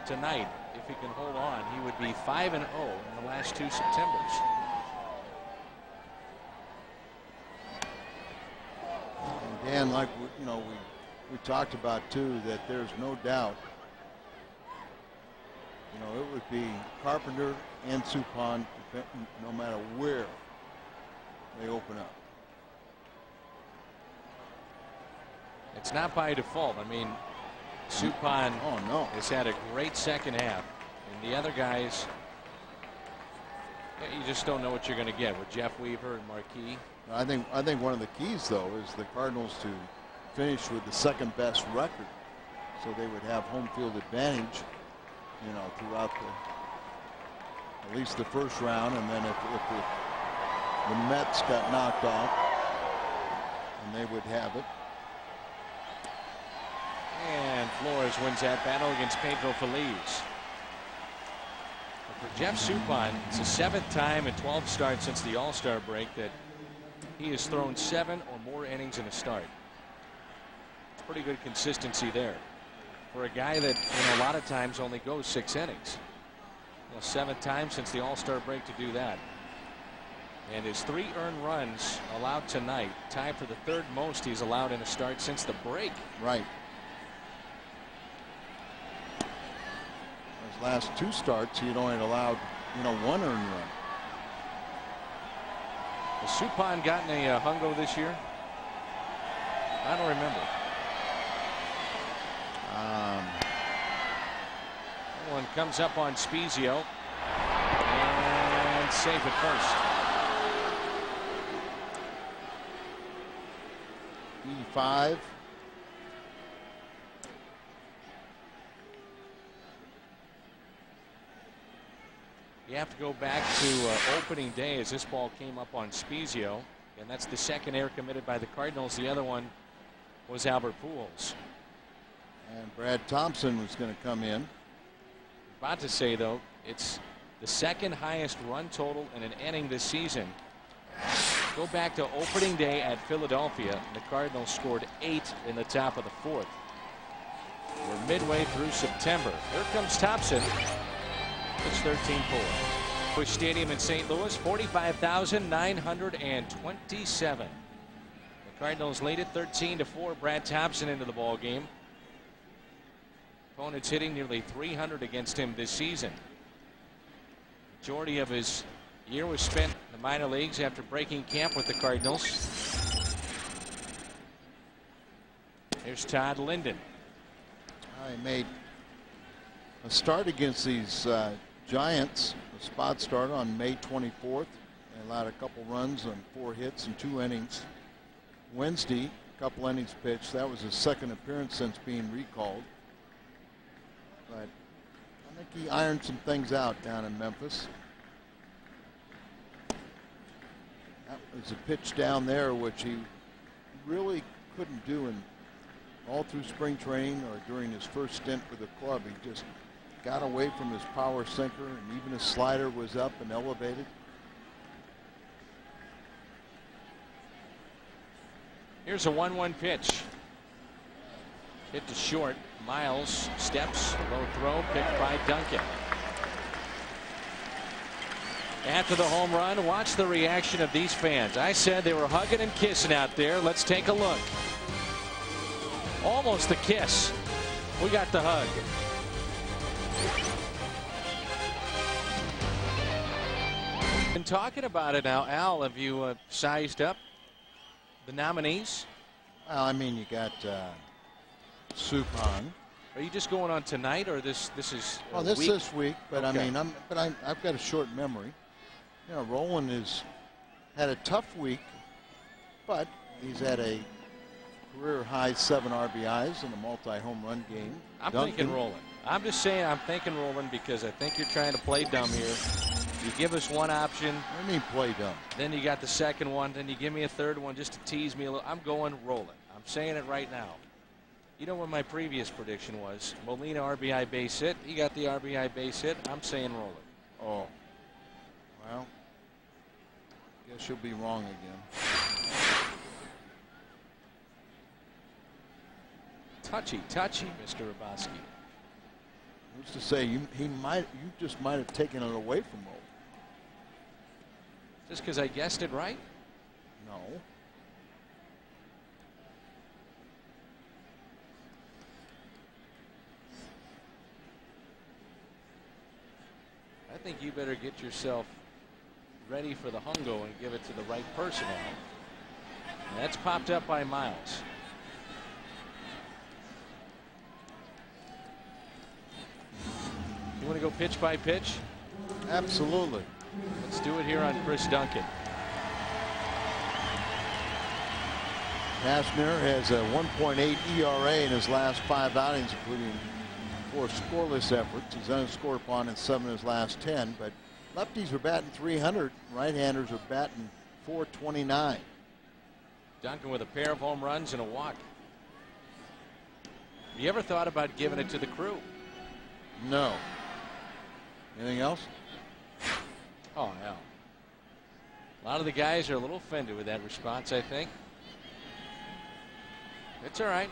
tonight? If he can hold on, he would be 5-0 in the last 2 Septembers. And Dan, like we talked about too, that there's no doubt. It would be Carpenter and Suppan no matter where they open up. It's not by default. I mean, Suppan has had a great second half, and the other guys, you just don't know what you're going to get with Jeff Weaver and Marquis. I think one of the keys though is the Cardinals to finish with the second best record, so they would have home field advantage, throughout at least the first round, and then if the Mets got knocked off, and they would have it. And Flores wins that battle against Pedro Feliz. For Jeff Suppan, it's the 7th time in 12 starts since the All-Star break that he has thrown 7 or more innings in a start. Pretty good consistency there for a guy that a lot of times only goes 6 innings. 7th time since the All-Star break to do that. And his 3 earned runs allowed tonight, tied for the 3rd most he's allowed in a start since the break. Right. His last 2 starts, he'd only allowed 1 earned run. Has Suppan gotten a hungo this year? I don't remember. One comes up on Spezio and safe at first. 5. You have to go back to opening day as this ball came up on Spezio, and that's the 2nd error committed by the Cardinals. The other one was Albert Pujols. And Brad Thompson was going to come in. About to say, though, it's the 2nd highest run total in an inning this season Go back to opening day at Philadelphia. The Cardinals scored 8 in the top of the 4th. We're midway through September. Here comes Thompson. It's 13-4. Busch Stadium in St. Louis, 45,927. The Cardinals lead it 13-4. Brad Thompson into the ball game. Opponents hitting nearly 300 against him this season. Majority of his year was spent in the minor leagues after breaking camp with the Cardinals. Here's Todd Linden. I made a start against these Giants, a spot start on May 24th. They allowed a couple runs on 4 hits and 2 innings. Wednesday, a couple innings pitched. That was his second appearance since being recalled. But I think he ironed some things out down in Memphis. That was a pitch down there which he really couldn't do in all through spring training or during his first stint with the club. He just got away from his power sinker, and even his slider was up and elevated. Here's a 1-1 pitch. Hit to short. Miles steps, low throw, picked by Duncan. After the home run, watch the reaction of these fans. I said they were hugging and kissing out there. Let's take a look. Almost a kiss. We got the hug. Been talking about it now. Al, have you sized up the nominees? Well, I mean, you got Suppan. Are you just going on tonight, or this is? Oh, this week. But okay. I mean, I've got a short memory. You know, Rolen has had a tough week, but he's had a career high 7 RBIs in a multi-home run game. I'm thinking Rolen. I'm just saying I'm thinking Rolen because I think you're trying to play dumb here. You give us one option. What do you mean play dumb? Then you got the second one. Then you give me a third one just to tease me a little. I'm going Rolen. I'm saying it right now. You know what my previous prediction was? Molina RBI base hit. He got the RBI base hit. I'm saying Rolen. Oh. Well, guess you'll be wrong again. Touchy, Mr. Raboski. Who's to say you just might have taken it away from Rolen? Just because I guessed it right? No. I think you better get yourself ready for the hungo and give it to the right person now. And that's popped up by Miles. You want to go pitch by pitch? Absolutely. Let's do it here on Chris Duncan. Kastner has a 1.8 ERA in his last 5 outings, including 4 scoreless efforts. He's unscored upon in 7 of his last 10, but lefties are batting .300. Right-handers are batting .429. Duncan with a pair of home runs and a walk. Have you ever thought about giving it to the crew? No. Anything else? Oh, no. A lot of the guys are a little offended with that response, I think. It's all right.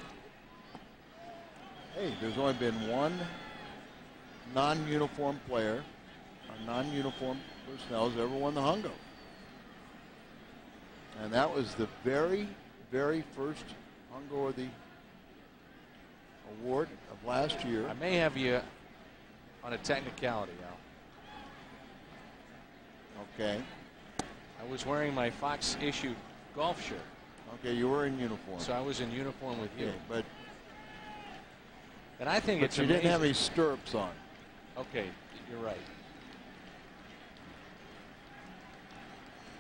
Hey, there's only been one non-uniform player, or non-uniform personnel who's ever won the Hungo. And that was the very, very first Hungo of the award of last year. I may have you on a technicality, Al. Okay. I was wearing my Fox issued golf shirt. Okay, you were in uniform. So I was in uniform with you. Okay, and I think but it's you amazing. didn't have any stirrups on. Okay, you're right.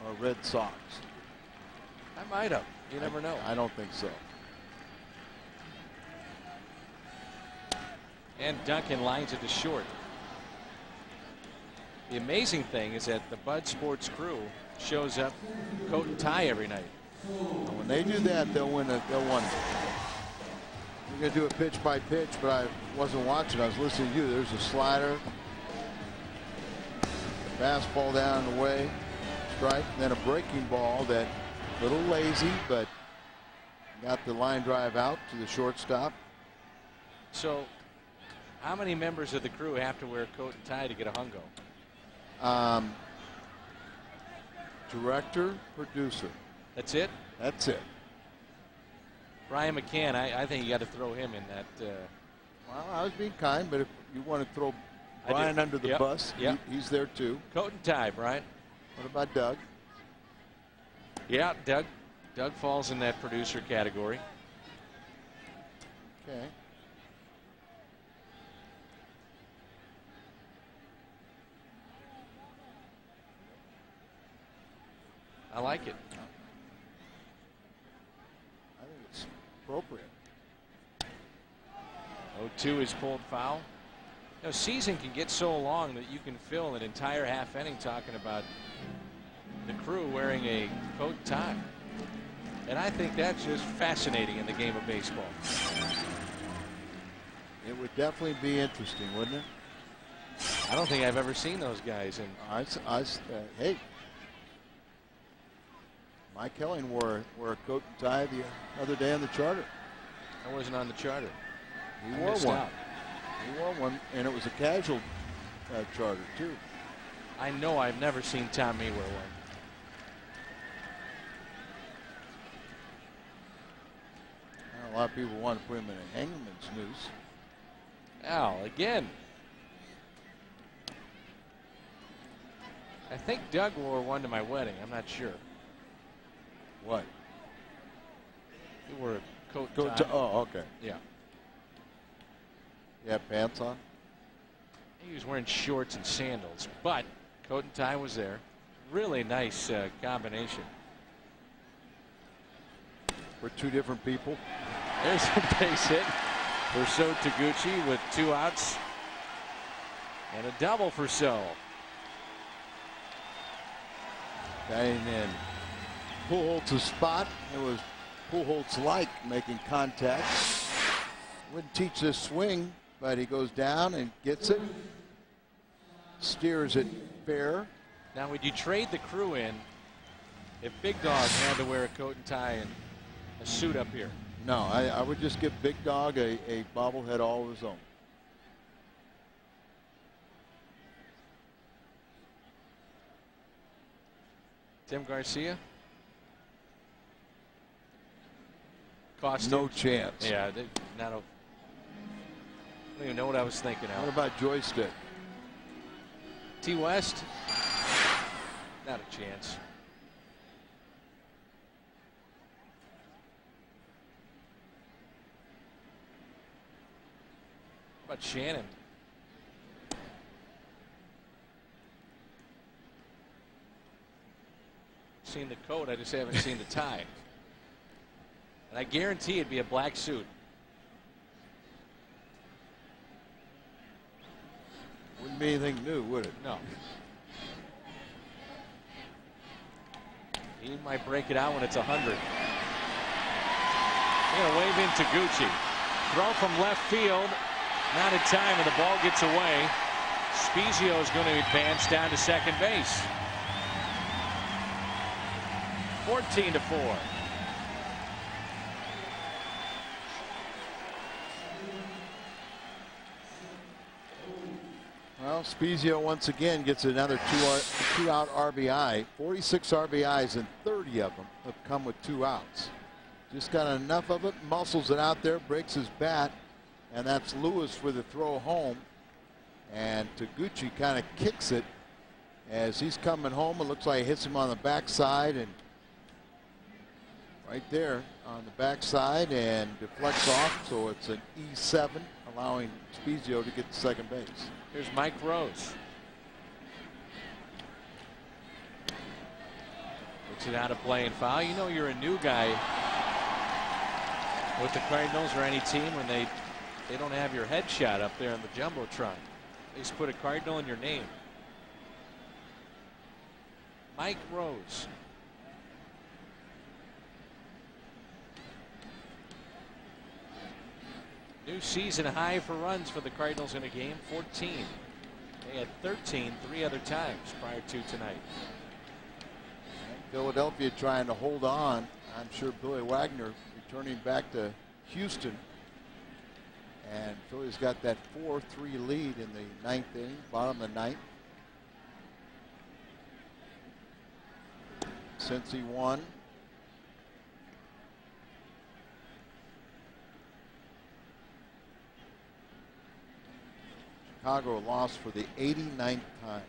Or red socks. I might have. You never know. I don't think so. And Duncan lines it to short. The amazing thing is that the Bud Sports crew shows up coat and tie every night. When they do that, they'll win. They'll win. We're going to do it pitch by pitch, but I wasn't watching. I was listening to you. There's a slider. Fastball down and away. strike, and then a breaking ball that a little lazy, but got the line drive out to the shortstop. So how many members of the crew have to wear a coat and tie to get a hungo? Director, producer. That's it? That's it. Brian McCann, I think you got to throw him in that. Well, I was being kind, but if you want to throw Brian under the bus, he's there too. Coat and tie, Brian. What about Doug? Yeah, Doug. Doug falls in that producer category. Okay. I like it. I think it's appropriate. 0-2 is pulled foul. You know, season can get so long that you can fill an entire half inning talking about the crew wearing a coat and tie. And I think that's just fascinating in the game of baseball. It would definitely be interesting, wouldn't it? I don't think I've ever seen those guys. And hey, Mike Helling wore a coat and tie the other day on the charter. I wasn't on the charter. He wore one. He wore one, and it was a casual charter too. I know I've never seen Tommy wear one. A lot of people want to put him in a hangman's noose. Al, again. I think Doug wore one to my wedding. I'm not sure. What? He wore a coat tie. Oh, okay. Yeah. You have pants on? He was wearing shorts and sandals, but coat and tie was there. Really nice combination. For two different people. There's a base hit for So Taguchi with 2 outs. And a double for So. Batting in Pujols' spot. It was Pujols-like making contact. Wouldn't teach this swing, but he goes down and gets it. Steers it fair. Now, would you trade the crew in if Big Dog had to wear a coat and tie and a suit up here? No, I would just give Big Dog a bobblehead all of his own. Tim Garcia? Cost no chance. Yeah, I don't even know what I was thinking of. What about Joystick? T. West? Not a chance. How about Shannon? Seen the coat, I just haven't seen the tie. And I guarantee it'd be a black suit. Wouldn't be anything new, would it? No. He might break it out when it's 100. They're gonna wave in Taguchi. Throw from left field. Not in time, and the ball gets away. Spezio is going to advance down to second base. 14-4. Well, Spezio once again gets another two-out RBI. 46 RBIs and 30 of them have come with 2 outs. Just got enough of it, muscles it out there, breaks his bat, and that's Lewis with a throw home. And Taguchi kind of kicks it as he's coming home. It looks like it hits him on the backside and right there on the backside and deflects off. So it's an E7, allowing Spezio to get to second base. Here's Mike Rose. Puts it out of play and foul. You know you're a new guy with the Cardinals or any team when they don't have your headshot up there on the jumbotron. They just put a Cardinal in your name. Mike Rose. New season high for runs for the Cardinals in a game, 14. They had 13 3 other times prior to tonight. Philadelphia trying to hold on. I'm sure Billy Wagner returning back to Houston. And Philly's got that 4-3 lead in the 9th inning, bottom of the 9th. Cincy won. Chicago lost for the 89th time.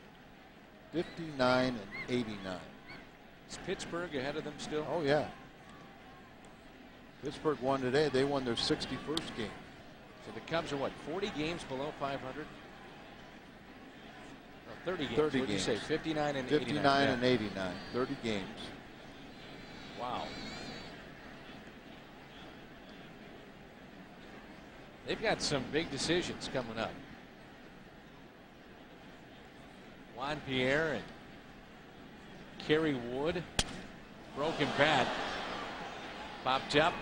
59 and 89. Is Pittsburgh ahead of them still? Oh, yeah. Pittsburgh won today. They won their 61st game. So the Cubs are what, 40 games below 500? 30 games. 30 What did you say? 59 and 59 89. and 89. 30 games. Wow. They've got some big decisions coming up. Juan Pierre and Kerry Wood. Broken bat. Popped up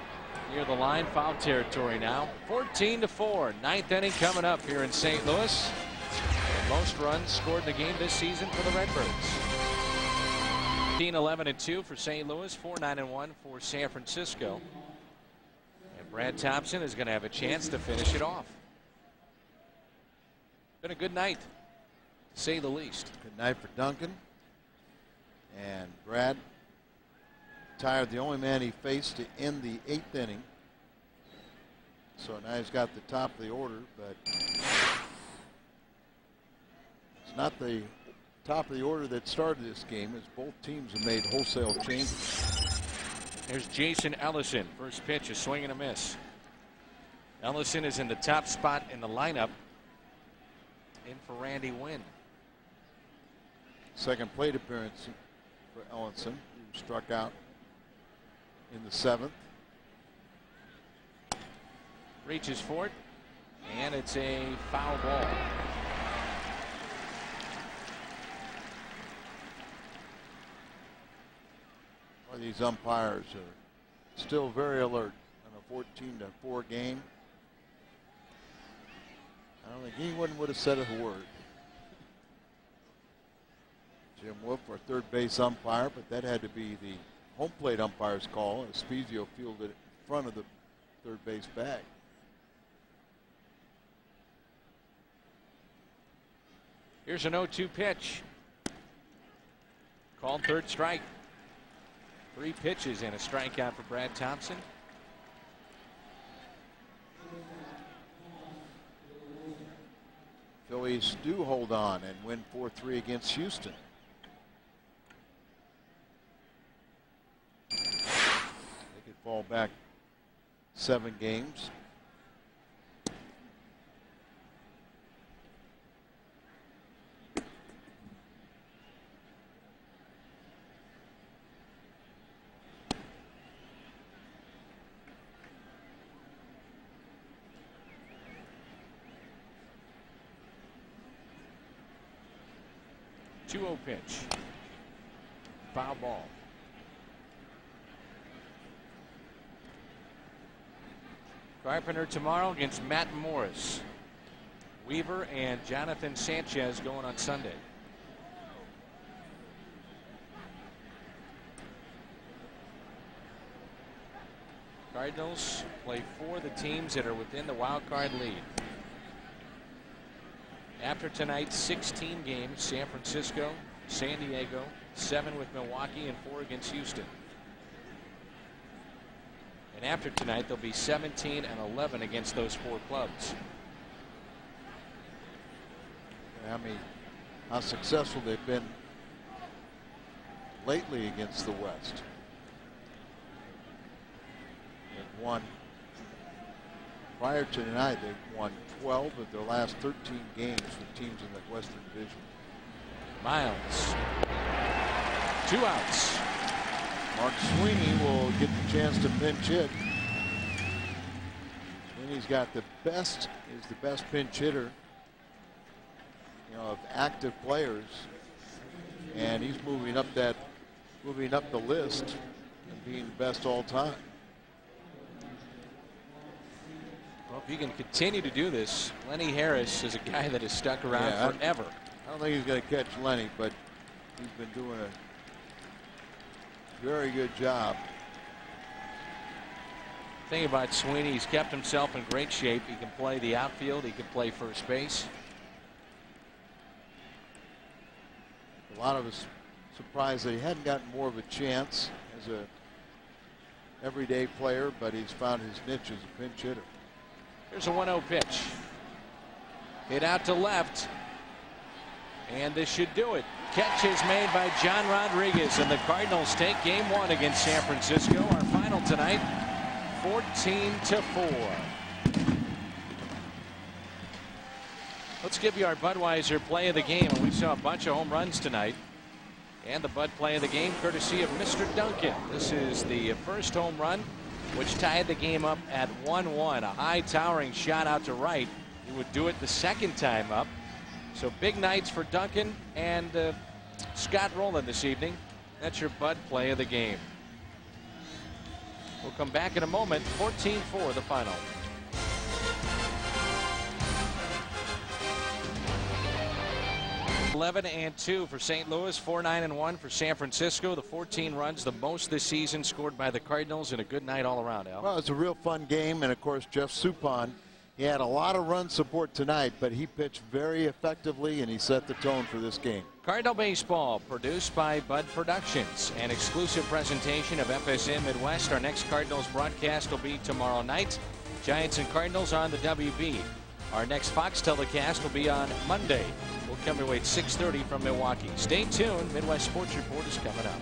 near the line. Foul territory now. 14-4. 9th inning coming up here in St. Louis. And most runs scored in the game this season for the Redbirds. 15-11-2 for St. Louis. 4-9-1 for San Francisco. And Brad Thompson is going to have a chance to finish it off. Been a good night, to say the least. Good night for Duncan. And Brad retired the only man he faced to end the 8th inning. So now he's got the top of the order, but it's not the top of the order that started this game, as both teams have made wholesale changes. There's Jason Ellison. First pitch, a swing and a miss. Ellison is in the top spot in the lineup. In for Randy Wynn. Second plate appearance for Ellison, who struck out in the 7th. Reaches for it, and it's a foul ball. Well, these umpires are still very alert on a 14-4 game. I don't think anyone would have said a word. Jim Wolf, our third base umpire, but that had to be the home plate umpire's call as Spezio fielded in front of the third base bag. Here's an 0-2 pitch. Called third strike. 3 pitches and a strikeout for Brad Thompson. Phillies do hold on and win 4-3 against Houston. They could fall back 7 games. Pitch. Foul ball. Carpenter tomorrow against Matt Morris. Weaver and Jonathan Sanchez going on Sunday. Cardinals play 4 of the teams that are within the wild card lead. After tonight's 16 games, San Francisco, San Diego, 7 with Milwaukee and 4 against Houston. And after tonight, they'll be 17 and 11 against those 4 clubs. How successful they've been lately against the West. They've won. Prior to tonight, they've won 12 of their last 13 games with teams in the Western Division. Miles. 2 outs. Mark Sweeney will get the chance to pinch hit. Sweeney's got the best pinch hitter, of active players, and he's moving up the list and being the best all time. Well, if you can continue to do this, Lenny Harris is a guy that has stuck around forever. I don't think he's going to catch Lenny, but he's been doing very good job. Thing about Sweeney, he's kept himself in great shape. He can play the outfield. He can play first base. A lot of us surprised that he hadn't gotten more of a chance as a everyday player, but he's found his niche as a pinch hitter. Here's a 1-0 pitch. Hit out to left. And this should do it. Catch is made by John Rodriguez, and the Cardinals take game 1 against San Francisco. Our final tonight, 14-4. Let's give you our Budweiser play of the game. And we saw a bunch of home runs tonight. And the Bud play of the game, courtesy of Mr. Duncan. This is the first home run, which tied the game up at 1-1. A high towering shot out to right. He would do it the second time up. So big nights for Duncan and Scott Rowland this evening. That's your Bud play of the game. We'll come back in a moment. 14-4 the final. (11-2) for St. Louis, 4-9-1 for San Francisco. The 14 runs, the most this season scored by the Cardinals, and a good night all around, Al. Well, it's a real fun game, and of course Jeff Suppan, he had a lot of run support tonight, but he pitched very effectively and he set the tone for this game. Cardinal Baseball, produced by Bud Productions, an exclusive presentation of FSN Midwest. Our next Cardinals broadcast will be tomorrow night. Giants and Cardinals on the WB. Our next Fox telecast will be on Monday. We'll come your way at 6:30 from Milwaukee. Stay tuned. Midwest Sports Report is coming up.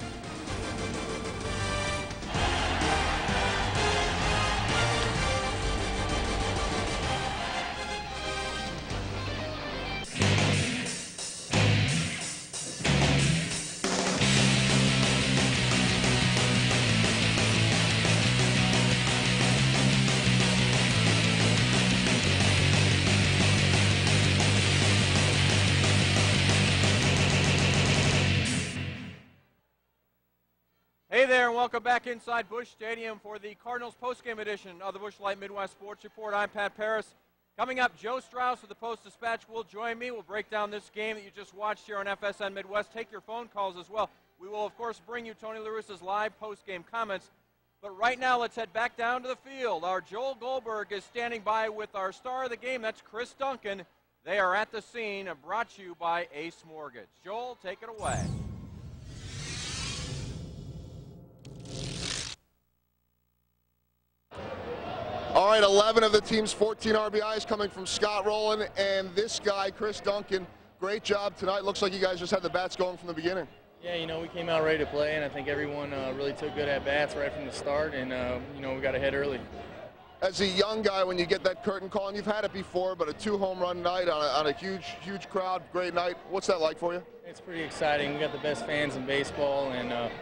Hey there, and welcome back inside Busch Stadium for the Cardinals postgame edition of the Busch Light Midwest Sports Report. I'm Pat Paris. Coming up, Joe Strauss of the Post-Dispatch will join me. We'll break down this game that you just watched here on FSN Midwest. Take your phone calls as well. We will, of course, bring you Tony La Russa's live postgame comments. But right now, let's head back down to the field. Our Joel Goldberg is standing by with our star of the game. That's Chris Duncan. They are at the scene, brought to you by Ace Mortgage. Joel, take it away. All right, 11 of the team's 14 RBIs coming from Scott Rowland and this guy, Chris Duncan. Great job tonight. Looks like you guys just had the bats going from the beginning. Yeah, you know, we came out ready to play, and I think everyone really took good at-bats right from the start, and, you know, we got ahead early. As a young guy, when you get that curtain call, and you've had it before, but a 2-home-run night on a huge crowd, great night. What's that like for you? It's pretty exciting. We got the best fans in baseball, and,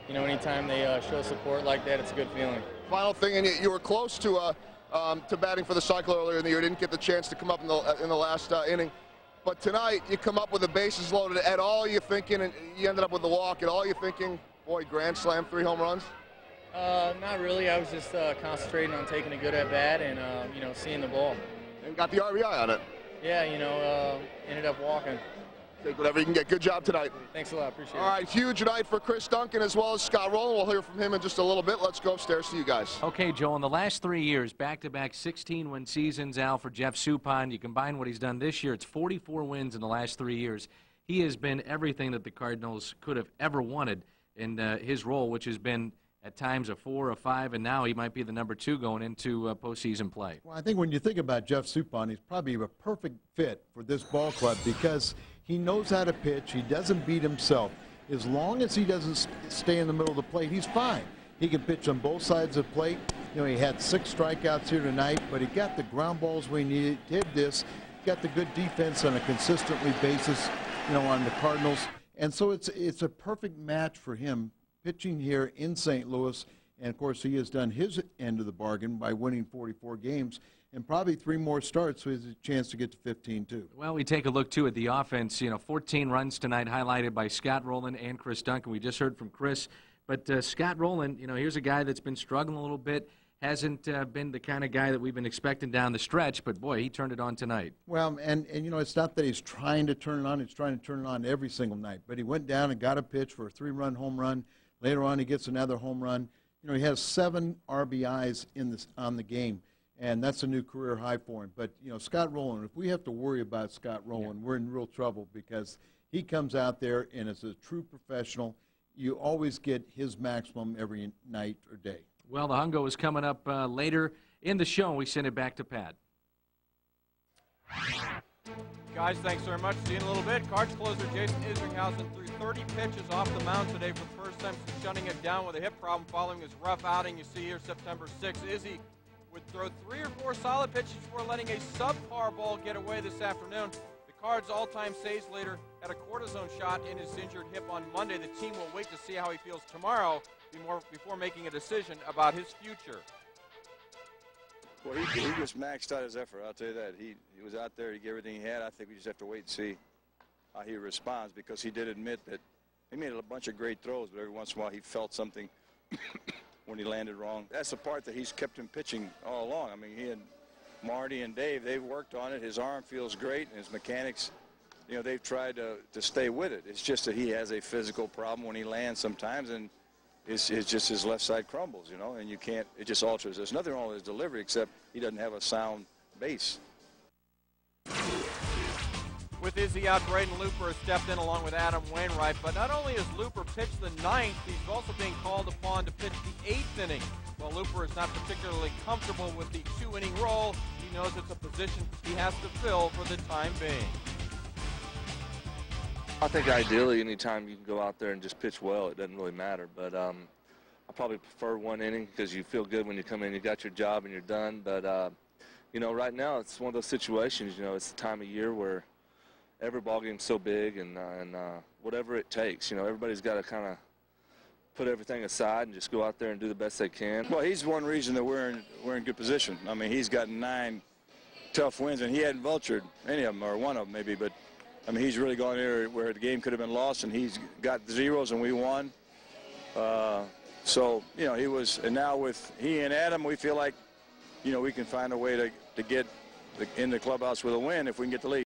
you know, anytime they show support like that, it's a good feeling. Final thing, and you were close to batting for the cycle earlier in the year. Didn't get the chance to come up in the last inning. But tonight, you come up with the bases loaded. At all you thinking, and you ended up with the walk, at all you thinking, boy, grand slam, 3 home runs? Not really. I was just concentrating on taking a good at-bat and, you know, seeing the ball. And got the RBI on it. Yeah, you know, ended up walking. Take whatever you can get. Good job tonight. Thanks a lot. Appreciate it. All right, huge night for Chris Duncan as well as Scott Rowland. We'll hear from him in just a little bit. Let's go upstairs to you guys. Okay, Joel, in the last 3 years, back-to-back 16-win seasons, Al, for Jeff Suppan. You combine what he's done this year, it's 44 wins in the last 3 years. He has been everything that the Cardinals could have ever wanted in his role, which has been at times a 4, a 5, and now he might be the number 2 going into postseason play. Well, I think when you think about Jeff Suppan, he's probably a perfect fit for this ball club because he knows how to pitch. He doesn't beat himself. As long as he doesn't stay in the middle of the plate, he's fine. He can pitch on both sides of the plate. You know, he had 6 strikeouts here tonight, but he got the ground balls we needed, did this, got the good defense on a consistently basis, you know, on the Cardinals. And so it's a perfect match for him pitching here in St. Louis. And, of course, he has done his end of the bargain by winning 44 games. And probably 3 more starts, so he has a chance to get to 15, too. Well, we take a look, too, at the offense. You know, 14 runs tonight highlighted by Scott Rowland and Chris Duncan. We just heard from Chris. But Scott Rowland, you know, here's a guy that's been struggling a little bit. Hasn't been the kind of guy that we've been expecting down the stretch. But, boy, he turned it on tonight. Well, and you know, it's not that he's trying to turn it on. He's trying to turn it on every single night. But he went down and got a pitch for a 3-run home run. Later on, he gets another home run. You know, he has 7 RBIs on the game, and that's a new career high for him. But, you know, Scott Rowland, if we have to worry about Scott Rowland, we're in real trouble because he comes out there and is a true professional. You always get his maximum every night or day. Well, the Hungo is coming up later in the show, and we send it back to Pat. Guys, thanks very much. See you in a little bit. Cards closer Jason Isringhausen threw 30 pitches off the mound today for the first time since shutting it down with a hip problem following his rough outing. You see here September 6th. Izzy would throw 3 or 4 solid pitches before letting a subpar ball get away this afternoon. The Cards' all-time saves leader had a cortisone shot in his injured hip on Monday. The team will wait to see how he feels tomorrow before making a decision about his future. Well, he just maxed out his effort, I'll tell you that. He was out there, he gave everything he had. I think we just have to wait and see how he responds, because he did admit that he made a bunch of great throws, but every once in a while he felt something when he landed wrong. That's the part that he's kept him pitching all along. I mean, he and Marty and Dave, they've worked on it. His arm feels great, and his mechanics, you know, they've tried to stay with it. It's just that he has a physical problem when he lands sometimes, and it's just his left side crumbles, you know, and you can't, it just alters. There's nothing wrong with his delivery except he doesn't have a sound base. With Izzy out, Braden Looper has stepped in along with Adam Wainwright, but not only has Looper pitched the 9th, he's also being called upon to pitch the 8th inning. While Looper is not particularly comfortable with the 2-inning role, he knows it's a position he has to fill for the time being. I think ideally anytime you can go out there and just pitch well, it doesn't really matter. But I probably prefer 1 inning because you feel good when you come in, you got your job and you're done. But, you know, right now it's one of those situations, you know, it's the time of year where every ball game's so big and whatever it takes, you know, everybody's got to kind of put everything aside and just go out there and do the best they can. Well, he's one reason that we're in good position. I mean, he's got 9 tough wins, and he hadn't vultured any of them, or one of them maybe, but I mean, he's really gone there where the game could have been lost, and he's got zeros, and we won. So, you know, he was, and now with he and Adam, we feel like, you know, we can find a way to get in the clubhouse with a win if we can get the lead.